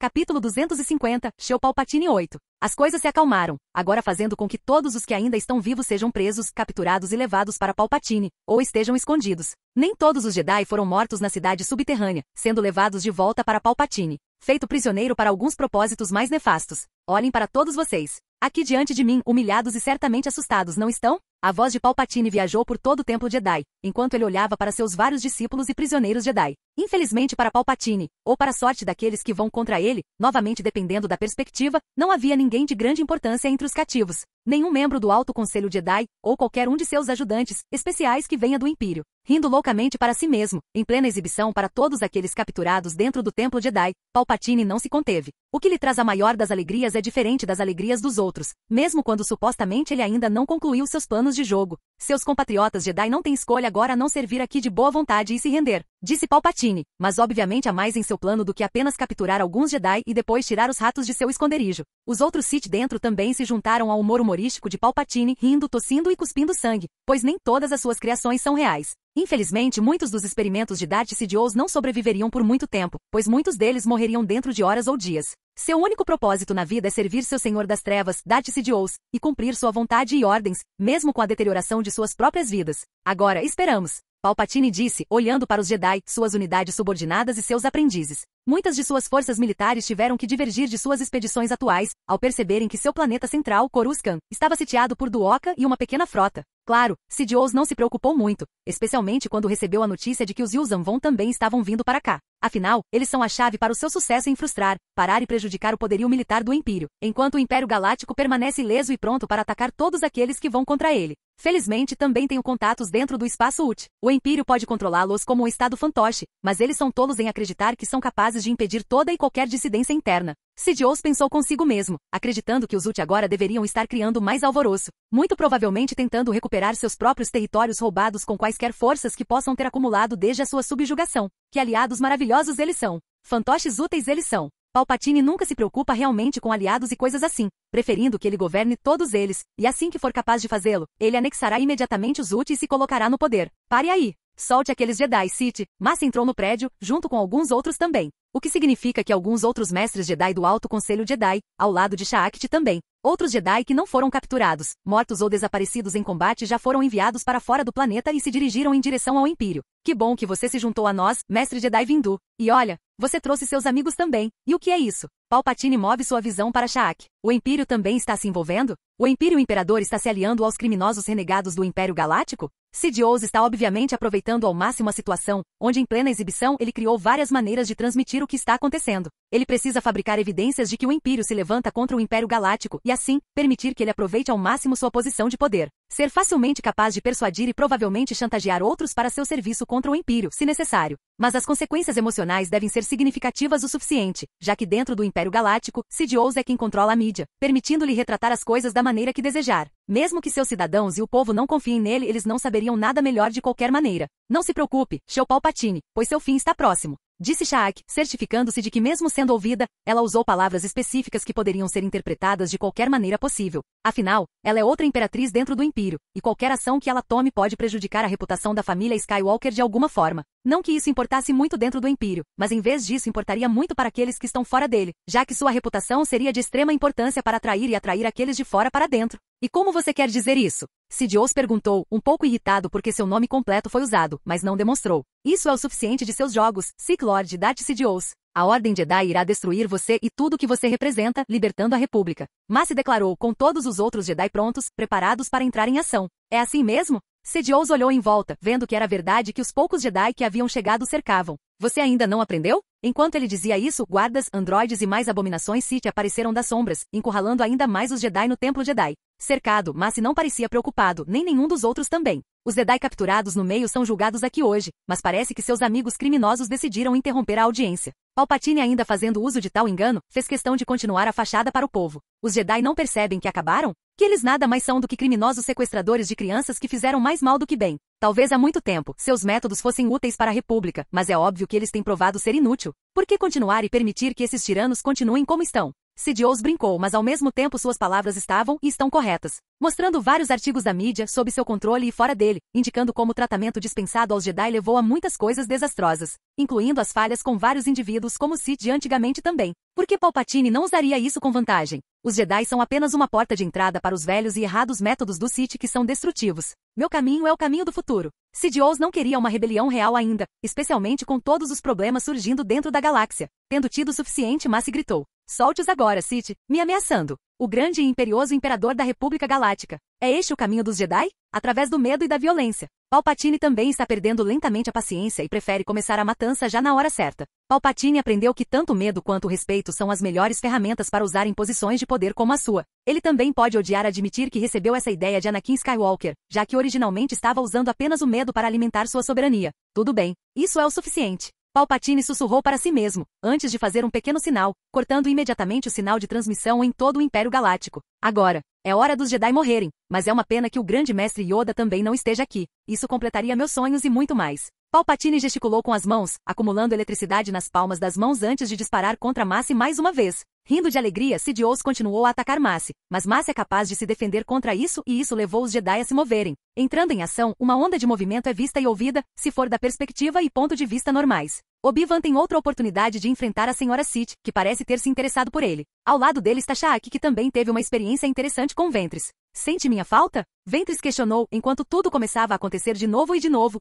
Speaker 1: Capítulo 250, Sheu Palpatine 8. As coisas se acalmaram, agora fazendo com que todos os que ainda estão vivos sejam presos, capturados e levados para Palpatine, ou estejam escondidos. Nem todos os Jedi foram mortos na cidade subterrânea, sendo levados de volta para Palpatine, feito prisioneiro para alguns propósitos mais nefastos. Olhem para todos vocês. Aqui diante de mim, humilhados e certamente assustados, não estão? A voz de Palpatine viajou por todo o Templo Jedi, enquanto ele olhava para seus vários discípulos e prisioneiros Jedi. Infelizmente para Palpatine, ou para a sorte daqueles que vão contra ele, novamente dependendo da perspectiva, não havia ninguém de grande importância entre os cativos. Nenhum membro do Alto Conselho Jedi, ou qualquer um de seus ajudantes especiais que venha do Império. Rindo loucamente para si mesmo, em plena exibição para todos aqueles capturados dentro do Templo Jedi, Palpatine não se conteve. O que lhe traz a maior das alegrias é diferente das alegrias dos outros, mesmo quando supostamente ele ainda não concluiu seus planos de jogo. Seus compatriotas Jedi não têm escolha agora a não servir aqui de boa vontade e se render, disse Palpatine, mas obviamente há mais em seu plano do que apenas capturar alguns Jedi e depois tirar os ratos de seu esconderijo. Os outros Sith dentro também se juntaram ao humor humorístico de Palpatine, rindo, tossindo e cuspindo sangue, pois nem todas as suas criações são reais. Infelizmente, muitos dos experimentos de Darth Sidious não sobreviveriam por muito tempo, pois muitos deles morreriam dentro de horas ou dias. Seu único propósito na vida é servir seu Senhor das Trevas, Darth Sidious, e cumprir sua vontade e ordens, mesmo com a deterioração de suas próprias vidas. Agora, esperamos. Palpatine disse, olhando para os Jedi, suas unidades subordinadas e seus aprendizes. Muitas de suas forças militares tiveram que divergir de suas expedições atuais, ao perceberem que seu planeta central, Coruscant, estava sitiado por Duoka e uma pequena frota. Claro, Sidious não se preocupou muito, especialmente quando recebeu a notícia de que os Yuuzhan Vong também estavam vindo para cá. Afinal, eles são a chave para o seu sucesso em frustrar, parar e prejudicar o poderio militar do Império, enquanto o Império Galáctico permanece ileso e pronto para atacar todos aqueles que vão contra ele. Felizmente também tenho contatos dentro do espaço UT. O Império pode controlá-los como um estado fantoche, mas eles são tolos em acreditar que são capazes de impedir toda e qualquer dissidência interna. Sidious pensou consigo mesmo, acreditando que os UT agora deveriam estar criando mais alvoroço, muito provavelmente tentando recuperar seus próprios territórios roubados com quaisquer forças que possam ter acumulado desde a sua subjugação. Que aliados maravilhosos eles são! Fantoches úteis eles são! Palpatine nunca se preocupa realmente com aliados e coisas assim, preferindo que ele governe todos eles, e assim que for capaz de fazê-lo, ele anexará imediatamente os UT e se colocará no poder. Pare aí! Solte aqueles Jedi, Sith. Mas entrou no prédio, junto com alguns outros também. O que significa que alguns outros mestres Jedi do Alto Conselho Jedi, ao lado de Shaakti também. Outros Jedi que não foram capturados, mortos ou desaparecidos em combate já foram enviados para fora do planeta e se dirigiram em direção ao Império. Que bom que você se juntou a nós, mestre Jedi Vindu. E olha, você trouxe seus amigos também. E o que é isso? Palpatine move sua visão para Shaak. O Império também está se envolvendo? O Império Imperador está se aliando aos criminosos renegados do Império Galáctico? Sidious está obviamente aproveitando ao máximo a situação, onde em plena exibição ele criou várias maneiras de transmitir o que está acontecendo. Ele precisa fabricar evidências de que o Império se levanta contra o Império Galáctico e assim, permitir que ele aproveite ao máximo sua posição de poder. Ser facilmente capaz de persuadir e provavelmente chantagear outros para seu serviço contra o Império, se necessário. Mas as consequências emocionais devem ser significativas o suficiente, já que dentro do Império Galáctico, Sidious é quem controla a mídia, permitindo-lhe retratar as coisas da maneira que desejar. Mesmo que seus cidadãos e o povo não confiem nele, eles não saberiam nada melhor de qualquer maneira. Não se preocupe, Shou Palpatine, pois seu fim está próximo. Disse Shaak, certificando-se de que mesmo sendo ouvida, ela usou palavras específicas que poderiam ser interpretadas de qualquer maneira possível. Afinal, ela é outra imperatriz dentro do Império, e qualquer ação que ela tome pode prejudicar a reputação da família Skywalker de alguma forma. Não que isso importasse muito dentro do Império, mas em vez disso importaria muito para aqueles que estão fora dele, já que sua reputação seria de extrema importância para atrair e atrair aqueles de fora para dentro. E como você quer dizer isso? Sidious perguntou, um pouco irritado porque seu nome completo foi usado, mas não demonstrou. Isso é o suficiente de seus jogos, Sith Lord Darth Sidious. A Ordem Jedi irá destruir você e tudo que você representa, libertando a República. Mas se declarou com todos os outros Jedi prontos, preparados para entrar em ação. É assim mesmo? Sidious olhou em volta, vendo que era verdade que os poucos Jedi que haviam chegado cercavam. Você ainda não aprendeu? Enquanto ele dizia isso, guardas, androides e mais abominações Sith apareceram das sombras, encurralando ainda mais os Jedi no Templo Jedi. Cercado, mas não parecia preocupado, nem nenhum dos outros também. Os Jedi capturados no meio são julgados aqui hoje, mas parece que seus amigos criminosos decidiram interromper a audiência. Palpatine, ainda fazendo uso de tal engano, fez questão de continuar a fachada para o povo. Os Jedi não percebem que acabaram? Que eles nada mais são do que criminosos sequestradores de crianças que fizeram mais mal do que bem. Talvez há muito tempo, seus métodos fossem úteis para a República, mas é óbvio que eles têm provado ser inútil. Por que continuar e permitir que esses tiranos continuem como estão? Sidious brincou, mas ao mesmo tempo suas palavras estavam e estão corretas, mostrando vários artigos da mídia sob seu controle e fora dele, indicando como o tratamento dispensado aos Jedi levou a muitas coisas desastrosas, incluindo as falhas com vários indivíduos como Sith de antigamente também. Por que Palpatine não usaria isso com vantagem? Os Jedi são apenas uma porta de entrada para os velhos e errados métodos do Sith que são destrutivos. Meu caminho é o caminho do futuro. Sidious não queria uma rebelião real ainda, especialmente com todos os problemas surgindo dentro da galáxia. Tendo tido o suficiente, mas se gritou. Solte-os agora, Sith, me ameaçando. o grande e imperioso imperador da República Galáctica. É este o caminho dos Jedi? Através do medo e da violência. Palpatine também está perdendo lentamente a paciência e prefere começar a matança já na hora certa. Palpatine aprendeu que tanto o medo quanto o respeito são as melhores ferramentas para usar em posições de poder como a sua. Ele também pode odiar admitir que recebeu essa ideia de Anakin Skywalker, já que originalmente estava usando apenas o medo para alimentar sua soberania. Tudo bem, isso é o suficiente. Palpatine sussurrou para si mesmo, antes de fazer um pequeno sinal, cortando imediatamente o sinal de transmissão em todo o Império Galáctico. Agora, é hora dos Jedi morrerem, mas é uma pena que o grande mestre Yoda também não esteja aqui. Isso completaria meus sonhos e muito mais. Palpatine gesticulou com as mãos, acumulando eletricidade nas palmas das mãos antes de disparar contra Mace mais uma vez. Rindo de alegria, Sidious continuou a atacar Mace, mas Mace é capaz de se defender contra isso e isso levou os Jedi a se moverem. Entrando em ação, uma onda de movimento é vista e ouvida, se for da perspectiva e ponto de vista normais. Obi-Wan tem outra oportunidade de enfrentar a Senhora Sith, que parece ter se interessado por ele. Ao lado dele está Shaq, que também teve uma experiência interessante com Ventress. Sente minha falta? Ventress questionou, enquanto tudo começava a acontecer de novo,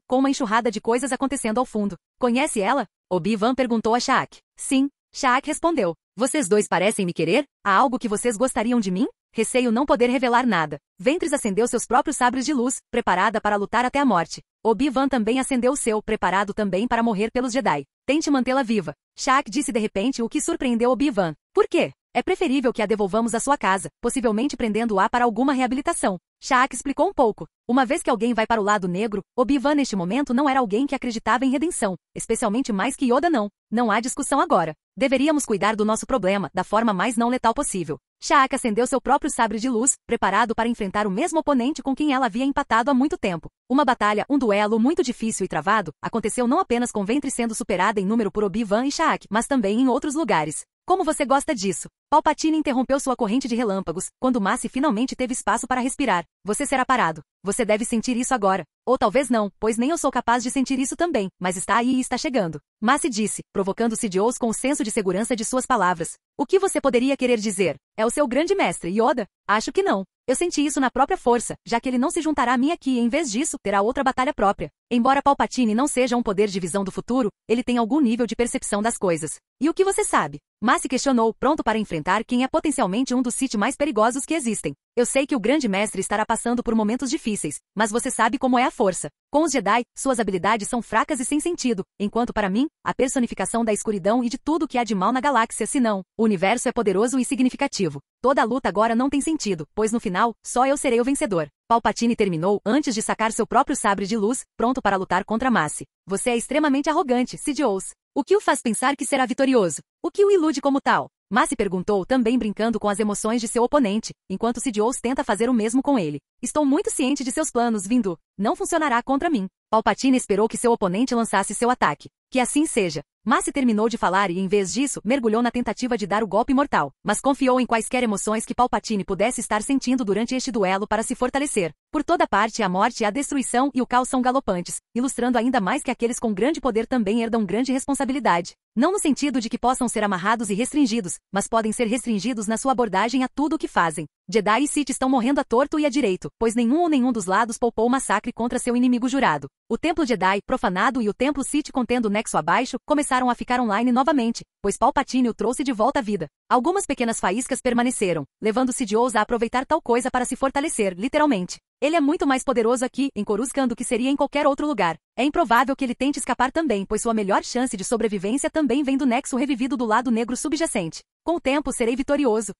Speaker 1: com uma enxurrada de coisas acontecendo ao fundo. Conhece ela? Obi-Wan perguntou a Shaq. Sim, Shaq respondeu. Vocês dois parecem me querer? Há algo que vocês gostariam de mim? Receio não poder revelar nada. Ventress acendeu seus próprios sabres de luz, preparada para lutar até a morte. Obi-Wan também acendeu o seu, preparado também para morrer pelos Jedi. Tente mantê-la viva. Shaq disse de repente, o que surpreendeu Obi-Wan. Por quê? É preferível que a devolvamos à sua casa, possivelmente prendendo-a para alguma reabilitação. Shaq explicou um pouco. Uma vez que alguém vai para o lado negro, Obi-Wan neste momento não era alguém que acreditava em redenção, especialmente mais que Yoda não. Não há discussão agora. Deveríamos cuidar do nosso problema, da forma mais não letal possível. Shaq acendeu seu próprio sabre de luz, preparado para enfrentar o mesmo oponente com quem ela havia empatado há muito tempo. Uma batalha, um duelo muito difícil e travado, aconteceu não apenas com Ventress sendo superada em número por Obi-Wan e Shaq, mas também em outros lugares. Como você gosta disso? Palpatine interrompeu sua corrente de relâmpagos, quando Mace finalmente teve espaço para respirar. Você será parado. Você deve sentir isso agora. Ou talvez não, pois nem eu sou capaz de sentir isso também, mas está aí e está chegando. Mace disse, provocando Sidious com o senso de segurança de suas palavras. O que você poderia querer dizer? É o seu grande mestre, Yoda? Acho que não. Eu senti isso na própria força, já que ele não se juntará a mim aqui e em vez disso, terá outra batalha própria. Embora Palpatine não seja um poder de visão do futuro, ele tem algum nível de percepção das coisas. E o que você sabe? Mace questionou, pronto para enfrentar quem é potencialmente um dos Sith mais perigosos que existem. Eu sei que o grande mestre estará passando por momentos difíceis, mas você sabe como é a força. Com os Jedi, suas habilidades são fracas e sem sentido, enquanto para mim, a personificação da escuridão e de tudo que há de mal na galáxia, senão, o universo é poderoso e significativo. Toda a luta agora não tem sentido, pois no final, só eu serei o vencedor. Palpatine terminou antes de sacar seu próprio sabre de luz, pronto para lutar contra Mace. Você é extremamente arrogante, Sidious. O que o faz pensar que será vitorioso? O que o ilude como tal? Mace perguntou, também brincando com as emoções de seu oponente, enquanto Sidious tenta fazer o mesmo com ele. Estou muito ciente de seus planos, Vindu. Não funcionará contra mim. Palpatine esperou que seu oponente lançasse seu ataque. Que assim seja. Mace terminou de falar e, em vez disso, mergulhou na tentativa de dar o golpe mortal, mas confiou em quaisquer emoções que Palpatine pudesse estar sentindo durante este duelo para se fortalecer. Por toda parte, a morte, a destruição e o caos são galopantes, ilustrando ainda mais que aqueles com grande poder também herdam grande responsabilidade. Não no sentido de que possam ser amarrados e restringidos, mas podem ser restringidos na sua abordagem a tudo o que fazem. Jedi e Sith estão morrendo à torto e à direito, pois nenhum dos lados poupou o massacre contra seu inimigo jurado. O Templo Jedi, profanado, e o Templo Sith contendo o nexo abaixo, começaram a ficar online novamente, pois Palpatine o trouxe de volta à vida. Algumas pequenas faíscas permaneceram, levando Sidious a aproveitar tal coisa para se fortalecer, literalmente. Ele é muito mais poderoso aqui, em Coruscant, do que seria em qualquer outro lugar. É improvável que ele tente escapar também, pois sua melhor chance de sobrevivência também vem do nexo revivido do lado negro subjacente. Com o tempo serei vitorioso.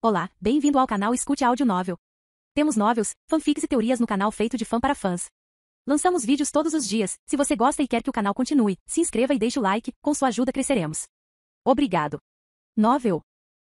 Speaker 1: Olá, bem-vindo ao canal Escute Áudio Novel. Temos novels, fanfics e teorias no canal feito de fã para fãs. Lançamos vídeos todos os dias. Se você gosta e quer que o canal continue, se inscreva e deixe o like, com sua ajuda cresceremos. Obrigado. Novel.